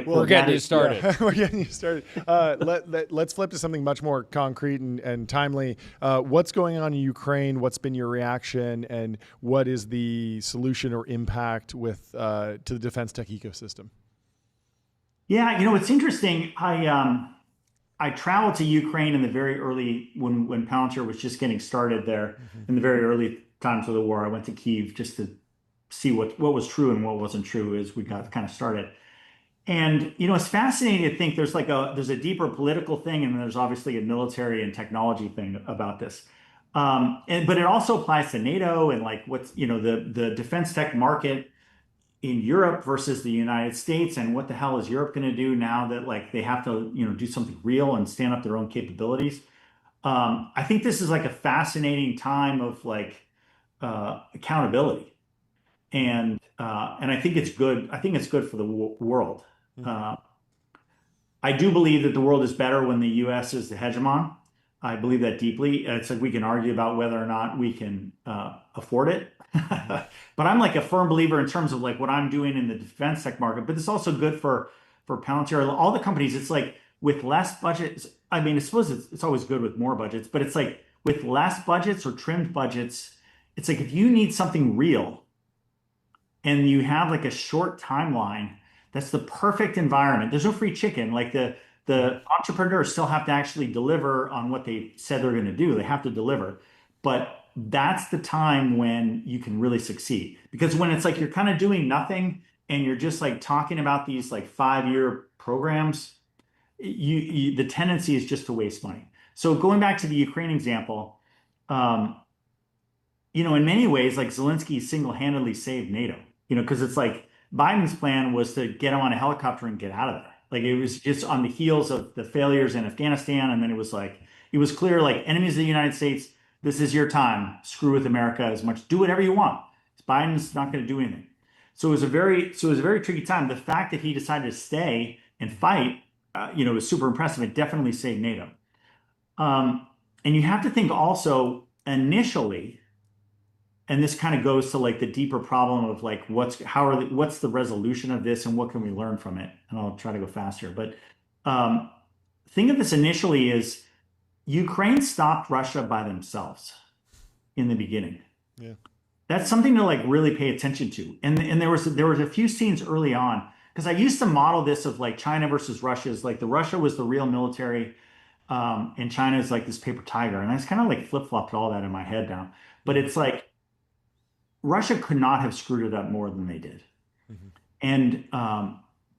Well, we're getting you started. Yeah, we're getting you started. Let's flip to something much more concrete and timely. What's going on in Ukraine? What's been your reaction? And what is the solution or impact with to the defense tech ecosystem? Yeah, you know, it's interesting. I traveled to Ukraine in the very early, when Palantir was just getting started there, in the very early times of the war. I went to Kyiv just to see what was true and what wasn't true as we got kind of started. And, you know, it's fascinating to think there's a deeper political thing, and there's obviously a military and technology thing about this. But it also applies to NATO and like what's, you know, the defense tech market in Europe versus the United States, and what the hell is Europe going to do now that like they have to, you know, do something real and stand up their own capabilities. I think this is like a fascinating time of like accountability. And I think it's good. I think it's good for the world. I do believe that the world is better when the U.S. is the hegemon. I believe that deeply. It's like we can argue about whether or not we can afford it, but I'm like a firm believer in terms of like what I'm doing in the defense tech market. But it's also good for Palantir, all the companies. It's like with less budgets. I mean, I suppose it's always good with more budgets, but it's like with less budgets or trimmed budgets. It's like if you need something real and you have like a short timeline, that's the perfect environment. There's no free chicken. Like the entrepreneurs still have to actually deliver on what they said they're going to do. They have to deliver. But that's the time when you can really succeed. Because when it's like you're kind of doing nothing and you're just like talking about these like 5-year programs, the tendency is just to waste money. So going back to the Ukraine example, you know, in many ways, like Zelensky single-handedly saved NATO. You know, because it's like Biden's plan was to get him on a helicopter and get out of there. Like it was just on the heels of the failures in Afghanistan. And then it was like, it was clear, like enemies of the United States, this is your time. Screw with America as much. Do whatever you want. Biden's not going to do anything. So it was a very tricky time. The fact that he decided to stay and fight, you know, was super impressive. It definitely saved NATO. And you have to think also initially, and this kind of goes to like the deeper problem of like what's the resolution of this and what can we learn from it? And I'll try to go faster. But think of this initially as Ukraine stopped Russia by themselves in the beginning. Yeah, that's something to like really pay attention to. And there was a few scenes early on, because I used to model this of like China versus Russia is like the Russia was the real military, and China is like this paper tiger. And I just kind of like flip-flopped all that in my head now. But it's like Russia could not have screwed it up more than they did. And,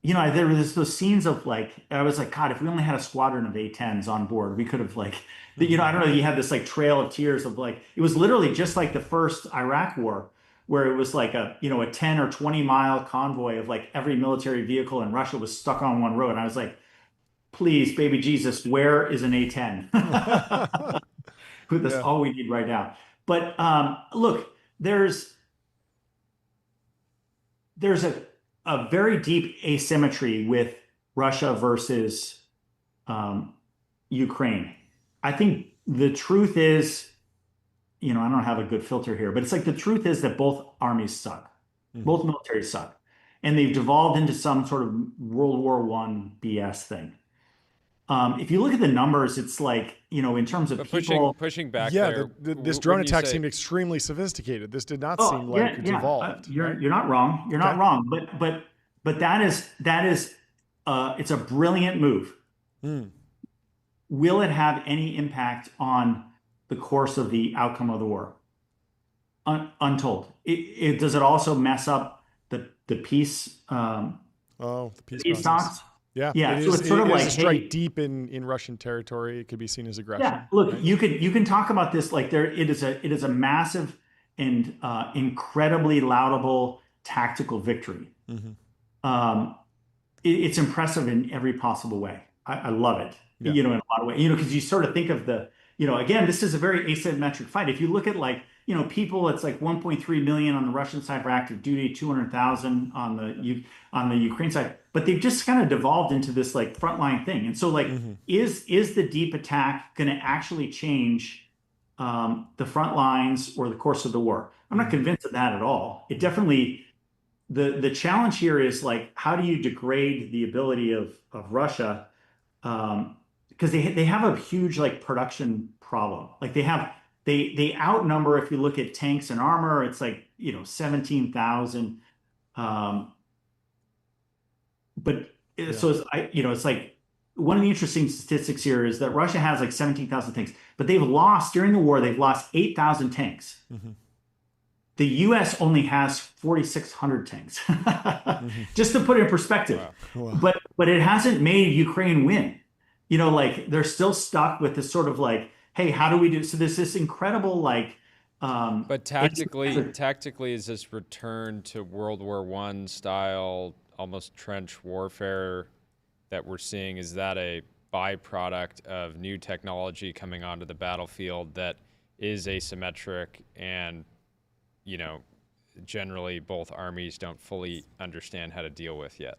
you know, there was those scenes of like, I was like, God, if we only had a squadron of A-10s on board, we could have like, you know, I don't know, you had this like trail of tears of like, it was literally just like the first Iraq war, where it was like a, you know, a 10 or 20 mile convoy of like every military vehicle in Russia was stuck on one road. And I was like, please, baby Jesus, where is an A10? That's all we need right now. But look, there's a very deep asymmetry with Russia versus Ukraine. I think the truth is, I don't have a good filter here, but it's like the truth is that both armies suck. Both militaries suck. And they've devolved into some sort of World War I BS thing. If you look at the numbers, it's like, in terms of people pushing back there. This drone attack seemed extremely sophisticated. This did not seem like it's evolved. You're not wrong. You're not wrong. But that is it's a brilliant move. Will it have any impact on the course of the outcome of the war? Untold. Does it also mess up the peace? The peace talks. Yeah. So it's sort of like a strike deep in Russian territory. It could be seen as aggression. Yeah. Look, right? you can talk about this like it is a massive and incredibly laudable tactical victory. It's impressive in every possible way. I love it. In a lot of ways. Because you sort of think of again, this is a very asymmetric fight. If you look at people, it's like 1.3 million on the Russian side for active duty, 200,000 on the Ukraine side, but they've just kind of devolved into this like frontline thing. And so is the deep attack going to actually change the front lines or the course of the war? I'm not convinced of that at all. It definitely, the challenge here is like, how do you degrade the ability of Russia? Because they have a huge like production problem. Like they outnumber, if you look at tanks and armor, it's like 17,000. So it's like one of the interesting statistics here is that Russia has like 17,000 tanks, but during the war they've lost 8,000 tanks. The U.S. only has 4,600 tanks, just to put it in perspective. Wow. But it hasn't made Ukraine win. Like they're still stuck with this sort of like, hey, how do we do? So there's this incredible like. But tactically, is this return to World War I style, almost trench warfare that we're seeing? Is that a byproduct of new technology coming onto the battlefield that is asymmetric and, generally both armies don't fully understand how to deal with yet?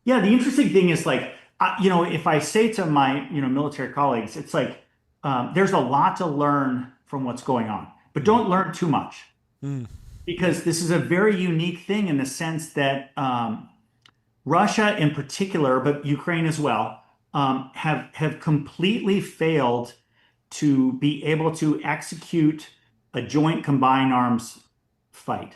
Yeah, the interesting thing is like, if I say to my, military colleagues, it's like, there's a lot to learn from what's going on, but don't learn too much. Because this is a very unique thing in the sense that Russia in particular, but Ukraine as well, have completely failed to be able to execute a joint combined arms fight.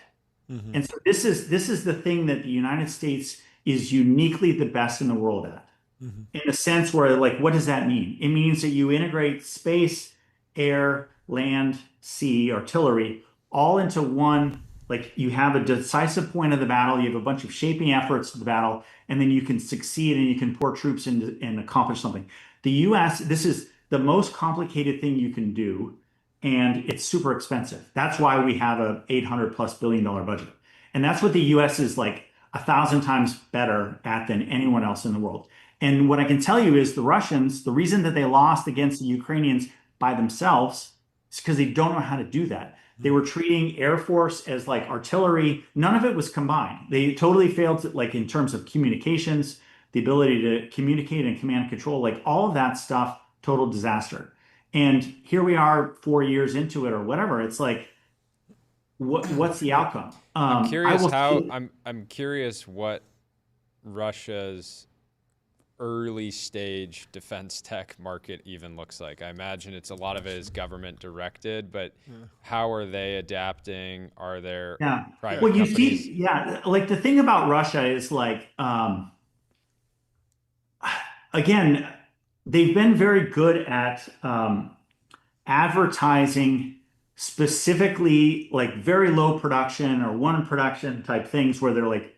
And so this is the thing that the United States is uniquely the best in the world at. In a sense where, like, what does that mean? It means that you integrate space, air, land, sea, artillery, all into one. Like, you have a decisive point of the battle, you have a bunch of shaping efforts of the battle, and then you can succeed and you can pour troops in and accomplish something. The U.S., this is the most complicated thing you can do, and it's super expensive. That's why we have a $800+ billion budget. And that's what the U.S. is like 1,000 times better at than anyone else in the world. And what I can tell you is the Russians, the reason that they lost against the Ukrainians by themselves is because they don't know how to do that. They were treating Air Force as like artillery. None of it was combined. They totally failed to, like, in terms of communications, the ability to communicate and command and control, like all of that stuff, total disaster. And here we are 4 years into it or whatever. It's like, what's the outcome? I'm curious what Russia's early stage defense tech market even looks like. I imagine it's a lot of it is government directed, but how are they adapting? Are there private companies? Like the thing about Russia is like, again, they've been very good at advertising specifically like very low production or one production type things where they're like,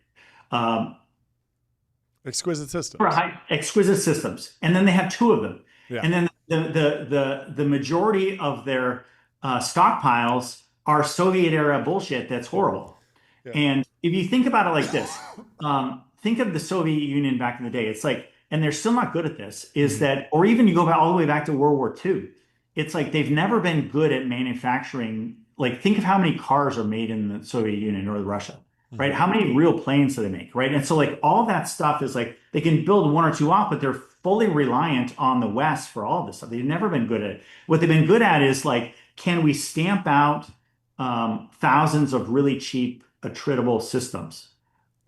exquisite systems. Right, exquisite systems, and then they have two of them, and then the majority of their stockpiles are Soviet era bullshit that's horrible. And if you think about it like this, think of the Soviet Union back in the day. It's like and they're still not good at this, is that, or even you go back all the way back to World War II, it's like they've never been good at manufacturing. Like, think of how many cars are made in the Soviet Union or Russia, right? How many real planes do they make, right? And so like all that stuff is like, they can build one or two off, but they're fully reliant on the West for all this stuff. They've never been good at it. What they've been good at is like, can we stamp out thousands of really cheap, attritable systems?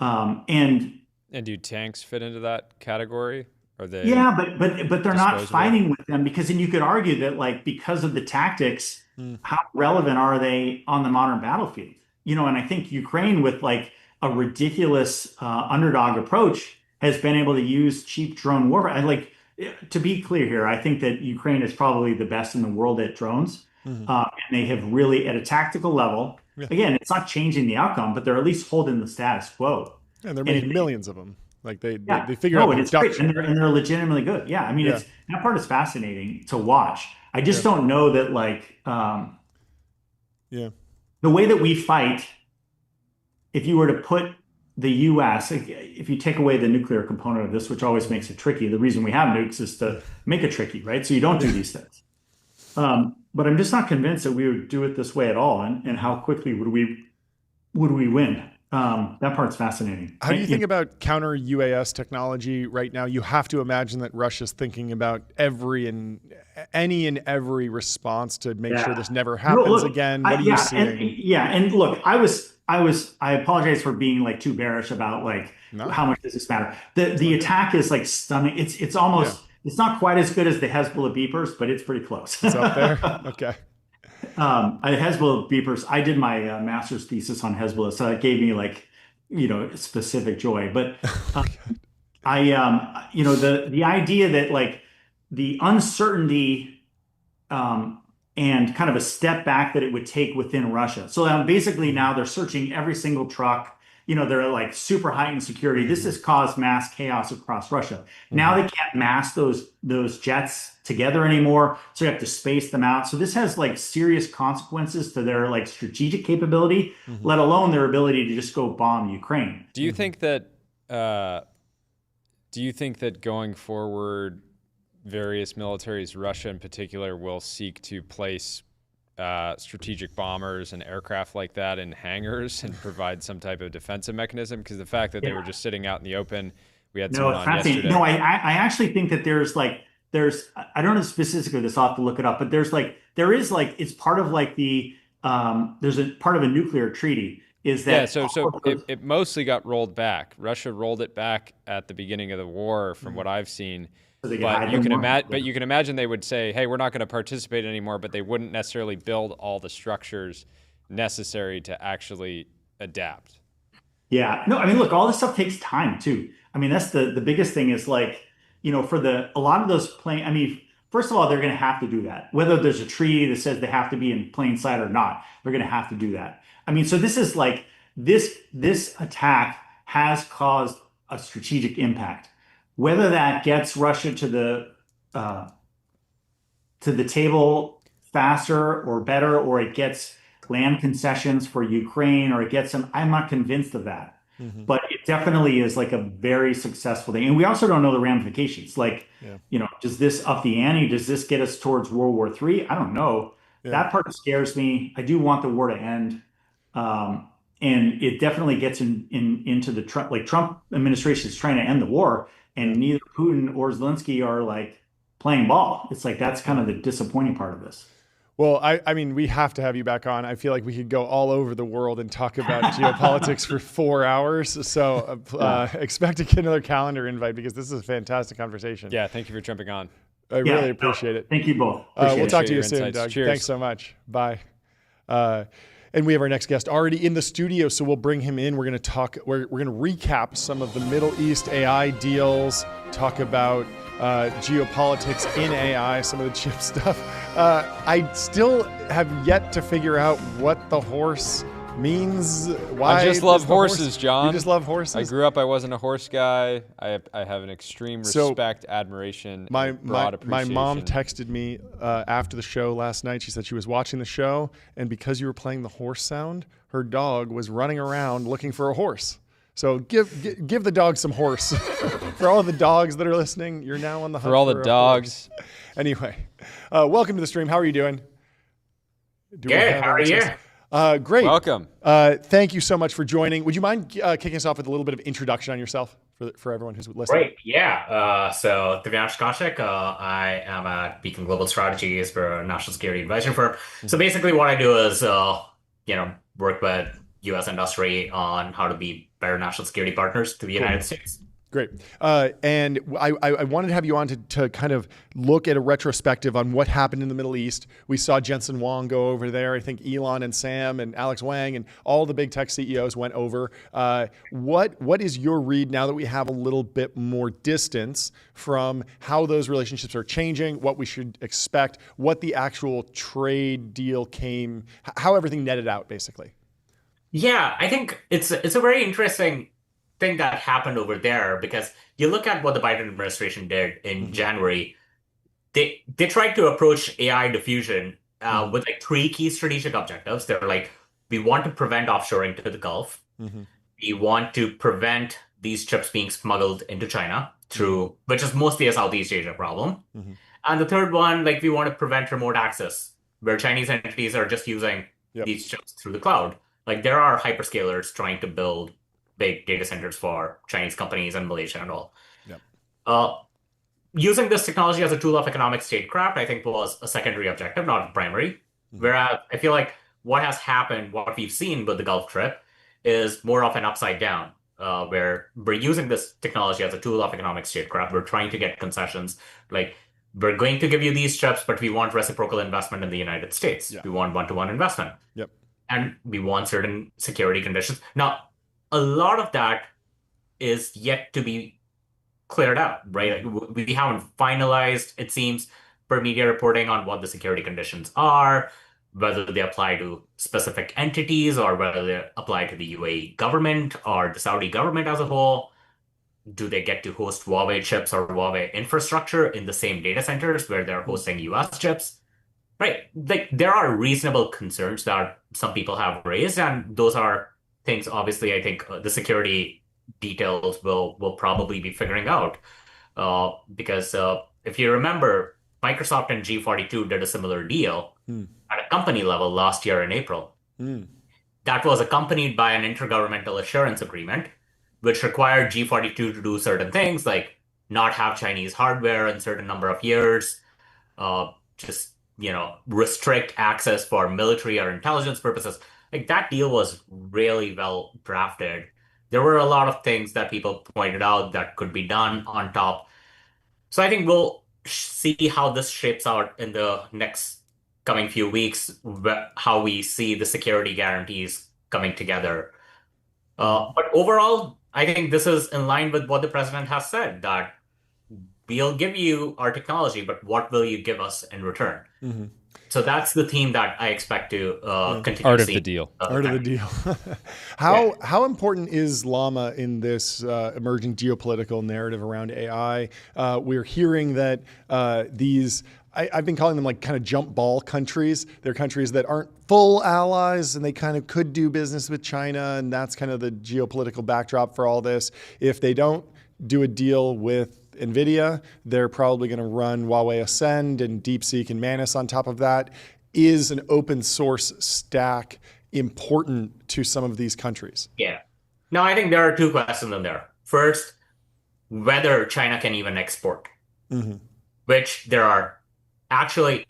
And do tanks fit into that category? Are they? Yeah, but they're not fighting with them, because then you could argue that like, because of the tactics, how relevant are they on the modern battlefield? And I think Ukraine, with like a ridiculous underdog approach, has been able to use cheap drone warfare. And like, to be clear here, I think that Ukraine is probably the best in the world at drones. And they have really, at a tactical level, again, it's not changing the outcome, but they're at least holding the status quo. And they're making millions of them. Like they figure out it's great, and they're legitimately good. Yeah, I mean, it's that part is fascinating to watch. I just don't know that like the way that we fight. If you were to put the U.S., if you take away the nuclear component of this, which always makes it tricky, the reason we have nukes is to make it tricky, right? So you don't do these things. But I'm just not convinced that we would do it this way at all, and how quickly would we win? That part's fascinating. How do you think about counter UAS technology right now? You have to imagine that Russia's thinking about any and every response to make sure this never happens again. What are you seeing? And look, I apologize for being like too bearish about like how much does this matter. The attack is like stunning. It's almost it's not quite as good as the Hezbollah beepers, but it's pretty close. It's up there. Okay. Hezbollah beepers. I did my master's thesis on Hezbollah, so it gave me like, specific joy. But the idea that like the uncertainty and kind of a step back that it would take within Russia. So basically now they're searching every single truck. They're like super heightened security. This has caused mass chaos across Russia. Now they can't mass those jets together anymore, so you have to space them out. So this has like serious consequences to their like strategic capability, let alone their ability to just go bomb Ukraine. Do you think that going forward, various militaries, Russia in particular, will seek to place strategic bombers and aircraft like that in hangars and provide some type of defensive mechanism? Because the fact that they were just sitting out in the open, we had someone on yesterday. No, I actually think that there's I don't know specifically this, I'll have to look it up, but it's part of like there's a part of a nuclear treaty is that. Yeah, so it mostly got rolled back. Russia rolled it back at the beginning of the war, from what I've seen. But you can imagine they would say, hey, we're not going to participate anymore, but they wouldn't necessarily build all the structures necessary to actually adapt. Yeah. No, I mean, look, all this stuff takes time too. I mean, that's the biggest thing is like, for a lot of those planes, I mean, first of all, they're going to have to do that. Whether there's a treaty that says they have to be in plain sight or not, they're going to have to do that. I mean, so this is like, this attack has caused a strategic impact. Whether that gets Russia to the table faster or better, or it gets land concessions for Ukraine, or it gets some, I'm not convinced of that. But it definitely is like a very successful thing. And we also don't know the ramifications. Like, does this up the ante? Does this get us towards World War III? I don't know. That part scares me. I do want the war to end. And it definitely gets into the Trump administration is trying to end the war. And neither Putin or Zelensky are like playing ball. It's like, that's kind of the disappointing part of this. Well, I mean, we have to have you back on. I feel like we could go all over the world and talk about geopolitics for 4 hours. So expect to get another calendar invite, because this is a fantastic conversation. Yeah, thank you for jumping on. I really appreciate it. Thank you both. We'll talk to you soon, insights. Doug. Cheers. Thanks so much. Bye. And we have our next guest already in the studio, so we'll bring him in. We're going to talk. We're going to recap some of the Middle East AI deals. Talk about geopolitics in AI, some of the chip stuff. I still have yet to figure out what the horse means. Why? I just love horses, John. You just love horses? I grew up, I wasn't a horse guy. I have an extreme respect, admiration, and broad appreciation. My mom texted me after the show last night. She said she was watching the show, and because you were playing the horse sound, her dog was running around looking for a horse. So give the dog some horse. For all the dogs that are listening, you're now on the hunt for all the dogs. Anyway, welcome to the stream. How are you doing? Good. How are you? Great. Welcome. Thank you so much for joining. Would you mind kicking us off with a little bit of introduction on yourself for everyone who's listening? Great. Yeah. So Divyansh Kaushik, I am at Beacon Global Strategies for a national security advisory firm. Mm-hmm. So basically what I do is, work with U.S. industry on how to be better national security partners to the United States. Great. And I wanted to have you on to kind of look at a retrospective on what happened in the Middle East. We saw Jensen Huang go over there. I think Elon and Sam and Alex Wang and all the big tech CEOs went over. What is your read now that we have a little bit more distance from how those relationships are changing, what we should expect, what the actual trade deal came, how everything netted out, basically? Yeah, I think it's a very interesting thing that happened over there, because you look at what the Biden administration did in January. They tried to approach AI diffusion with like three key strategic objectives. They're like, we want to prevent offshoring to the Gulf. We want to prevent these chips being smuggled into China through, which is mostly a Southeast Asia problem. And the third one, like, we want to prevent remote access, where Chinese entities are just using these chips through the cloud. Like, there are hyperscalers trying to build big data centers for Chinese companies and Malaysia and all. Using this technology as a tool of economic statecraft, I think, was a secondary objective, not a primary. Whereas I feel like what has happened, what we've seen with the Gulf trip, is more of an upside down, where we're using this technology as a tool of economic statecraft. We're trying to get concessions. Like, we're going to give you these chips, but we want reciprocal investment in the United States. We want one-to-one investment. And we want certain security conditions. Now, a lot of that is yet to be cleared out, right? Like, we haven't finalized, it seems, per media reporting on what the security conditions are, whether they apply to specific entities or whether they apply to the UAE government or the Saudi government as a whole. Do they get to host Huawei chips or Huawei infrastructure in the same data centers where they're hosting US chips? Right. Like, there are reasonable concerns that some people have raised, and those are things, obviously, I think the security details will probably be figuring out. Because if you remember, Microsoft and G42 did a similar deal at a company level last year in April. That was accompanied by an intergovernmental assurance agreement, which required G42 to do certain things, like not have Chinese hardware in a certain number of years, restrict access for military or intelligence purposes. Like, that deal was really well drafted. There were a lot of things that people pointed out that could be done on top. So I think we'll see how this shapes out in the next coming few weeks, how we see the security guarantees coming together. But overall, I think this is in line with what the president has said, that we'll give you our technology, but what will you give us in return? So that's the theme that I expect to continue Art to of see. the deal. Art of the deal. How important is Llama in this emerging geopolitical narrative around AI? We're hearing that I've been calling them like kind of jump ball countries. They're countries that aren't full allies and they kind of could do business with China. And that's kind of the geopolitical backdrop for all this. If they don't do a deal with Nvidia, they're probably going to run Huawei Ascend and DeepSeek and Manus on top of that. Is an open source stack important to some of these countries? Yeah. No, I think there are two questions in there. First, whether China can even export, which there are actually,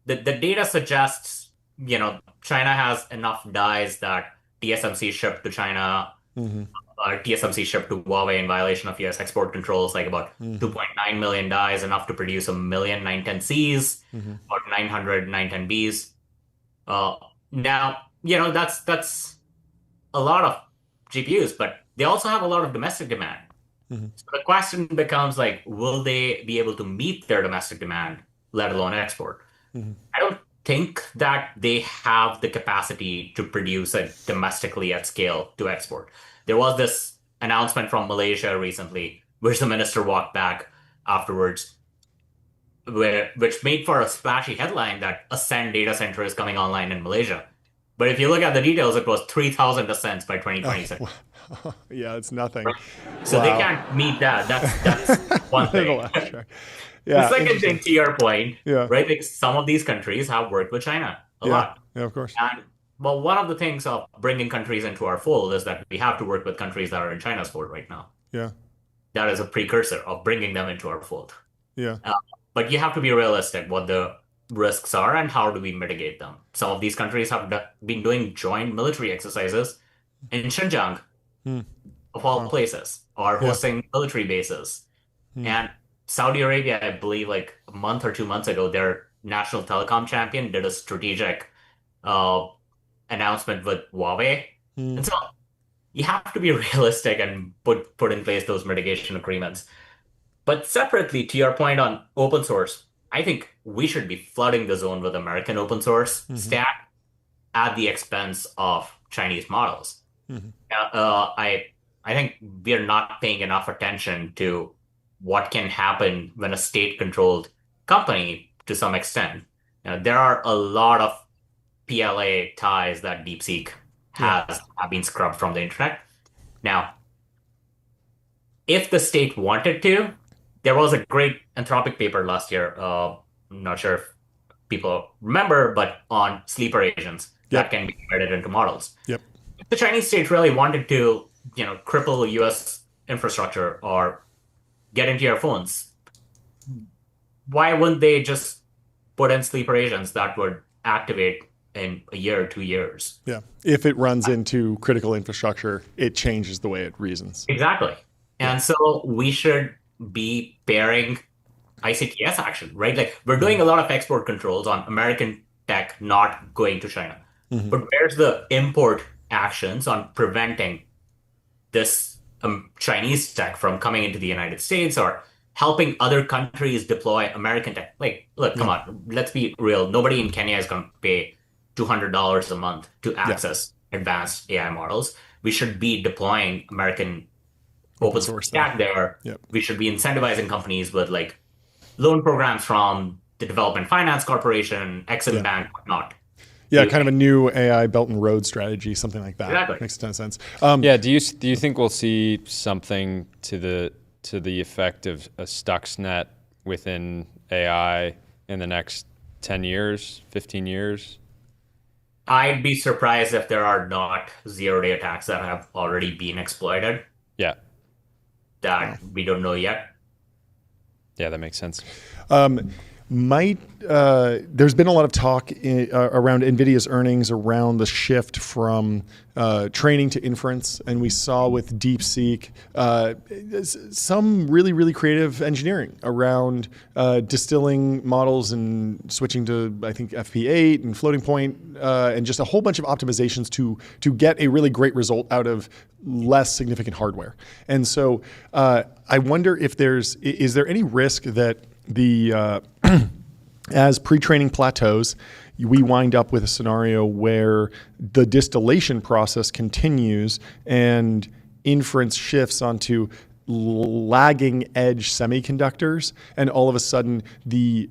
the data suggests, China has enough dies that TSMC shipped to China, TSMC shipped to Huawei in violation of US export controls, like about 2.9 million dies, enough to produce 1 million 910Cs or 900 910Bs. Now, that's a lot of GPUs, but they also have a lot of domestic demand. So the question becomes, like, will they be able to meet their domestic demand, let alone export? I don't think that they have the capacity to produce it domestically at scale to export. There was this announcement from Malaysia recently, which the minister walked back afterwards, which made for a splashy headline that Ascend data center is coming online in Malaysia. But if you look at the details, it was 3,000 ascents by 2026. Yeah, it's nothing. So they can't meet that. That's one thing. Yeah, the second thing, to your point, yeah, right? Like some of these countries have worked with China a lot. Yeah, of course. And well, one of the things of bringing countries into our fold is that we have to work with countries that are in China's fold right now. Yeah. That is a precursor of bringing them into our fold. Yeah. But you have to be realistic what the risks are and how do we mitigate them. Some of these countries have been doing joint military exercises in Xinjiang, of all places, or hosting military bases. And Saudi Arabia, I believe, like a month or 2 months ago, their national telecom champion did a strategic announcement with Huawei. And so you have to be realistic and put in place those mitigation agreements. But separately, to your point on open source, I think we should be flooding the zone with American open source stack at the expense of Chinese models. I think we're not paying enough attention to what can happen when a state-controlled company, to some extent. There are a lot of PLA ties that DeepSeek have been scrubbed from the internet. Now, if the state wanted to, there was a great Anthropic paper last year. I'm not sure if people remember, but on sleeper agents that can be embedded into models. If the Chinese state really wanted to, cripple U.S. infrastructure or get into your phones, why wouldn't they just put in sleeper agents that would activate in a year or 2 years? Yeah. If it runs into critical infrastructure, it changes the way it reasons. Exactly. And so we should be pairing ICTS action, right? Like we're doing a lot of export controls on American tech not going to China. But where's the import actions on preventing this Chinese tech from coming into the United States or helping other countries deploy American tech? Like, look, come on, let's be real. Nobody in Kenya is going to pay $200 a month to access advanced AI models. We should be deploying American open source stack there. We should be incentivizing companies with like loan programs from the Development Finance Corporation, Exim Bank, whatnot. Yeah, kind of a new AI Belt and Road strategy, something like that. Exactly. Makes a ton of sense. Do you think we'll see something to the effect of a Stuxnet within AI in the next 10 years, 15 years? I'd be surprised if there are not zero-day attacks that have already been exploited. Yeah. That we don't know yet. Yeah, that makes sense. There's been a lot of talk around NVIDIA's earnings around the shift from training to inference. And we saw with DeepSeek some really, really creative engineering around distilling models and switching to, I think, FP8 and floating point and just a whole bunch of optimizations to get a really great result out of less significant hardware. And so I wonder if is there any risk that as pre-training plateaus, we wind up with a scenario where the distillation process continues and inference shifts onto lagging edge semiconductors, and all of a sudden the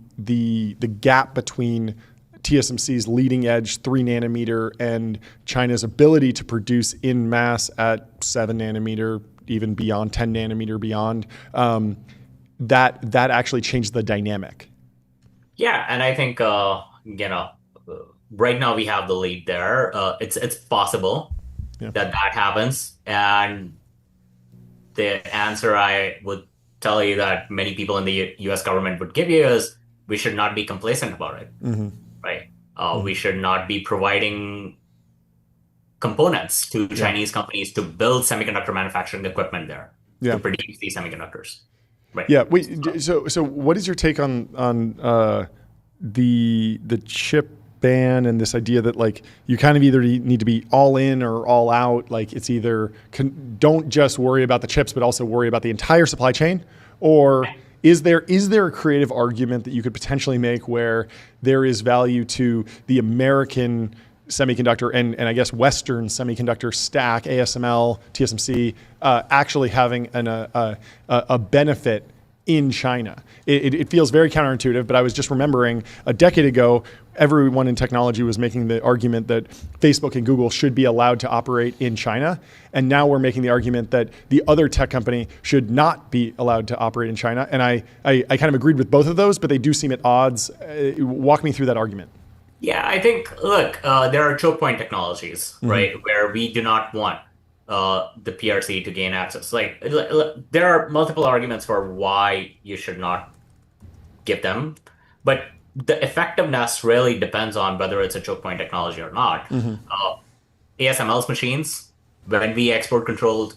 gap between TSMC's leading edge 3 nanometer and China's ability to produce in mass at 7 nanometer, even beyond 10 nanometer beyond, that actually changed the dynamic. Yeah, and I think right now we have the lead there. It's possible that happens, and the answer I would tell you that many people in the U.S. government would give you is we should not be complacent about it, right? We should not be providing components to Chinese companies to build semiconductor manufacturing equipment there to produce these semiconductors. Right. Yeah. Wait. So what is your take on the chip ban and this idea that like you kind of either need to be all in or all out? Like it's either don't just worry about the chips, but also worry about the entire supply chain, or is there a creative argument that you could potentially make where there is value to the American semiconductor and I guess Western semiconductor stack, ASML, TSMC, actually having a benefit in China. It feels very counterintuitive, but I was just remembering a decade ago, everyone in technology was making the argument that Facebook and Google should be allowed to operate in China. And now we're making the argument that the other tech company should not be allowed to operate in China. And I kind of agreed with both of those, but they do seem at odds. Walk me through that argument. Yeah, I think, look, there are choke point technologies, right, where we do not want the PRC to gain access. Like, there are multiple arguments for why you should not give them, but the effectiveness really depends on whether it's a choke point technology or not. ASML's machines, when we export controlled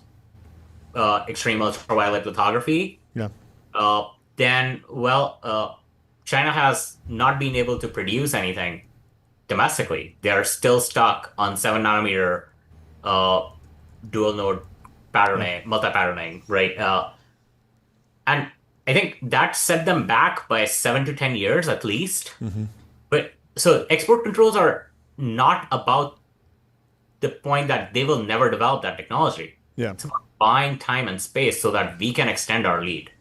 extreme ultraviolet lithography, then, well, China has not been able to produce anything domestically. They are still stuck on 7 nanometer dual node patterning, multi-patterning, right? And I think that set them back by 7 to 10 years at least. But so export controls are not about the point that they will never develop that technology. It's about buying time and space so that we can extend our lead.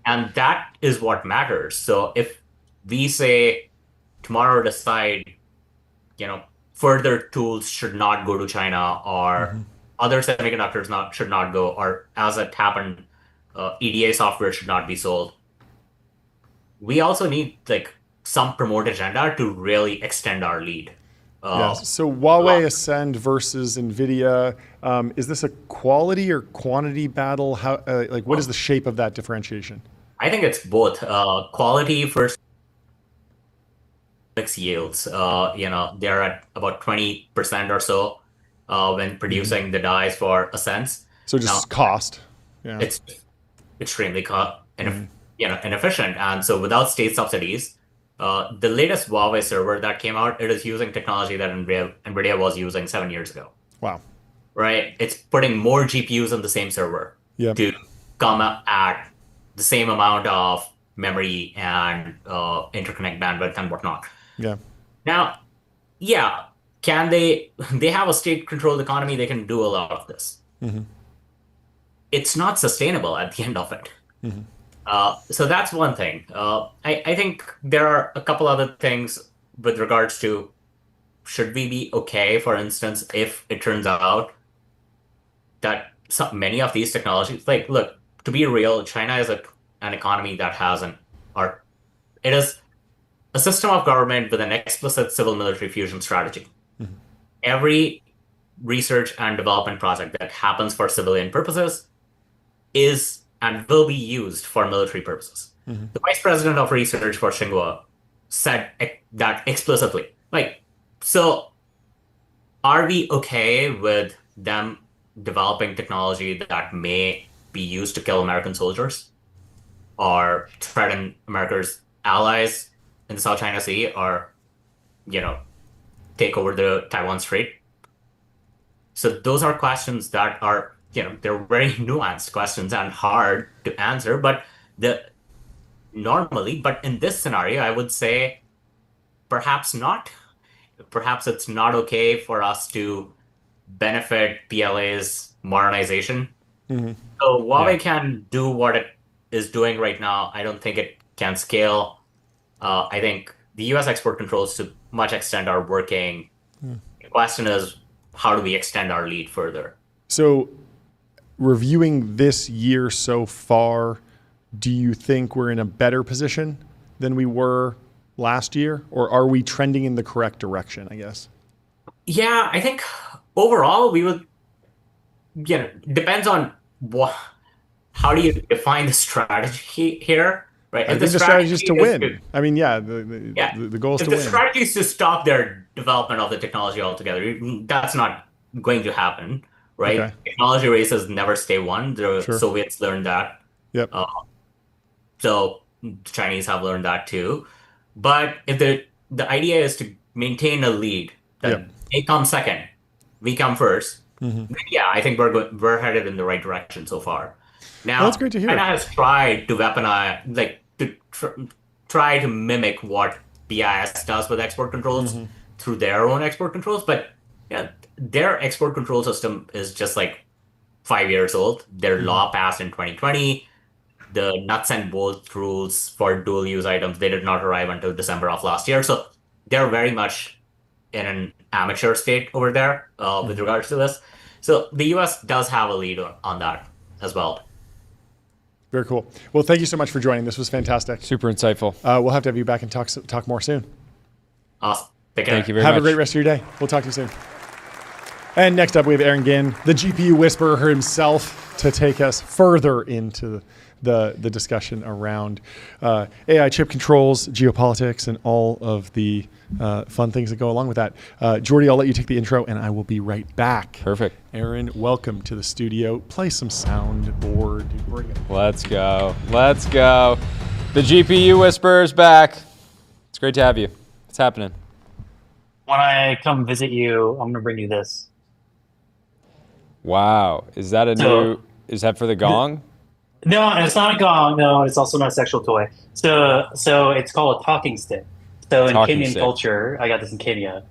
And that is what matters. So if we say tomorrow decide, further tools should not go to China, or other semiconductors should not go, or as it happened, EDA software should not be sold. We also need some promote agenda to really extend our lead. So Huawei Ascend versus Nvidia, is this a quality or quantity battle? How what is the shape of that differentiation? I think it's both. Quality versus yields. They're at about 20% or so when producing the dies for Ascents. So just cost. It's extremely inefficient. And so without state subsidies, the latest Huawei server that came out, it is using technology that Nvidia was using 7 years ago. Wow. Right? It's putting more GPUs on the same server to come at the same amount of memory and interconnect bandwidth and whatnot. Now, can they have a state-controlled economy, they can do a lot of this. It's not sustainable at the end of it. So that's one thing. I think there are a couple other things with regards to, should we be okay, for instance, if it turns out that many of these technologies, look, to be real, China is an economy that has it is a system of government with an explicit civil-military fusion strategy. Every research and development project that happens for civilian purposes is and will be used for military purposes. The vice president of research for Tsinghua said that explicitly. So are we okay with them developing technology that may be used to kill American soldiers or threaten America's allies in the South China Sea, or, take over the Taiwan Strait? So those are questions that are, they're very nuanced questions and hard to answer, but but in this scenario, I would say perhaps not. Perhaps it's not okay for us to benefit PLA's modernization. So Huawei can do what it is doing right now. I don't think it can scale. I think the U.S. export controls to much extent are working. The question is, how do we extend our lead further? So reviewing this year so far, do you think we're in a better position than we were last year? Or are we trending in the correct direction, I guess? Yeah, I think overall we would, depends on how do you define the strategy here, right? I think the strategy is to win. The goal is to win. If the strategy is to stop their development of the technology altogether, that's not going to happen, right? Okay. Technology races never stay won. The Soviets learned that. So the Chinese have learned that too. But if the idea is to maintain a lead, that they come second, we come first. I think we're headed in the right direction so far. Now, that's great to hear. China has tried to weaponize, try to mimic what BIS does with export controls through their own export controls, but their export control system is just 5 years old. Their law passed in 2020. the nuts and bolts rules for dual use items, they did not arrive until December of last year. So they're very much in an amateur state over there with regards to this. So the US does have a lead on that as well. Very cool. Well, thank you so much for joining. This was fantastic. Super insightful. We'll have to have you back and talk more soon. Awesome. Take care. Thank you very much. Have a great rest of your day. We'll talk to you soon. And next up, we have Aaron Ginn, the GPU whisperer himself, to take us further into the discussion around AI chip controls, geopolitics, and all of the fun things that go along with that. Jordy, I'll let you take the intro, and I will be right back. Perfect. Aaron, welcome to the studio. Play some soundboard. Bring it. Let's go. Let's go. The GPU whisperer's back. It's great to have you. What's happening? When I come visit you, I'm going to bring you this. Wow. Is that is that for the gong? No, it's not a gong. No, it's also not a sexual toy. So it's called a talking stick. So in Kenyan culture, I got this in Kenya.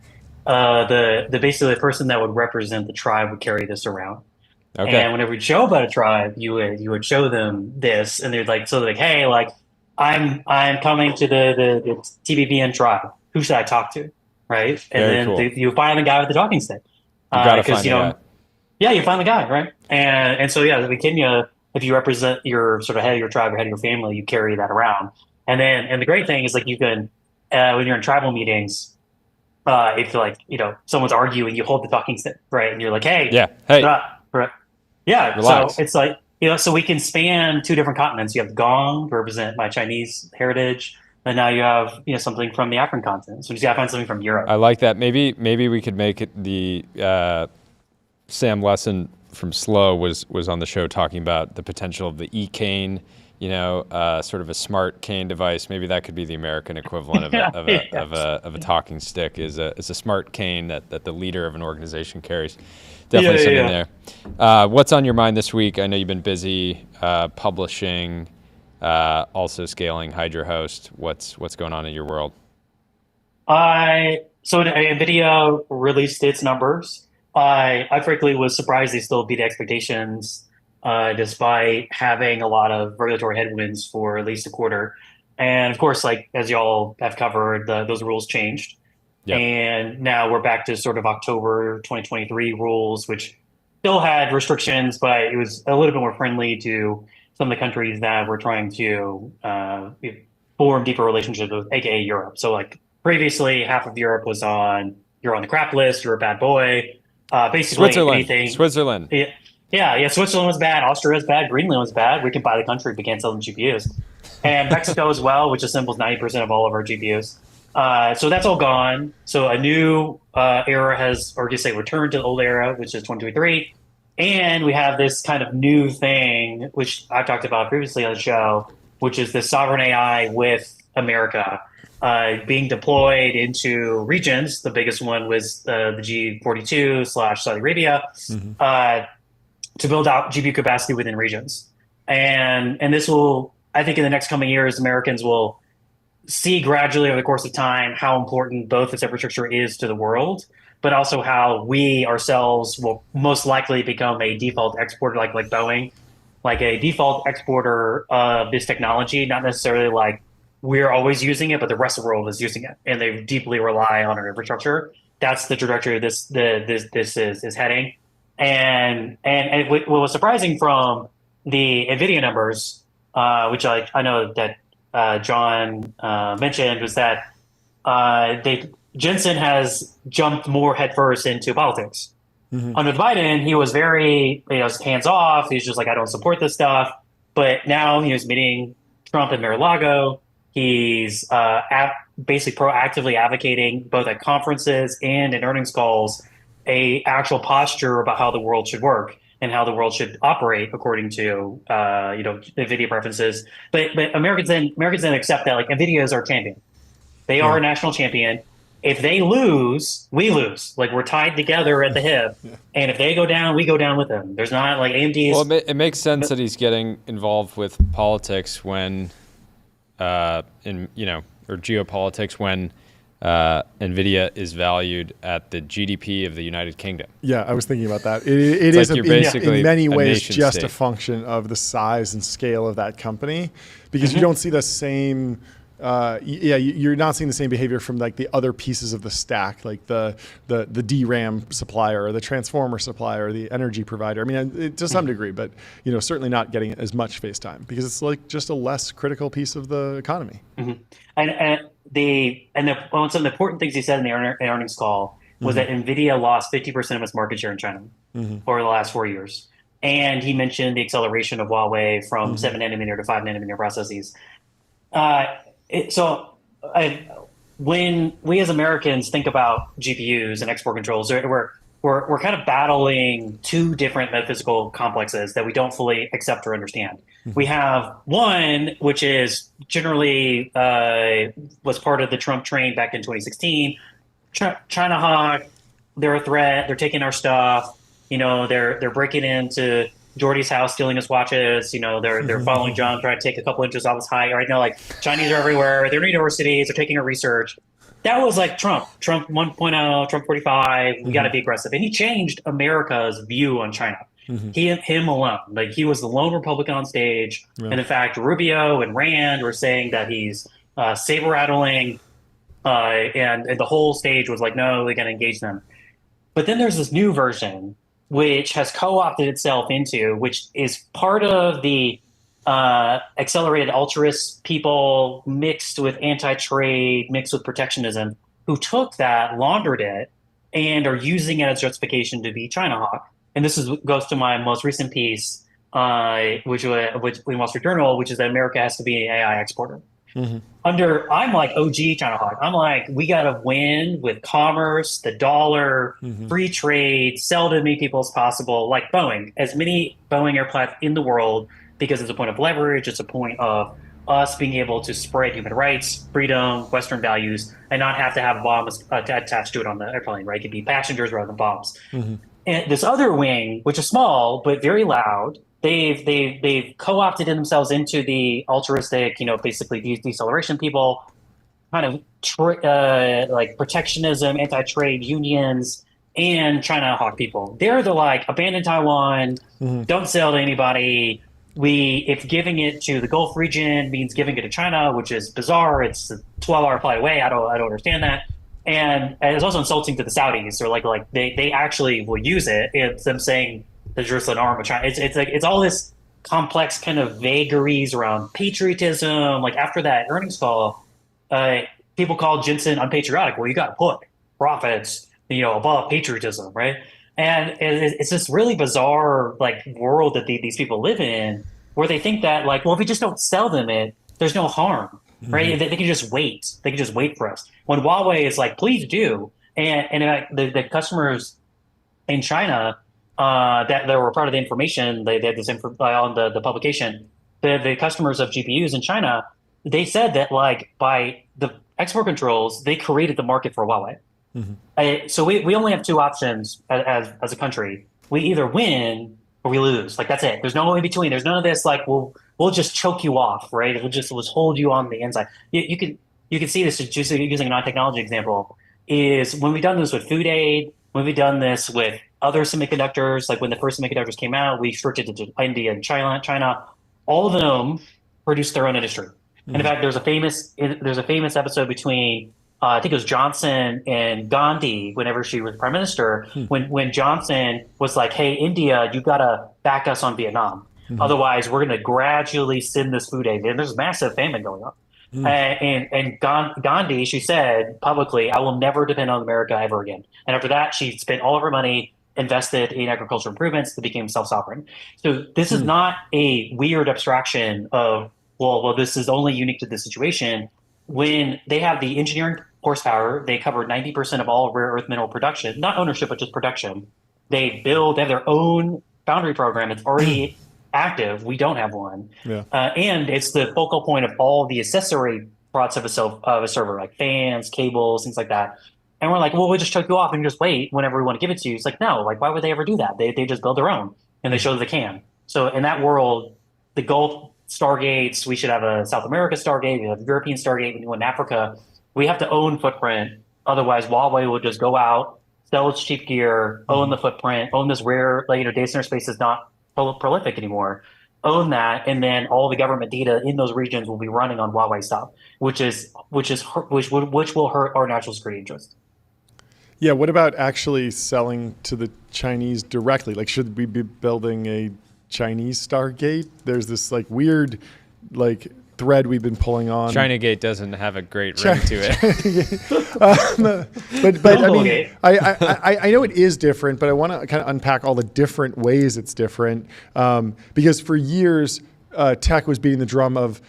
The basically the person that would represent the tribe would carry this around. Okay. And whenever you show about a tribe, you would show them this, and they're like, hey, like I'm coming to the TBPN tribe. Who should I talk to? Right? And then you find the guy with the talking stick. You gotta find the guy. Yeah, you find the guy, right? And so in Kenya, if you represent your sort of head of your tribe or head of your family, you carry that around. And the great thing is like you can when you're in tribal meetings, if like someone's arguing, you hold the talking stick, right? And you're like, hey, right. Yeah. Relax. So it's like so we can span two different continents. You have the gong to represent my Chinese heritage. And now you have something from the African continent. So you gotta find something from Europe. I like that. Maybe we could make it the Sam Lesson from Slow was on the show talking about the potential of the e-cane, sort of a smart cane device. Maybe that could be the American equivalent of a talking stick. Is a smart cane that the leader of an organization carries. Definitely something there. What's on your mind this week? I know you've been busy publishing. Also scaling Hydra Host. What's going on in your world? So Nvidia released its numbers. I frankly was surprised they still beat expectations, despite having a lot of regulatory headwinds for at least a quarter. And of course, like as y'all have covered, those rules changed. Yep. And now we're back to sort of October 2023 rules, which still had restrictions, but it was a little bit more friendly to some of the countries that were trying to form deeper relationships with, aka Europe. So like previously, half of Europe was you're on the crap list, you're a bad boy. Basically Switzerland. Yeah. Switzerland was bad. Austria was bad. Greenland was bad. We can buy the country, but can't sell them GPUs. And Mexico as well, which assembles 90% of all of our GPUs. So that's all gone. So a new era has, or just say returned to the old era, which is 2023. And we have this kind of new thing, which I've talked about previously on the show, which is the sovereign AI with America. Being deployed into regions. The biggest one was the G42 / Saudi Arabia, to build out GPU capacity within regions. And this will, I think in the next coming years, Americans will see gradually over the course of time how important both this infrastructure is to the world, but also how we ourselves will most likely become a default exporter, like Boeing, like a default exporter of this technology, not necessarily like we're always using it, but the rest of the world is using it, and they deeply rely on our infrastructure. That's the trajectory this is heading. And what was surprising from the Nvidia numbers, which I know that John mentioned, was that Jensen has jumped more headfirst into politics. Under Biden, he was very hands off. He's just like, I don't support this stuff. But now he was meeting Trump in Mar-a-Lago. He's basically proactively advocating both at conferences and in earnings calls a actual posture about how the world should work and how the world should operate according to NVIDIA preferences. But Americans then accept that like NVIDIA is our champion. They are a national champion. If they lose, we lose. Like we're tied together at the hip. And if they go down, we go down with them. There's not like AMD. Well, it makes sense that he's getting involved with politics when. Or geopolitics when Nvidia is valued at the GDP of the United Kingdom. Yeah, I was thinking about that. It is like in many ways just state. a function of the size and scale of that company, because you don't see the same. You're not seeing the same behavior from like the other pieces of the stack, like the DRAM supplier or the transformer supplier or the energy provider. I mean, to some degree, but certainly not getting as much face time because it's like just a less critical piece of the economy. And one of the important things he said in the earnings call was that Nvidia lost 50% of its market share in China over the last 4 years. And he mentioned the acceleration of Huawei from 7 nanometer to 5 nanometer processes. When we as Americans think about GPUs and export controls, we're kind of battling two different metaphysical complexes that we don't fully accept or understand. We have one, which is generally was part of the Trump train back in 2016. China hawk, they're a threat. They're taking our stuff. They're breaking into Jordy's house, stealing his watches. They're following John, trying to take a couple inches off his height. Right now, like Chinese are everywhere. They're in universities. They're taking our research. That was like Trump 1.0, Trump 45. We got to be aggressive. And he changed America's view on China. Him alone. Like he was the lone Republican on stage. Yeah. And in fact, Rubio and Rand were saying that he's saber rattling. And the whole stage was like, no, we're going to engage them. But then there's this new version which has co-opted itself into, which is part of the accelerated altruist people mixed with anti-trade, mixed with protectionism, who took that, laundered it, and are using it as justification to be China hawk. And this goes to my most recent piece, which in Wall Street Journal, which is that America has to be an AI exporter. I'm like OG China hawk. I'm like, we got to win with commerce, the dollar, free trade, sell to as many people as possible, like Boeing. As many Boeing airplanes in the world, because it's a point of leverage, it's a point of us being able to spread human rights, freedom, Western values, and not have to have bombs attached to it on the airplane, right? It could be passengers rather than bombs. And this other wing, which is small but very loud, they've co-opted themselves into the altruistic, basically deceleration people, kind of like protectionism, anti-trade unions, and China hawk people. They're the like abandon Taiwan, don't sell to anybody. If giving it to the Gulf region means giving it to China, which is bizarre. It's a 12-hour flight away. I don't understand that. And it's also insulting to the Saudis. Or like they actually will use it. It's them saying the Jerusalem arm of China. It's all this complex kind of vagaries around patriotism. Like after that earnings call, people called Jensen unpatriotic. Well, you got to put profits, above patriotism, right? And it's this really bizarre like world that these people live in, where they think that like, well, if we just don't sell them it, there's no harm, right? They can just wait. They can just wait for us. When Huawei is like, please do, and in fact, the customers in China that were part of the information, they had this on the publication. The customers of GPUs in China, they said that like by the export controls, they created the market for Huawei. So we only have two options as a country. We either win or we lose. Like that's it. There's no in between. There's none of this like we'll just choke you off, right? We'll hold you on the inside. You can see this just using a non-technology example. Is when we've done this with food aid, when we've done this with other semiconductors, like when the first semiconductors came out, we restricted it to India and China. All of them produced their own industry. And in fact, there's a famous episode between I think it was Johnson and Gandhi, whenever she was prime minister, when Johnson was like, hey, India, you got to back us on Vietnam. Otherwise, we're going to gradually send this food aid. And there's massive famine going on. And Gandhi, she said publicly, I will never depend on America ever again. And after that, she spent all of her money, invested in agricultural improvements that became self-sovereign. So this is not a weird abstraction of, well, this is only unique to this situation. When they have the engineering horsepower, they cover 90% of all rare earth mineral production, not ownership, but just production. They have their own foundry program. It's already active. We don't have one. Yeah. And it's the focal point of all the accessory parts of a server, like fans, cables, things like that. And we're like, well, we'll just choke you off and just wait whenever we want to give it to you. It's like, no, like, why would they ever do that? They just build their own and they show that they can. So in that world, the Gulf Stargates, we should have a South America Stargate, we have a European Stargate, we want Africa. We have to own footprint. Otherwise, Huawei will just go out, sell its cheap gear, own the footprint, own this rare, data center space is not prolific anymore. Own that, and then all the government data in those regions will be running on Huawei stuff, which will hurt our national security interest. Yeah. What about actually selling to the Chinese directly? Like, should we be building a Chinese Stargate? There's this like weird, like thread we've been pulling on. ChinaGate doesn't have a great ring to it. but I mean, I know it is different, but I want to kind of unpack all the different ways it's different. Because for years, tech was beating the drum of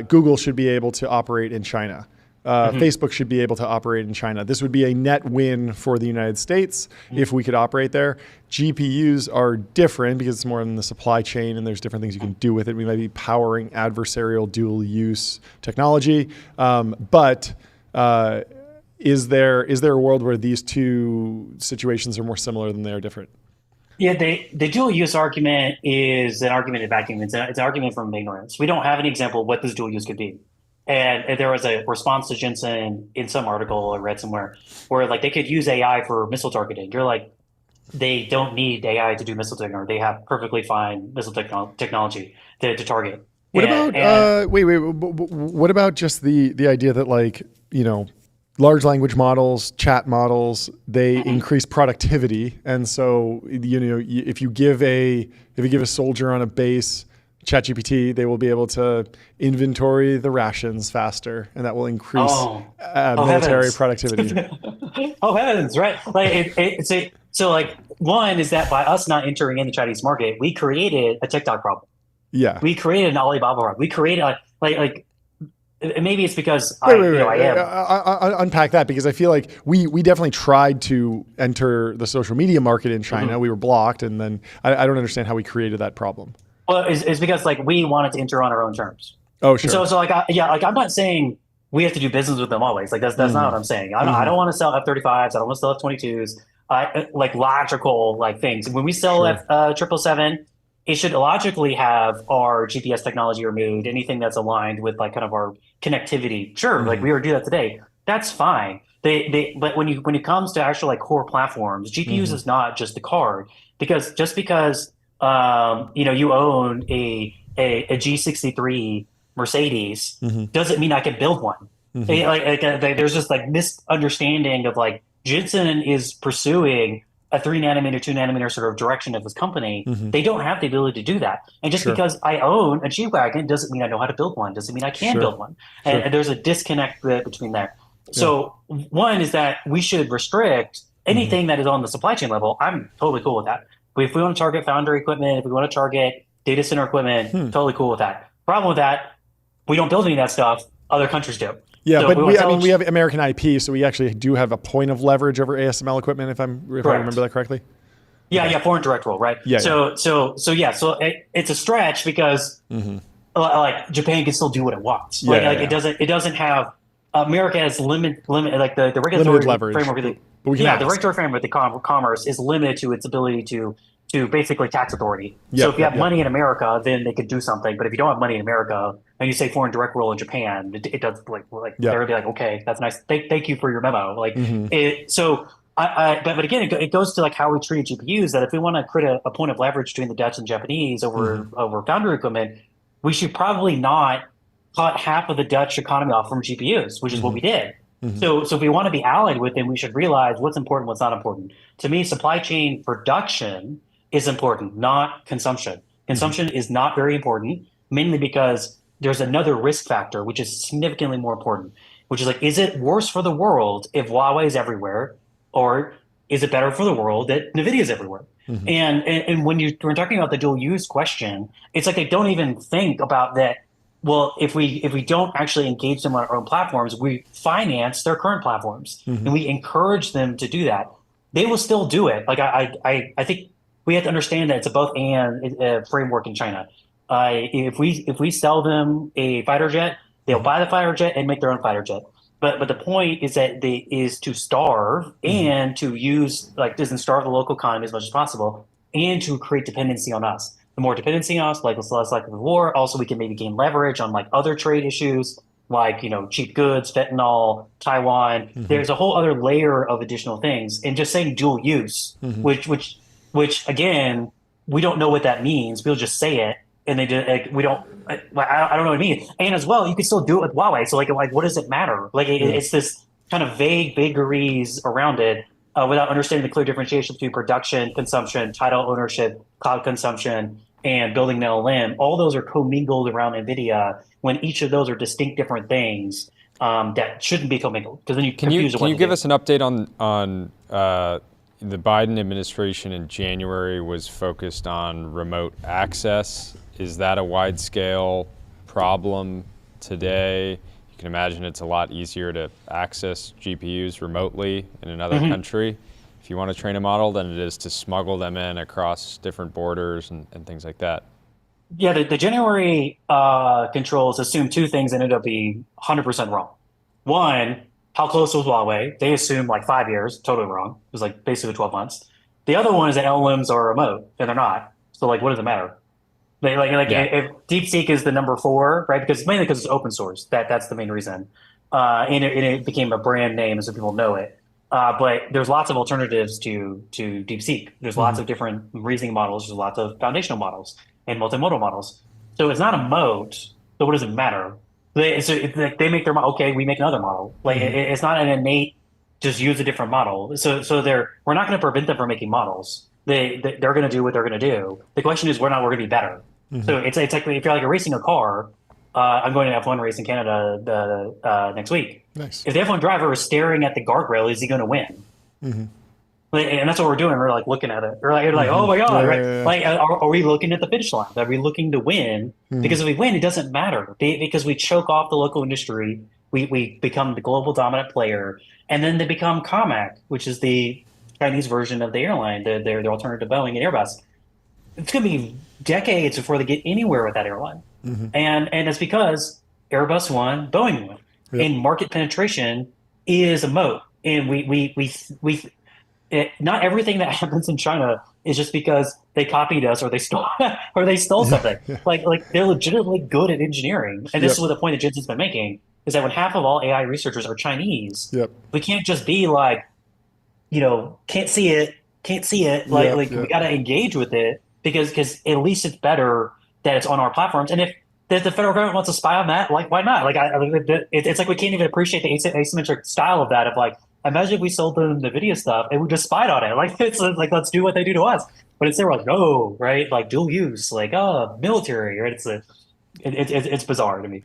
Google should be able to operate in China. Facebook should be able to operate in China. This would be a net win for the United States if we could operate there. GPUs are different because it's more in the supply chain and there's different things you can do with it. We might be powering adversarial dual use technology. But is there a world where these two situations are more similar than they are different? Yeah, the dual use argument is an argument in vacuum. It's an argument from ignorance. We don't have any example of what this dual use could be. And there was a response to Jensen in some article I read somewhere where like they could use AI for missile targeting. You're like, they don't need AI to do missile targeting. They have perfectly fine missile technology to target. What about what about just the idea that like, you know, large language models, chat models, they increase productivity, and so you know if you give a soldier on a base ChatGPT, they will be able to inventory the rations faster, and that will increase military productivity. Oh heavens, right? Like so like one is that by us not entering in the Chinese market, we created a TikTok problem. Yeah, we created an Alibaba problem. We created like maybe it's because I am. Unpack that, because I feel like we definitely tried to enter the social media market in China. We were blocked, and then I don't understand how we created that problem. Well, it's because like we wanted to enter on our own terms. Oh, sure. So like I'm not saying we have to do business with them always. Like that's not what I'm saying. I don't want to sell F-35s. I don't want to sell F-22s. Like logical like things. When we sell F-777, it should logically have our GPS technology removed. Anything that's aligned with like kind of our connectivity. Sure, like we already do that today. That's fine. But when it comes to actual like core platforms, GPUs is not just the card, because just because you own a G63 Mercedes doesn't mean I can build one. There's just like misunderstanding of like Jensen is pursuing a 3 nanometer, 2 nanometer sort of direction of this company. They don't have the ability to do that. And just because I own a G-Wagon doesn't mean I know how to build one, doesn't mean I can build one. And there's a disconnect between that. So one is that we should restrict anything that is on the supply chain level. I'm totally cool with that. If we want to target foundry equipment, if we want to target data center equipment, totally cool with that. Problem with that, we don't build any of that stuff. Other countries do. Yeah, so but we have American IP, so we actually do have a point of leverage over ASML equipment, if I remember that correctly. Yeah, foreign direct rule, right? Yeah. So it's a stretch because like Japan can still do what it wants. It doesn't have America has limit like the regulatory framework. The regulatory framework of the commerce is limited to its ability to basically tax authority. So if you have money in America, then they could do something. But if you don't have money in America and you say foreign direct rule in Japan, it does they're gonna be like, okay, that's nice. Thank you for your memo. Like but again, it goes to like how we treat GPUs. That if we want to create a point of leverage between the Dutch and Japanese over foundry equipment, we should probably not cut half of the Dutch economy off from GPUs, which is what we did. So if we want to be allied with them, we should realize what's important, what's not important. To me, supply chain production is important, not consumption. Consumption is not very important, mainly because there's another risk factor, which is significantly more important, which is like, is it worse for the world if Huawei is everywhere, or is it better for the world that Nvidia is everywhere? And when we're talking about the dual use question, it's like they don't even think about that. Well, if we don't actually engage them on our own platforms, we finance their current platforms and we encourage them to do that. They will still do it. Like I think we have to understand that it's a both and framework in China. If we sell them a fighter jet, they'll buy the fighter jet and make their own fighter jet. But the point is that is to starve and to use starve the local economy as much as possible, and to create dependency on us. The more dependency on us, like less likely of war. Also, we can maybe gain leverage on like other trade issues. like, cheap goods, fentanyl, Taiwan. There's a whole other layer of additional things. And just saying dual use, which again, we don't know what that means. People just say it, and they just we don't. I don't know what it means. And as well, you can still do it with Huawei. So like what does it matter? Like it's this kind of vague vagaries around it without understanding the clear differentiation between production, consumption, title ownership, cloud consumption, and building an LLM. All those are commingled around NVIDIA when each of those are distinct different things that shouldn't be commingled, because then you confuse. Can you give us an update on the Biden administration in January was focused on remote access? Is that a wide-scale problem today? You can imagine it's a lot easier to access GPUs remotely in another country if you want to train a model than it is to smuggle them in across different borders and things like that. Yeah, the January controls assumed two things and ended up being 100% wrong. One, how close was Huawei? They assumed like 5 years, totally wrong. It was like basically 12 months. The other one is that LLMs are remote, and they're not. So like, what does it matter? If DeepSeek is the number 4, right? Mainly because it's open source. That's the main reason. And it became a brand name, so people know it. But there's lots of alternatives to DeepSeek. There's lots of different reasoning models. There's lots of foundational models and multimodal models. So it's not a moat. So what does it matter? They make their model. Okay, we make another model. Like it's not an innate just use a different model. So we're not going to prevent them from making models. They're going to do what they're going to do. The question is, we're going to be better. So it's like if you're like racing a car. I'm going to F1 race in Canada next week. Nice. If the F1 driver is staring at the guardrail, is he going to win? And that's what we're doing. We're like looking at it. We're like oh my god, right? Yeah. Like, are we looking at the finish line? Are we looking to win? Because if we win, it doesn't matter because we choke off the local industry. We become the global dominant player, and then they become COMAC, which is the Chinese version of the airline, their alternative to Boeing and Airbus. It's going to be decades before they get anywhere with that airline. And it's because Airbus won, Boeing won, and market penetration is a moat. And not everything that happens in China is just because they copied us or they stole something. Like they're legitimately good at engineering. And this is what the point that Jensen's been making is that when half of all AI researchers are Chinese, we can't just be like, can't see it. Like we got to engage with it because at least it's better that it's on our platforms. And if the federal government wants to spy on that, like, why not? Like, it's like we can't even appreciate the asymmetric style of that. Of like, imagine if we sold them the Nvidia stuff and we just spied on it. Like, it's like, let's do what they do to us. But instead we're like, no, right? Like dual use, like, military, right? It's bizarre to me.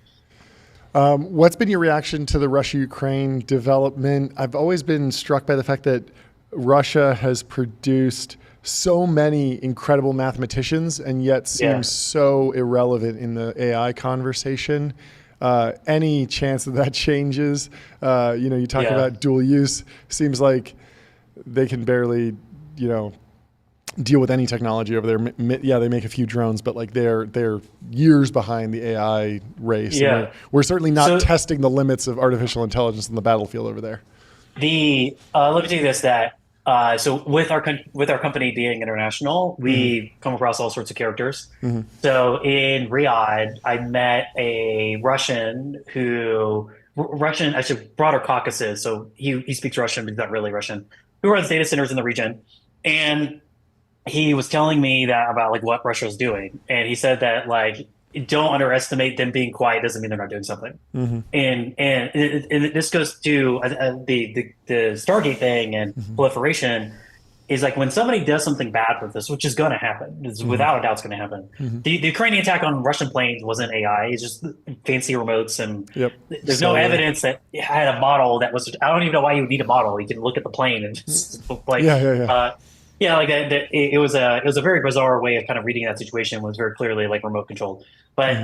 What's been your reaction to the Russia-Ukraine development? I've always been struck by the fact that Russia has produced so many incredible mathematicians and yet seems so irrelevant in the AI conversation. Any chance that changes? You talk about dual use. Seems like they can barely, deal with any technology over there. They make a few drones, but like they're years behind the AI race. Yeah. We're certainly not testing the limits of artificial intelligence on the battlefield over there. Let me tell you this, that so with our company being international, we come across all sorts of characters. So in Riyadh, I met a Russian, actually broader Caucasus. So he speaks Russian, but he's not really Russian, who runs data centers in the region. And he was telling me that about like what Russia is doing. And he said that like, don't underestimate them being quiet doesn't mean they're not doing something. And this goes to the Stargate thing and proliferation is like when somebody does something bad with this, which is going to happen, without a doubt it's going to happen. The Ukrainian attack on Russian planes wasn't AI, it's just fancy remotes and there's no evidence that it had a model that was, I don't even know why you would need a model. You can look at the plane and just like, it was a very bizarre way of kind of reading that situation. It was very clearly like remote controlled. But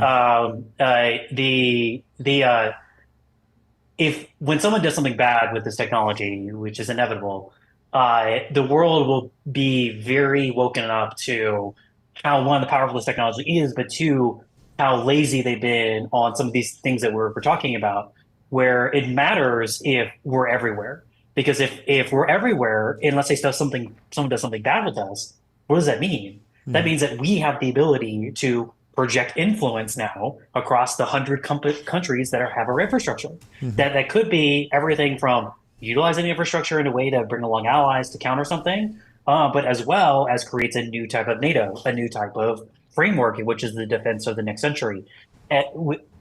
if when someone does something bad with this technology, which is inevitable, the world will be very woken up to how, one, the powerful this technology is, but two, how lazy they've been on some of these things that we're talking about, where it matters if we're everywhere. Because if we're everywhere, and let's say someone does something bad with us, what does that mean? That means that we have the ability to project influence now across the 100 countries that have our infrastructure. That could be everything from utilizing the infrastructure in a way to bring along allies to counter something, but as well as creates a new type of NATO, a new type of framework, which is the defense of the next century.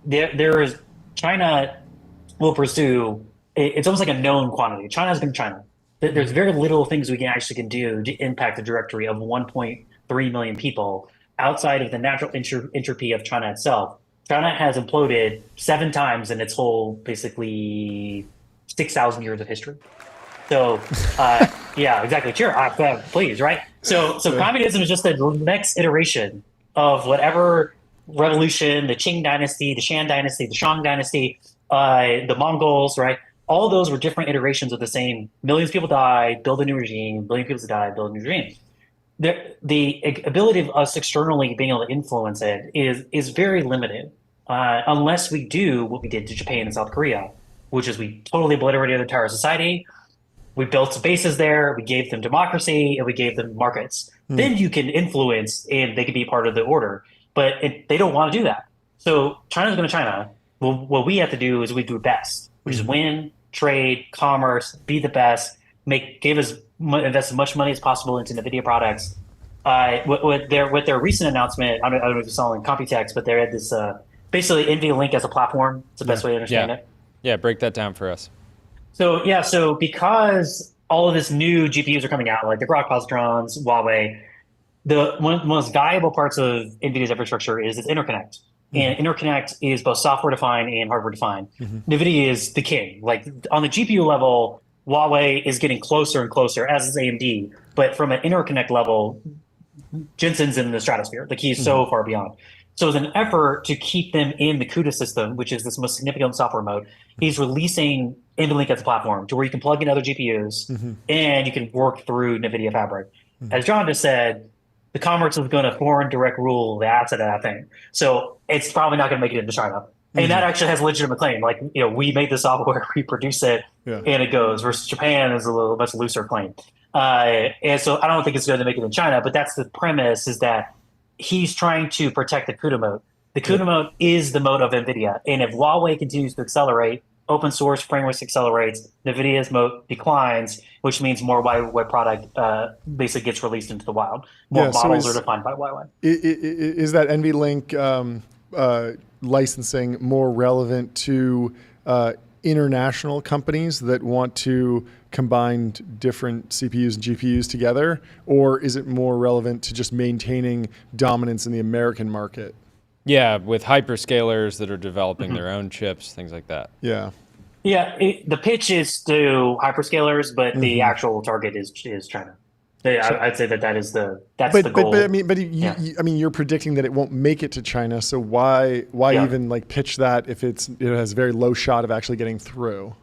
There is China will pursue. It's almost like a known quantity. China's been China. There's very little things we can do to impact the directory of 1.3 million people outside of the natural entropy of China itself. China has imploded 7 times in its whole basically 6,000 years of history. So, yeah, exactly. Sure, please, right? So communism is just the next iteration of whatever revolution, the Qing dynasty, the Shan dynasty, the Shang dynasty, the Mongols, right? All those were different iterations of the same. Millions of people died, build a new regime. Billion people died, build a new regime. The ability of us externally being able to influence it is very limited, unless we do what we did to Japan and South Korea, which is we totally obliterated their entire society. We built bases there. We gave them democracy and we gave them markets. Then you can influence and they can be part of the order. But they don't want to do that. So China's going to China. Well, what we have to do is we do best, which is win, trade, commerce, be the best, invest as much money as possible into Nvidia products. With their recent announcement, I don't know if you saw in Computex, but they had this basically Nvidia Link as a platform. It's the best way to understand it. Yeah, break that down for us. So because all of this new GPUs are coming out, like the Grok positrons, Huawei, one of the most valuable parts of NVIDIA's infrastructure is its interconnect. And interconnect is both software defined and hardware defined. NVIDIA is the king. Like on the GPU level, Huawei is getting closer and closer, as is AMD. But from an interconnect level, Jensen's in the stratosphere. Like he's so far beyond. So as an effort to keep them in the CUDA system, which is this most significant software mode, he's releasing NVLink as a platform to where you can plug in other GPUs and you can work through NVIDIA Fabric. As John just said, the commerce is going to foreign direct rule the asset of that thing. So it's probably not going to make it into China. And that actually has a legitimate claim. Like, we made the software, we produce it, and it goes. Versus Japan is a little much looser claim. And so I don't think it's going to make it in China, but that's the premise, is that he's trying to protect the CUDA mode. The CUDA mode is the mode of NVIDIA. And if Huawei continues to accelerate, open source frameworks accelerates, NVIDIA's mode declines, which means more Huawei product basically gets released into the wild. More models are defined by Huawei. Is that NVLink licensing more relevant to international companies that want to combine different CPUs and GPUs together, or is it more relevant to just maintaining dominance in the American market? Yeah, with hyperscalers that are developing their own chips, things like that. Yeah. Yeah, the pitch is to hyperscalers, but the actual target is China. I'd say that's the goal. But you're predicting that it won't make it to China. So why even like pitch that if it has a very low shot of actually getting through?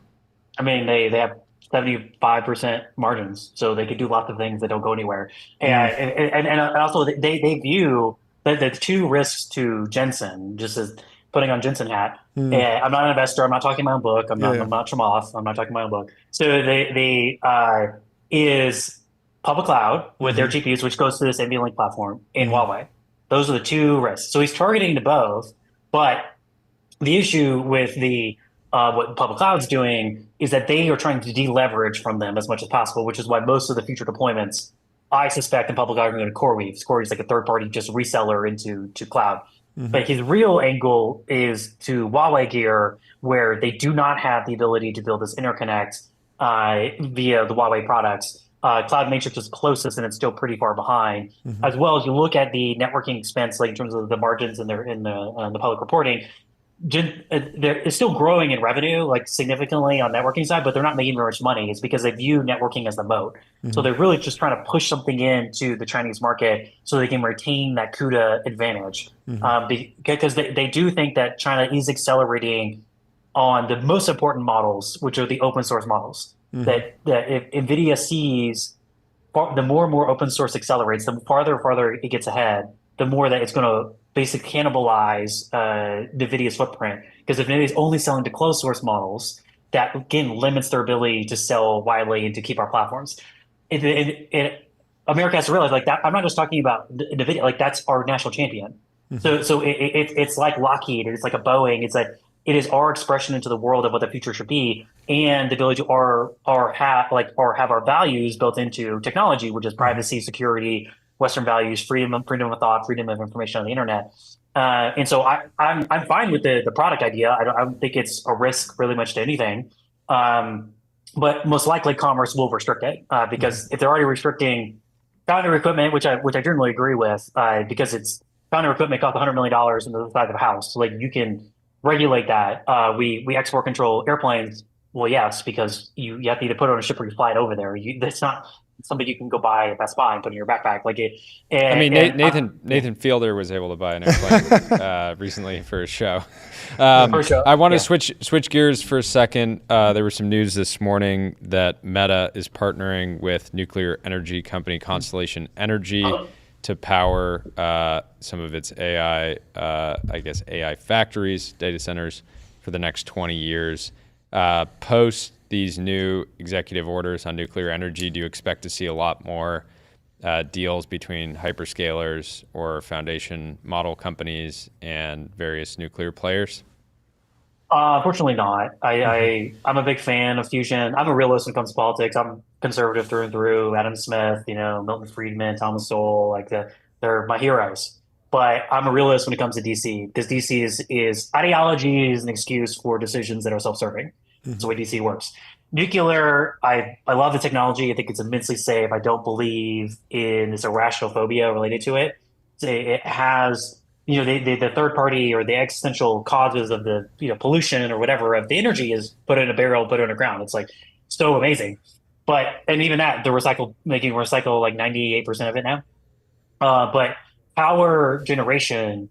I mean, they have 75% margins, so they could do lots of things that don't go anywhere. And also they view the two risks to Jensen, just as putting on Jensen hat. And I'm not an investor. I'm not talking my own book. I'm not Chamath. I'm not talking my own book. So they is public cloud with their GPUs, which goes to this NVLink platform, in Huawei. Those are the two risks. So he's targeting to both, but the issue with what public cloud's doing is that they are trying to deleverage from them as much as possible, which is why most of the future deployments, I suspect, in public cloud are going to CoreWeave. CoreWeave is like a third-party just reseller into cloud. But his real angle is to Huawei gear, where they do not have the ability to build this interconnect via the Huawei products. Cloud Matrix is closest, and it's still pretty far behind. As well as you look at the networking expense, like in terms of the margins in the public reporting, it's still growing in revenue, like significantly on networking side, but they're not making very much money. It's because they view networking as the moat. So they're really just trying to push something into the Chinese market so they can retain that CUDA advantage. Because they do think that China is accelerating on the most important models, which are the open source models. That if NVIDIA sees the more and more open source accelerates, the farther it gets ahead, the more that it's going to basically cannibalize NVIDIA's footprint. Because if NVIDIA is only selling to closed source models, that again limits their ability to sell widely and to keep our platforms. America has to realize, like, that I'm not just talking about NVIDIA, like that's our national champion. It's like Lockheed, it's like a Boeing. It's like it is our expression into the world of what the future should be, and the ability to have our values built into technology, which is privacy, security, Western values, freedom of thought, freedom of information on the internet. And so I'm fine with the product idea. I don't think it's a risk really much to anything. But most likely commerce will restrict it because if they're already restricting foundry equipment, which I generally agree with, because it's foundry equipment costs $100 million in the size of a house. So like you can regulate that. We export control airplanes. Well, yes, because you have to either put it on a ship or you fly it over there. That's not something you can go buy at Best Buy and put in your backpack. Like it. Nathan Fielder was able to buy an airplane recently for a show. I want to switch gears for a second. There was some news this morning that Meta is partnering with nuclear energy company Constellation Energy to power some of its AI, AI factories, data centers for the next 20 years. Post these new executive orders on nuclear energy, do you expect to see a lot more deals between hyperscalers or foundation model companies and various nuclear players? Unfortunately not. I'm a big fan of fusion. I'm a realist when it comes to politics. I'm conservative through and through. Adam Smith, Milton Friedman, Thomas Sowell, they're my heroes. But I'm a realist when it comes to DC because DC is ideology is an excuse for decisions that are self-serving. That's the way DC works. Nuclear, I love the technology. I think it's immensely safe. I don't believe in this irrational phobia related to it. It has, the third party or the existential causes of the pollution or whatever of the energy is put it in a barrel, put it underground. It's like so amazing. And even that, making recycle like 98% of it now. But power generation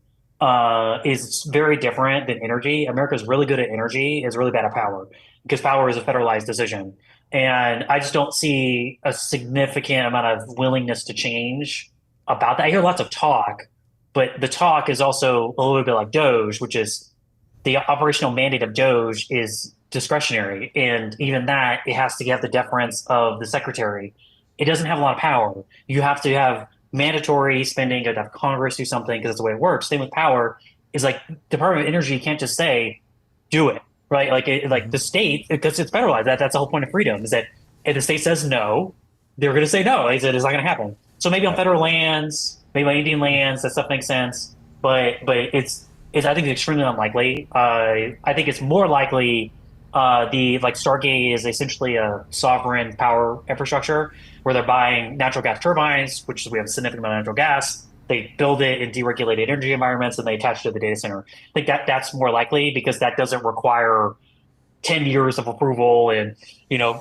is very different than energy. America's really good at energy, is really bad at power because power is a federalized decision. And I just don't see a significant amount of willingness to change about that. I hear lots of talk, but the talk is also a little bit like Doge, which is the operational mandate of Doge is discretionary. And even that, it has to have the deference of the secretary. It doesn't have a lot of power. You have to have mandatory spending, you have to have Congress do something because that's the way it works. Same with power is like Department of Energy can't just say, do it, right? Like the state, because it's federalized. That's the whole point of freedom is that if the state says no, they're going to say no. It's not going to happen. So maybe on federal lands, maybe on Indian lands, that stuff makes sense. But it's I think it's extremely unlikely. I think it's more likely Stargate is essentially a sovereign power infrastructure where they're buying natural gas turbines, which we have a significant amount of natural gas. They build it in deregulated energy environments and they attach it to the data center. I think that's more likely because that doesn't require 10 years of approval and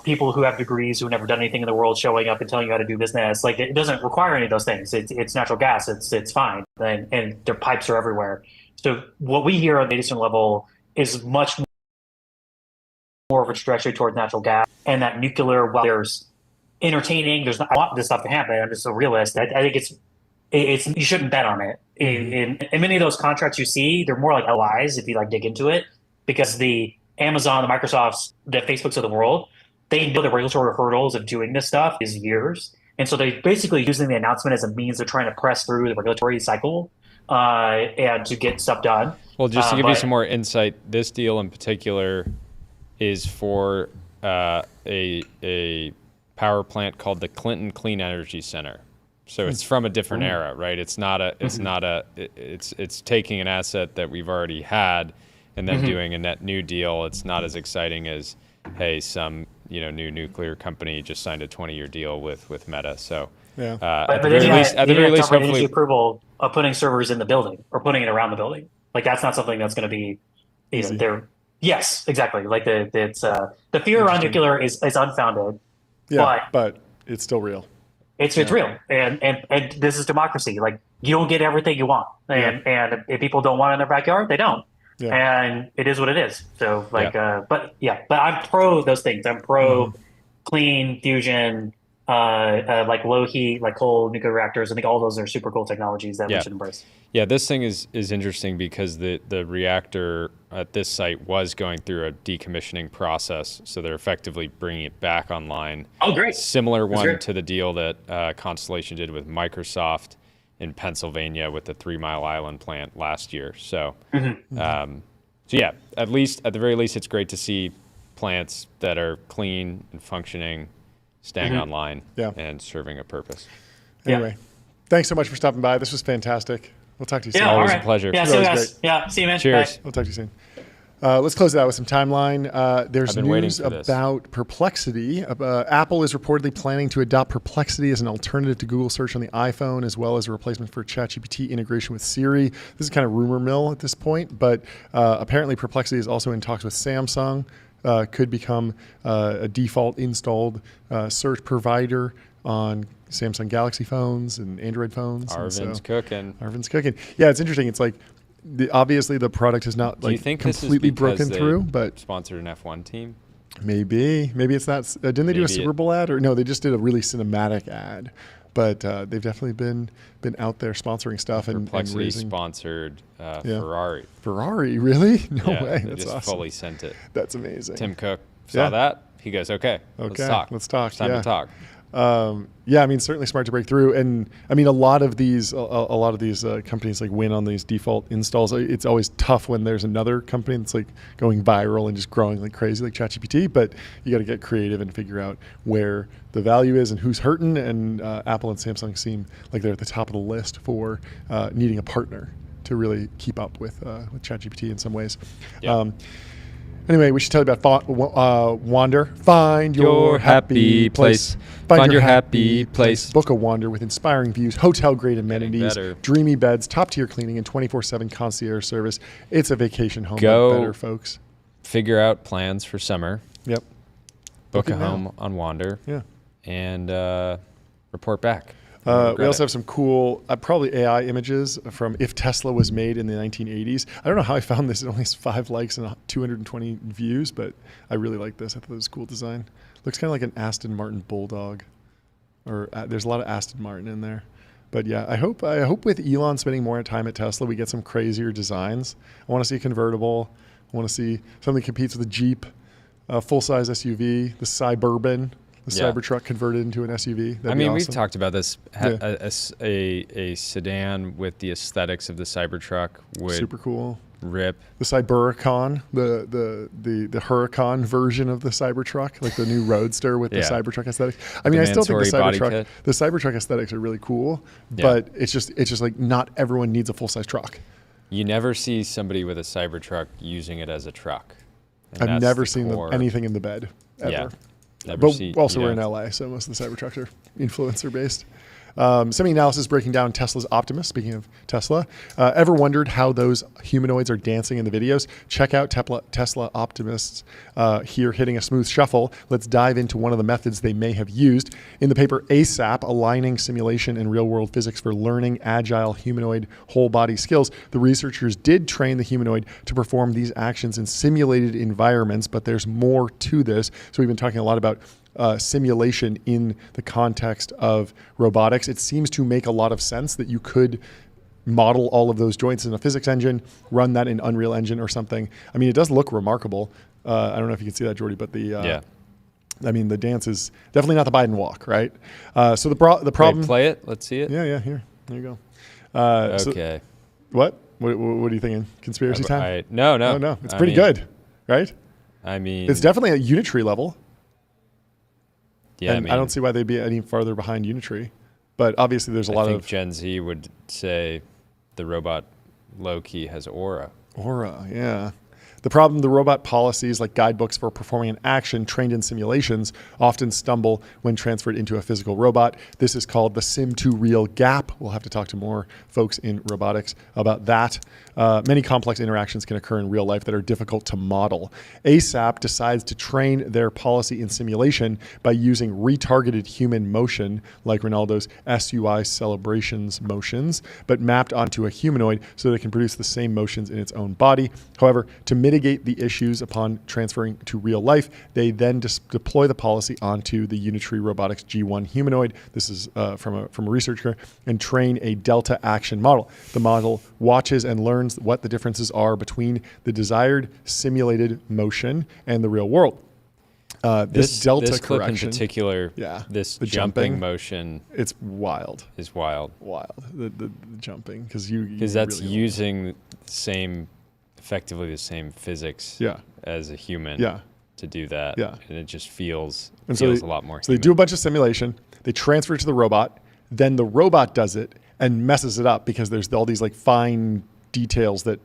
people who have degrees who have never done anything in the world showing up and telling you how to do business. Like it doesn't require any of those things. It's natural gas. It's fine, and their pipes are everywhere. So what we hear on the data center level is much more of a trajectory towards natural gas, and that nuclear, while there's entertaining, I want this stuff to happen. I'm just a realist. I think it's you shouldn't bet on it. In many of those contracts you see, they're more like LIs if you dig into it, because the Amazon, the Microsofts, the Facebooks of the world, they know the regulatory hurdles of doing this stuff is years, and so they're basically using the announcement as a means of trying to press through the regulatory cycle and to get stuff done. Well, just to give you some more insight, this deal in particular is for a power plant called the Clinton Clean Energy Center. So it's from a different era, right? It's taking an asset that we've already had and then doing a net new deal. It's not as exciting as, hey, some new nuclear company just signed a 20-year deal with Meta. So at the very least, hopefully, approval of putting servers in the building or putting it around the building. Like that's not something that's going to be there. Yes, exactly. Like the fear around nuclear is unfounded. Yeah, but it's still real. It's real, and this is democracy. Like you don't get everything you want, and if people don't want it in their backyard, they don't. Yeah. And it is what it is. So but I'm pro those things. I'm pro clean fusion, like low heat, like coal nuclear reactors. I think all those are super cool technologies that we should embrace. Yeah, this thing is interesting because the reactor at this site was going through a decommissioning process, so they're effectively bringing it back online. Oh, great! Similar one to the deal that Constellation did with Microsoft in Pennsylvania with the 3 Mile Island plant last year. So, so yeah, at the very least, it's great to see plants that are clean and functioning, staying online and serving a purpose. Anyway, thanks so much for stopping by. This was fantastic. We'll talk to you soon. Always a pleasure. Yeah, see you guys. Yeah, see you, man. Cheers. Bye. We'll talk to you soon. Let's close it out with some timeline. There's news about Perplexity. Apple is reportedly planning to adopt Perplexity as an alternative to Google search on the iPhone, as well as a replacement for ChatGPT integration with Siri. This is kind of rumor mill at this point, but apparently Perplexity is also in talks with Samsung. Could become a default installed search provider on Samsung Galaxy phones and Android phones. Arvin's cooking. Yeah, it's interesting. It's like, obviously the product is not like completely broken through, but sponsored an F1 team. Maybe it's not. Didn't they do a Super Bowl ad, or no? They just did a really cinematic ad. But they've definitely been out there sponsoring stuff and raising. Sponsored Ferrari. Ferrari, really? No way. They That's just awesome. fully sent it. That's amazing. Tim Cook saw that. He goes, okay, let's talk. Let's talk. It's time to talk. Yeah, I mean, certainly smart to break through, and I mean, a lot of these companies like win on these default installs. It's always tough when there's another company that's like going viral and just growing like crazy, like ChatGPT. But you got to get creative and figure out where the value is and who's hurting. And Apple and Samsung seem like they're at the top of the list for needing a partner to really keep up with ChatGPT in some ways. Yeah. Anyway, we should tell you about Wander. Find your happy place. Find your happy place. Book a Wander with inspiring views, hotel-grade amenities, dreamy beds, top-tier cleaning, and 24/7 concierge service. It's a vacation home better, folks. Figure out plans for summer. Yep. Book a home on Wander. Yeah. And report back. We also have some cool, probably AI images from if Tesla was made in the 1980s. I don't know how I found this. It only has 5 likes and 220 views, but I really like this. I thought it was a cool design. Looks kind of like an Aston Martin Bulldog, or there's a lot of Aston Martin in there. But yeah, I hope with Elon spending more time at Tesla, we get some crazier designs. I want to see a convertible. I want to see something that competes with a Jeep, a full-size SUV, the Suburban. The Cybertruck converted into an SUV. That'd be awesome. We've talked about this. A sedan with the aesthetics of the Cybertruck would super cool. Rip. The Cybericon, the Huracan version of the Cybertruck, like the new Roadster with the Cybertruck aesthetics. I mean, I still think the Cybertruck aesthetics are really cool, but it's just like not everyone needs a full size truck. You never see somebody with a Cybertruck using it as a truck. I've never seen anything in the bed ever. Yeah. But also we're in LA, so most of the Cybertrucks are influencer based. Semi-analysis breaking down Tesla's Optimus. Speaking of Tesla, ever wondered how those humanoids are dancing in the videos? Check out Tesla Optimists here hitting a smooth shuffle. Let's dive into one of the methods they may have used. In the paper ASAP, Aligning Simulation and Real-World Physics for Learning Agile Humanoid Whole Body Skills, the researchers did train the humanoid to perform these actions in simulated environments, but there's more to this. So we've been talking a lot about simulation in the context of robotics. It seems to make a lot of sense that you could model all of those joints in a physics engine, run that in Unreal Engine or something. I mean, it does look remarkable. I don't know if you can see that, Jordy, but I mean, the dance is definitely not the Biden walk, right? So the problem. Wait, play it. Let's see it. Yeah. Here you go. Okay. What are you thinking? Conspiracy time? No. It's pretty good, right? I mean, it's definitely at Unitree level. Yeah, and I don't see why they'd be any farther behind Unitree. But obviously there's a lot of... Gen Z would say the robot low-key has aura. Aura, yeah. The problem, the robot policies like guidebooks for performing an action trained in simulations often stumble when transferred into a physical robot. This is called the sim-to-real gap. We'll have to talk to more folks in robotics about that. Many complex interactions can occur in real life that are difficult to model. ASAP decides to train their policy in simulation by using retargeted human motion, like Ronaldo's SUI celebrations motions, but mapped onto a humanoid so that it can produce the same motions in its own body. However, to mitigate the issues upon transferring to real life, they then deploy the policy onto the Unitree Robotics G1 humanoid. This is from a researcher, and train a delta action model. The model watches and learns what the differences are between the desired simulated motion and the real world. This delta this clip correction in particular, this the jumping motion, it's wild. Is wild. The jumping because that's really using effectively the same physics as a human to do that. And it just feels a lot more. So they do a bunch of simulation. They transfer it to the robot. Then the robot does it and messes it up because there's all these like fine details that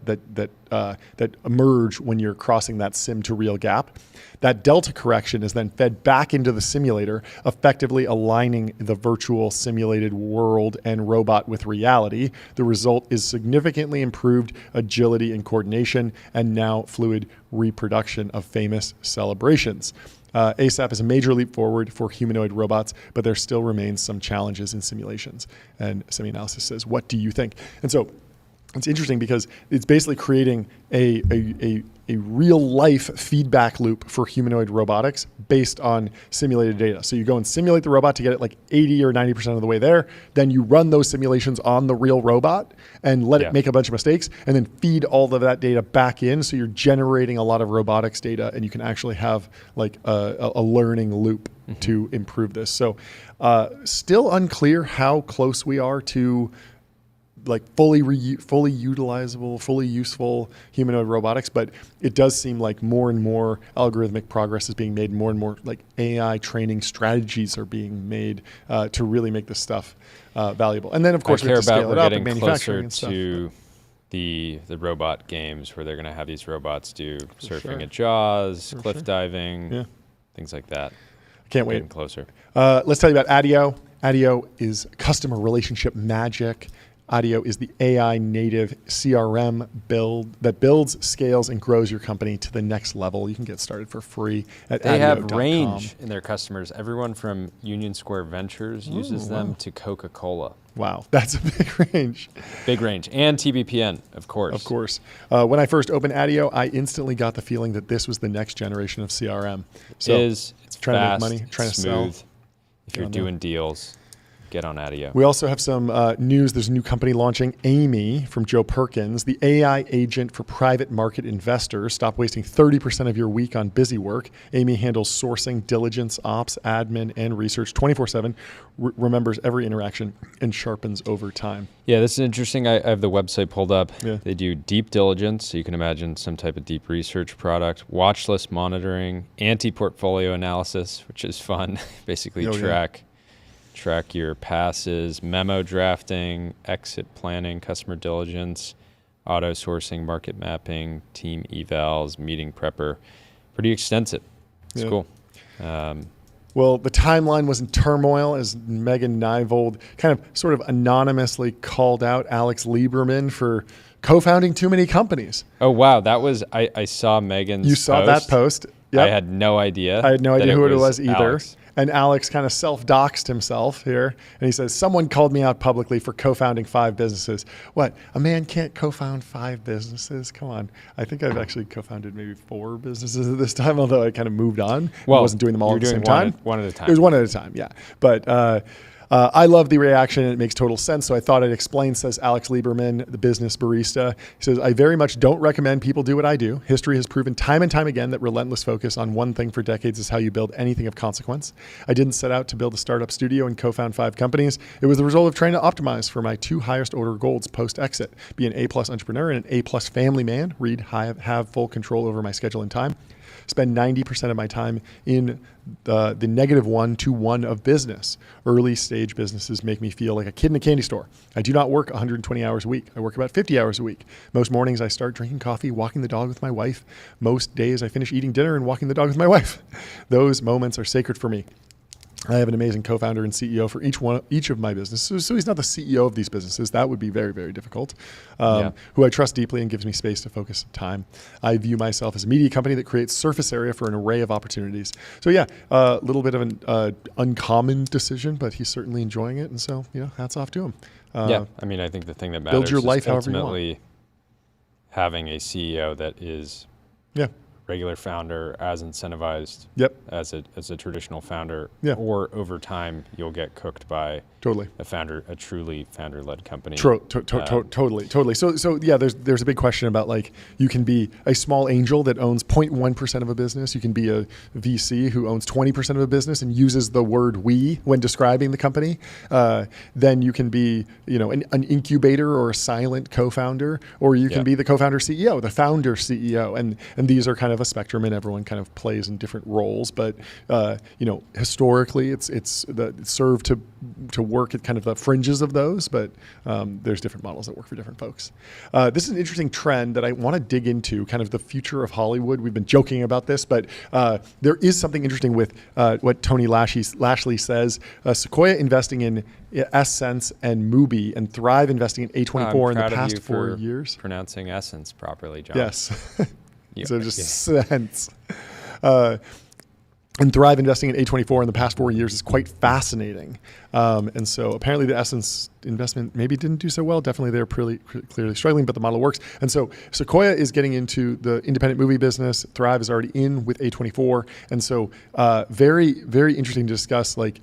emerge when you're crossing that sim to real gap. That delta correction is then fed back into the simulator, effectively aligning the virtual simulated world and robot with reality. The result is significantly improved agility and coordination, and now fluid reproduction of famous celebrations. ASAP is a major leap forward for humanoid robots, but there still remains some challenges in simulations. And SemiAnalysis says, what do you think? And so it's interesting because it's basically creating a real life feedback loop for humanoid robotics based on simulated data. So you go and simulate the robot to get it like 80 or 90% of the way there. Then you run those simulations on the real robot and let it make a bunch of mistakes and then feed all of that data back in. So you're generating a lot of robotics data and you can actually have like a learning loop to improve this. So still unclear how close we are to like fully utilizable, fully useful humanoid robotics, but it does seem like more and more algorithmic progress is being made, more and more like AI training strategies are being made to really make this stuff valuable. And then of course we have to scale it up and manufacturing and stuff. To the robot games where they're going to have these robots do surfing at Jaws, cliff diving, things like that. Can't wait. Getting closer. Let's tell you about ADIO. ADIO is customer relationship magic. ADIO is the AI native CRM that builds, scales, and grows your company to the next level. You can get started for free at They have range in their customers. Everyone from Union Square Ventures uses them to Coca-Cola. Wow, that's a big range. Big range. And TBPN, of course. Of course. When I first opened ADIO, I instantly got the feeling that this was the next generation of CRM. So it's trying fast, to make money, trying smooth. to sell. If you're doing deals, get on ADIO. We also have some news. There's a new company launching, Amy, from Joe Perkins, the AI agent for private market investors. Stop wasting 30% of your week on busy work. Amy handles sourcing, diligence, ops, admin, and research 24/7, remembers every interaction, and sharpens over time. Yeah, this is interesting. I have the website pulled up. Yeah. They do deep diligence, so you can imagine some type of deep research product, watch list monitoring, anti-portfolio analysis, which is fun. Basically track your passes, memo drafting, exit planning, customer diligence, auto sourcing, market mapping, team evals, meeting prepper. Pretty extensive. It's cool. Well, the timeline was in turmoil as Megan Neivold kind of sort of anonymously called out Alex Lieberman for co-founding too many companies. Oh, wow. That was, I saw Megan's You saw that post? Yep. I had no idea. I had no idea who it was either. Alex. And Alex kind of self-doxed himself here. And he says, someone called me out publicly for co-founding 5 businesses. What? A man can't co-found 5 businesses? Come on. I think I've actually co-founded maybe 4 businesses at this time, although I kind of moved on. Well, I wasn't doing them all at the same time. One at a time. It was one at a time, yeah. But I love the reaction, and it makes total sense. So I thought I'd explain, says Alex Lieberman, the business barista. He says, I very much don't recommend people do what I do. History has proven time and time again that relentless focus on one thing for decades is how you build anything of consequence. I didn't set out to build a startup studio and co-found 5 companies. It was the result of trying to optimize for my 2 highest order goals post-exit. Be an A+ entrepreneur and an A+ family man. Read, have full control over my schedule and time. Spend 90% of my time in the -1 to 1 of business. Early stage businesses make me feel like a kid in a candy store. I do not work 120 hours a week. I work about 50 hours a week. Most mornings I start drinking coffee, walking the dog with my wife. Most days I finish eating dinner and walking the dog with my wife. Those moments are sacred for me. I have an amazing co-founder and CEO for each of my businesses. So he's not the CEO of these businesses. That would be very, very difficult. Who I trust deeply and gives me space to focus time. I view myself as a media company that creates surface area for an array of opportunities. So yeah, a little bit of an uncommon decision, but he's certainly enjoying it. And so, hats off to him. I mean, I think the thing that matters build your life is however you ultimately having a CEO that is regular founder as incentivized as a traditional founder, or over time you'll get cooked by a truly founder-led company. Totally. So yeah, there's a big question about like, you can be a small angel that owns 0.1% of a business. You can be a VC who owns 20% of a business and uses the word "we" when describing the company. Then you can be, an incubator or a silent co-founder, or you can be the co-founder CEO, the founder CEO, and these are kind of a spectrum, and everyone kind of plays in different roles. But historically, it's served to work at kind of the fringes of those, but there's different models that work for different folks. This is an interesting trend that I want to dig into, kind of the future of Hollywood. We've been joking about this, but there is something interesting with what Tony Lashley says. Sequoia investing in Essence and Mubi, and Thrive investing in A24 in the past 4 years. Pronouncing Essence properly, John. Yes. So just sense. And Thrive investing in A24 in the past 4 years is quite fascinating. And so apparently the Essence investment maybe didn't do so well. Definitely they're clearly struggling, but the model works. And so Sequoia is getting into the independent movie business. Thrive is already in with A24. And so very, very interesting to discuss like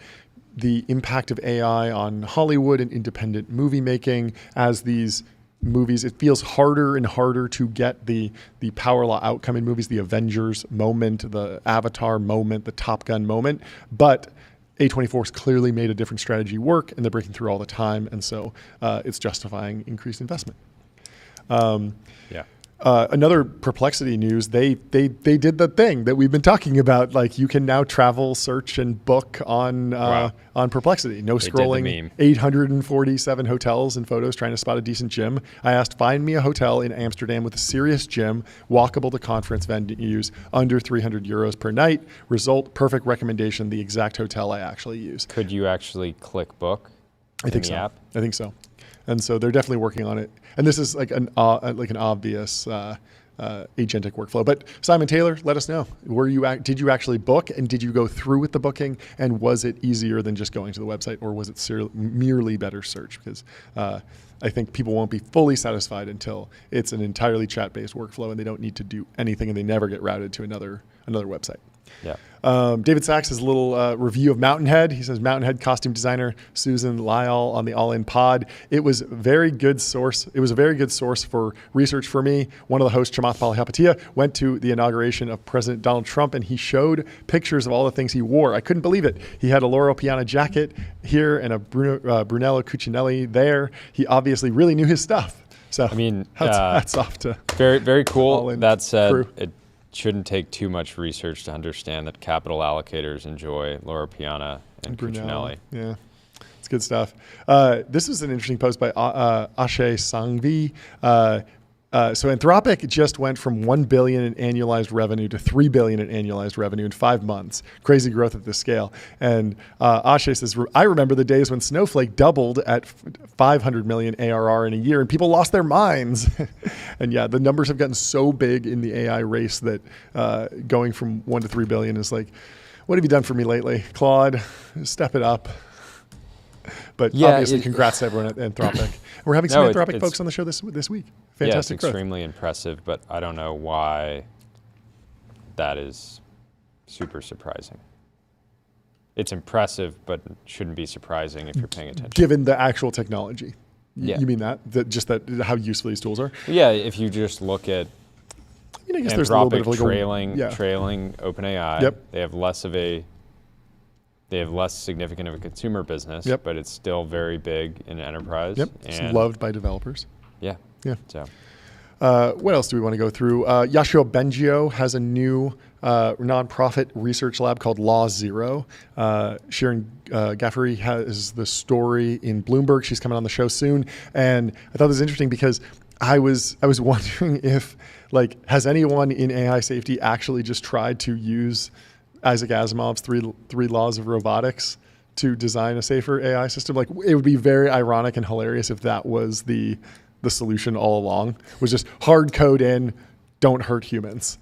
the impact of AI on Hollywood and independent movie making as these movies. It feels harder and harder to get the power law outcome in movies, the Avengers moment, the Avatar moment, the Top Gun moment. But A24's clearly made a different strategy work, and they're breaking through all the time. And so it's justifying increased investment. Another Perplexity news, they did the thing that we've been talking about. Like, you can now travel, search, and book on Perplexity. No scrolling. 847 hotels and photos trying to spot a decent gym. I asked, find me a hotel in Amsterdam with a serious gym, walkable to conference venues, under 300 euros per night. Result, perfect recommendation, the exact hotel I actually use. Could you actually click book I think so. app? I think so. And so they're definitely working on it. And this is like an obvious agentic workflow. But Simon Taylor, let us know. Did you actually book, and did you go through with the booking? And was it easier than just going to the website, or was it merely better search? Because I think people won't be fully satisfied until it's an entirely chat-based workflow, and they don't need to do anything, and they never get routed to another website. Yeah. David Sachs has a little review of Mountainhead. He says, Mountainhead costume designer Susan Lyall on the All In Pod. It was a very good source. It was a very good source for research for me. One of the hosts, Chamath Palihapitiya, went to the inauguration of President Donald Trump, and he showed pictures of all the things he wore. I couldn't believe it. He had a Loro Piana jacket here and a Brunello Cucinelli there. He obviously really knew his stuff. So I mean, hats off to very, very cool. That said, crew. It shouldn't take too much research to understand that capital allocators enjoy Loro Piana and Cucinelli. Yeah, it's good stuff. This is an interesting post by Ashay Sangvi. So Anthropic just went from 1 billion in annualized revenue to 3 billion in annualized revenue in 5 months. Crazy growth at this scale. And Ashay says, I remember the days when Snowflake doubled at 500 million ARR in a year, and people lost their minds. And yeah, the numbers have gotten so big in the AI race that going from 1 to 3 billion is like, what have you done for me lately? Claude, step it up. But yeah, obviously, congrats to everyone at Anthropic. We're having some Anthropic folks on the show this week. Fantastic growth. Extremely impressive, but I don't know why that is super surprising. It's impressive, but shouldn't be surprising if you're paying attention. Given the actual technology. Yeah. You mean that how useful these tools are? Yeah, if you just look at I guess there's a little bit of like trailing OpenAI. Yep. They have less significant of a consumer business, but it's still very big in enterprise. Yep, it's loved by developers. Yeah. So, what else do we want to go through? Yashio Bengio has a new nonprofit research lab called Law Zero. Sharon Gaffery has the story in Bloomberg. She's coming on the show soon, and I thought this was interesting because I was wondering if, like, has anyone in AI safety actually just tried to use Isaac Asimov's three laws of robotics to design a safer AI system? Like, it would be very ironic and hilarious if that was the solution all along, was just hard code in, don't hurt humans.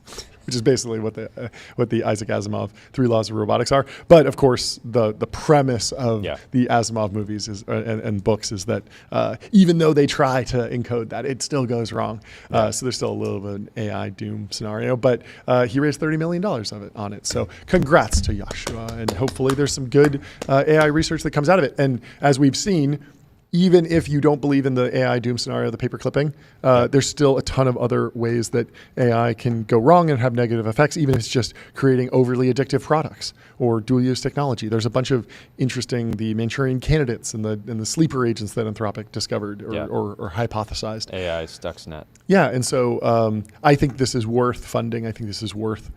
which is basically what the Isaac Asimov 3 laws of robotics are. But of course, the premise of the Asimov movies is and books is that even though they try to encode that, it still goes wrong. So there's still a little bit of an AI doom scenario. But he raised $30 million on it. So congrats to Joshua, and hopefully there's some good AI research that comes out of it. And as we've seen, even if you don't believe in the AI doom scenario, the paper clipping, there's still a ton of other ways that AI can go wrong and have negative effects, even if it's just creating overly addictive products or dual use technology. There's a bunch of interesting, the Manchurian candidates and the sleeper agents that Anthropic discovered or hypothesized. AI Stuxnet. Yeah, and so I think this is worth funding. I think this is worth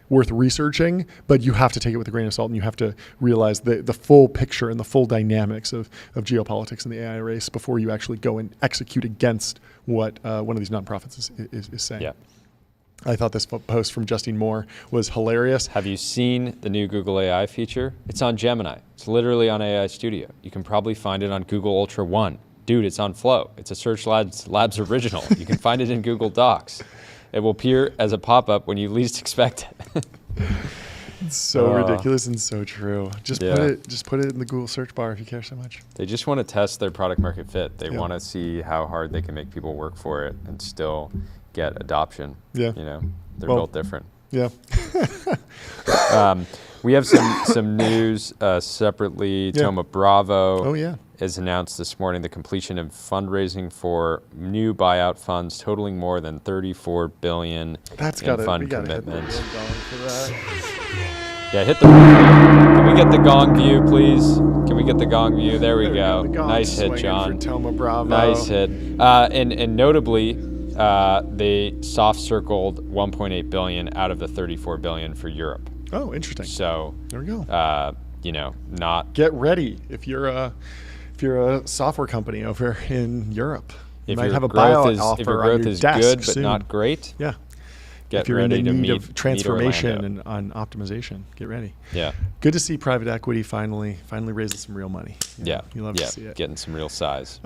researching, but you have to take it with a grain of salt, and you have to realize the full picture and the full dynamics of geopolitics in the AI race before you actually go and execute against what one of these nonprofits is saying. Yeah. I thought this post from Justine Moore was hilarious. Have you seen the new Google AI feature? It's on Gemini. It's literally on AI Studio. You can probably find it on Google Ultra One. Dude, it's on Flow. It's a Search Labs original. You can find it in Google Docs. It will appear as a pop-up when you least expect it. It's so ridiculous and so true. Just put it in the Google search bar if you care so much. They just want to test their product market fit. They want to see how hard they can make people work for it and still get adoption. Yeah. You know, they're built different. Yeah. We have some news separately. Thoma Bravo has announced this morning the completion of fundraising for new buyout funds totaling more than $34 billion in fund commitments. Yeah, hit the Can we get the gong view, please? Can we get the gong view? There we go. Nice hit, John. Thoma Bravo. Nice hit. And notably, they soft circled 1.8 billion out of the 34 billion for Europe. Oh, interesting. So there we go. You know, not get ready if you're a software company over in Europe. You might have a buyout offer. If your growth is good but soon. not great, if you're in the need of transformation and on optimization, get ready. Yeah. Good to see private equity finally raising some real money. Yeah. You love to see it. Getting some real size.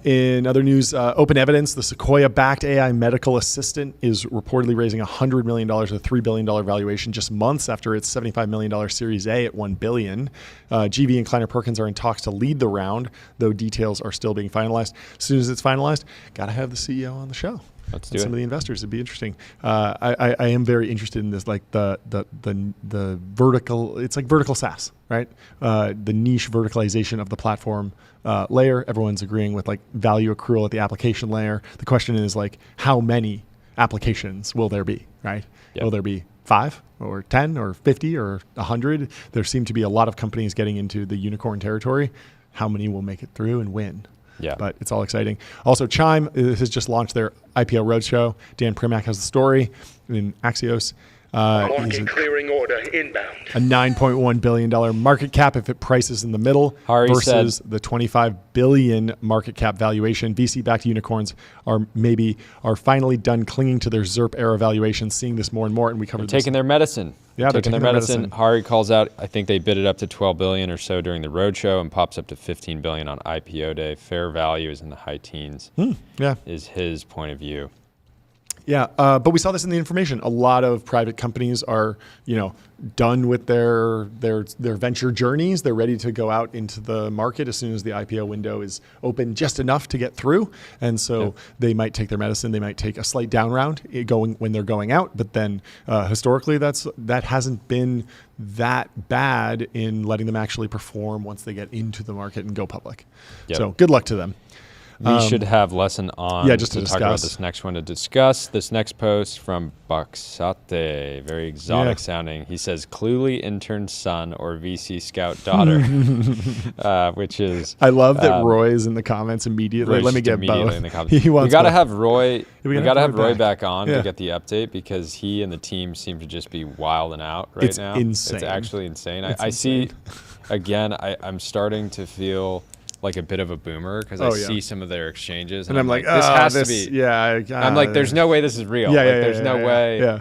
In other news, Open Evidence, the Sequoia-backed AI medical assistant, is reportedly raising $100 million with a $3 billion valuation just months after its $75 million Series A at $1 billion. GV and Kleiner Perkins are in talks to lead the round, though details are still being finalized. As soon as it's finalized, got to have the CEO on the show. Let's do it. Some of the investors, it'd be interesting. I am very interested in this, like the vertical. It's like vertical SaaS, right? The niche verticalization of the platform layer. Everyone's agreeing with like value accrual at the application layer. The question is like, how many applications will there be, right? Yep. Will there be 5 or 10 or 50 or 100? There seem to be a lot of companies getting into the unicorn territory. How many will make it through and win? Yeah. But it's all exciting. Also, Chime has just launched their IPO roadshow. Dan Primack has the story in Axios. Market clearing order inbound. A $9.1 billion market cap if it prices in the middle versus the $25 billion market cap valuation. VC-backed unicorns are finally done clinging to their ZERP era valuation, seeing this more and more. And we covered taking their medicine. Yeah, taking their medicine. Hari calls out, I think they bid it up to 12 billion or so during the roadshow and pops up to 15 billion on IPO day. Fair value is in the high teens. Is his point of view. Yeah, but we saw this in the information. A lot of private companies are, done with their venture journeys. They're ready to go out into the market as soon as the IPO window is open just enough to get through. And so they might take their medicine. They might take a slight down round when they're going out. But then historically, that hasn't been that bad in letting them actually perform once they get into the market and go public. Yep. So good luck to them. We should have lesson on just to talk about this next one to discuss. This next post from Baxate, very exotic sounding. He says, Cluely intern son or VC scout daughter, which is... I love that Roy's in the comments immediately. Let me get both. In the comments. We got to have Roy. We got to have Roy back on to get the update because he and the team seem to just be wilding out right now. It's insane. It's actually insane. I see, again, I'm starting to feel like a bit of a boomer because I see some of their exchanges and I'm like, this has to be. Yeah. I'm like, there's no way this is real. There's no way. Yeah.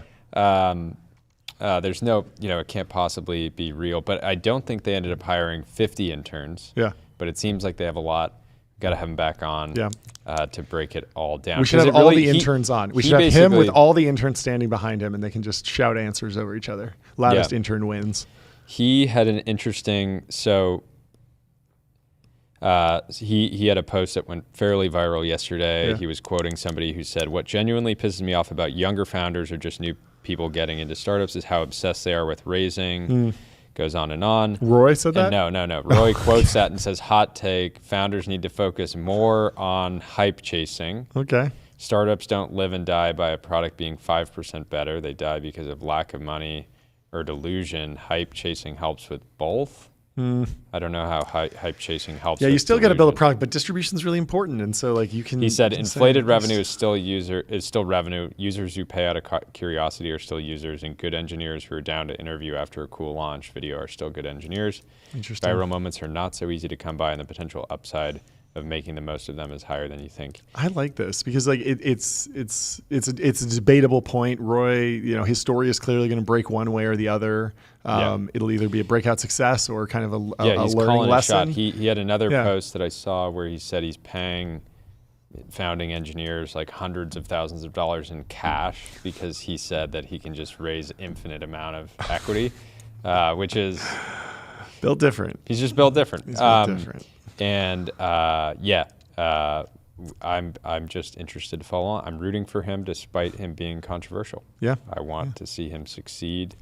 There's no, it can't possibly be real. But I don't think they ended up hiring 50 interns. Yeah. But it seems like they have a lot Got to have him back on to break it all down. We should have all the interns on. We should have him with all the interns standing behind him, and they can just shout answers over each other. Loudest intern wins. He had an interesting, he had a post that went fairly viral yesterday. He was quoting somebody who said, "What genuinely pisses me off about younger founders or just new people getting into startups is how obsessed they are with raising." Goes on and on. Roy said that? No. Roy quotes that and says, "Hot take, founders need to focus more on hype chasing. Okay. Startups don't live and die by a product being 5% better. They die because of lack of money or delusion. Hype chasing helps with both." I don't know how hype chasing helps. Yeah, you still got to build a product, but distribution is really important, and so like you can. He said, "Inflated revenue is still revenue. Users who pay out of curiosity are still users, and good engineers who are down to interview after a cool launch video are still good engineers. Interesting. Viral moments are not so easy to come by, and the potential upside of making the most of them is higher than you think." I like this because like it's a debatable point. Roy, his story is clearly going to break one way or the other. It'll either be a breakout success or kind of a he's learning calling lesson. A shot. He had another post that I saw where he said he's paying founding engineers like hundreds of thousands of dollars in cash because he said that he can just raise infinite amount of equity, which is built different. He's just built different. He's built different. And I'm just interested to follow on. I'm rooting for him despite him being controversial. Yeah. I want to see him succeed.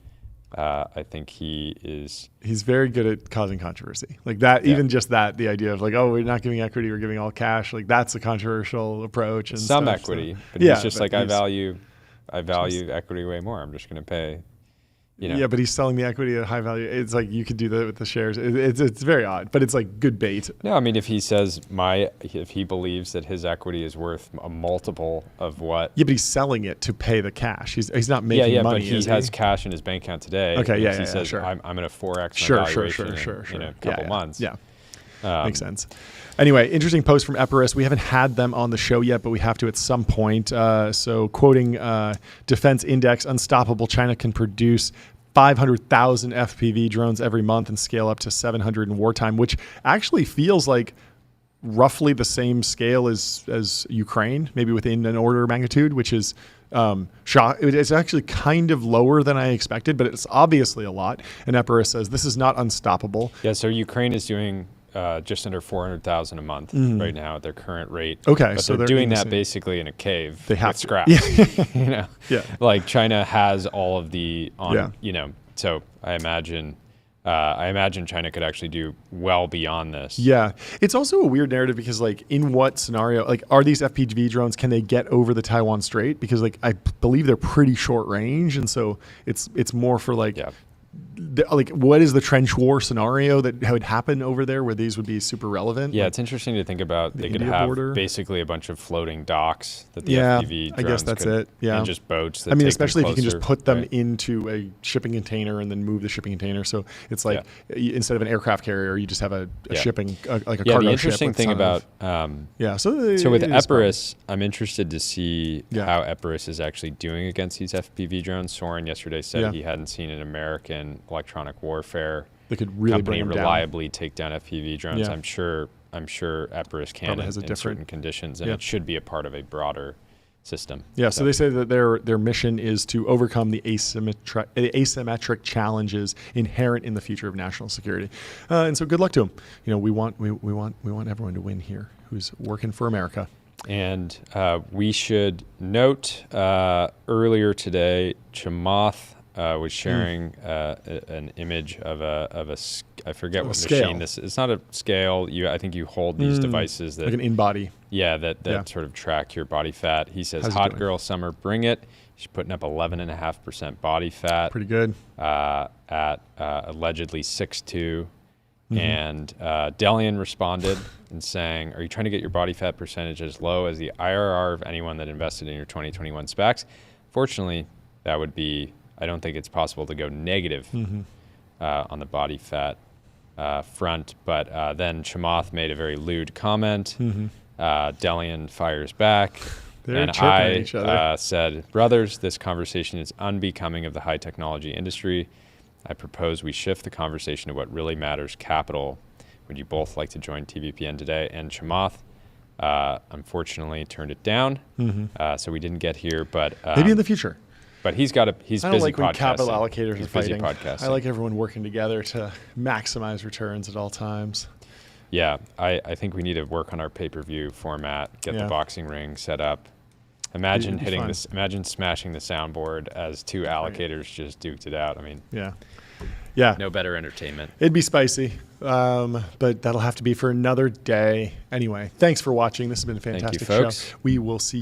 I think he's very good at causing controversy. Like that, even just that, the idea of like, oh, we're not giving equity, we're giving all cash. Like that's a controversial approach. And some stuff, equity, so. but he's just like, I value equity way more. I'm just going to pay. Yeah, but he's selling the equity at high value. It's like you could do that with the shares. It's very odd, but it's like good bait. No, I mean if he says if he believes that his equity is worth a multiple of what. Yeah, but he's selling it to pay the cash. He's not making money. But he has cash in his bank account today. Okay, he says sure. I'm going to 4x my valuation in a couple months. Yeah. Makes sense. Anyway, interesting post from Epirus. We haven't had them on the show yet, but we have to at some point. So quoting Defense Index, Unstoppable, China can produce 500,000 FPV drones every month and scale up to 700 in wartime, which actually feels like roughly the same scale as Ukraine, maybe within an order of magnitude, which is it's actually kind of lower than I expected, but it's obviously a lot. And Epirus says this is not unstoppable. Yeah, so Ukraine is doing just under 400,000 a month right now at their current rate. Okay, but so they're doing that basically in a cave. They have with scraps. Like China has all of the So I imagine China could actually do well beyond this. Yeah, it's also a weird narrative because like in what scenario, like are these FPV drones, can they get over the Taiwan Strait? Because like I believe they're pretty short range, and so it's more for like. Yeah. Like what is the trench war scenario that would happen over there where these would be super relevant? Yeah, like, it's interesting to think about. They could have basically a bunch of floating docks that the FPV drones I guess that's it. Yeah, and just boats. That I mean, take especially them if you can closer, just put them into a shipping container and then move the shipping container. So it's like instead of an aircraft carrier, you just have a shipping like a cargo ship. The interesting thing about so with Epirus, I'm interested to see how Epirus is actually doing against these FPV drones. Soren yesterday said he hadn't seen an American electronic warfare that could really company reliably take down FPV drones. I'm sure Epirus can in certain conditions, and it should be a part of a broader system. Yeah, so they say that their mission is to overcome the asymmetric challenges inherent in the future of national security. And so good luck to them. We want everyone to win here who's working for America. And we should note earlier today, Chamath was sharing an image of a I forget what machine this is. It's not a scale. I think you hold these devices that like an in-body. Yeah, that sort of track your body fat. He says, "Hot girl summer, bring it." She's putting up 11.5% body fat. Pretty good. At allegedly 6'2". And Delian responded and saying, "Are you trying to get your body fat percentage as low as the IRR of anyone that invested in your 2021 SPACs? Fortunately, that would be. I don't think it's possible to go negative on the body fat front." But then Chamath made a very lewd comment. Delian fires back. They're and I said, "Brothers, this conversation is unbecoming of the high technology industry. I propose we shift the conversation to what really matters, capital. would you both like to join TBPN today? And Chamath, unfortunately, turned it down, so we didn't get here. But maybe in the future. But he's busy I don't like when podcasting. capital allocators He's are fighting. busy podcasting. I like everyone working together to maximize returns at all times. Yeah, I think we need to work on our pay-per-view format, get the boxing ring set up. Imagine hitting this. Imagine smashing the soundboard as two allocators just duked it out. I mean, yeah, no better entertainment. It'd be spicy, but that'll have to be for another day. Anyway, thanks for watching. This has been a fantastic show. We will see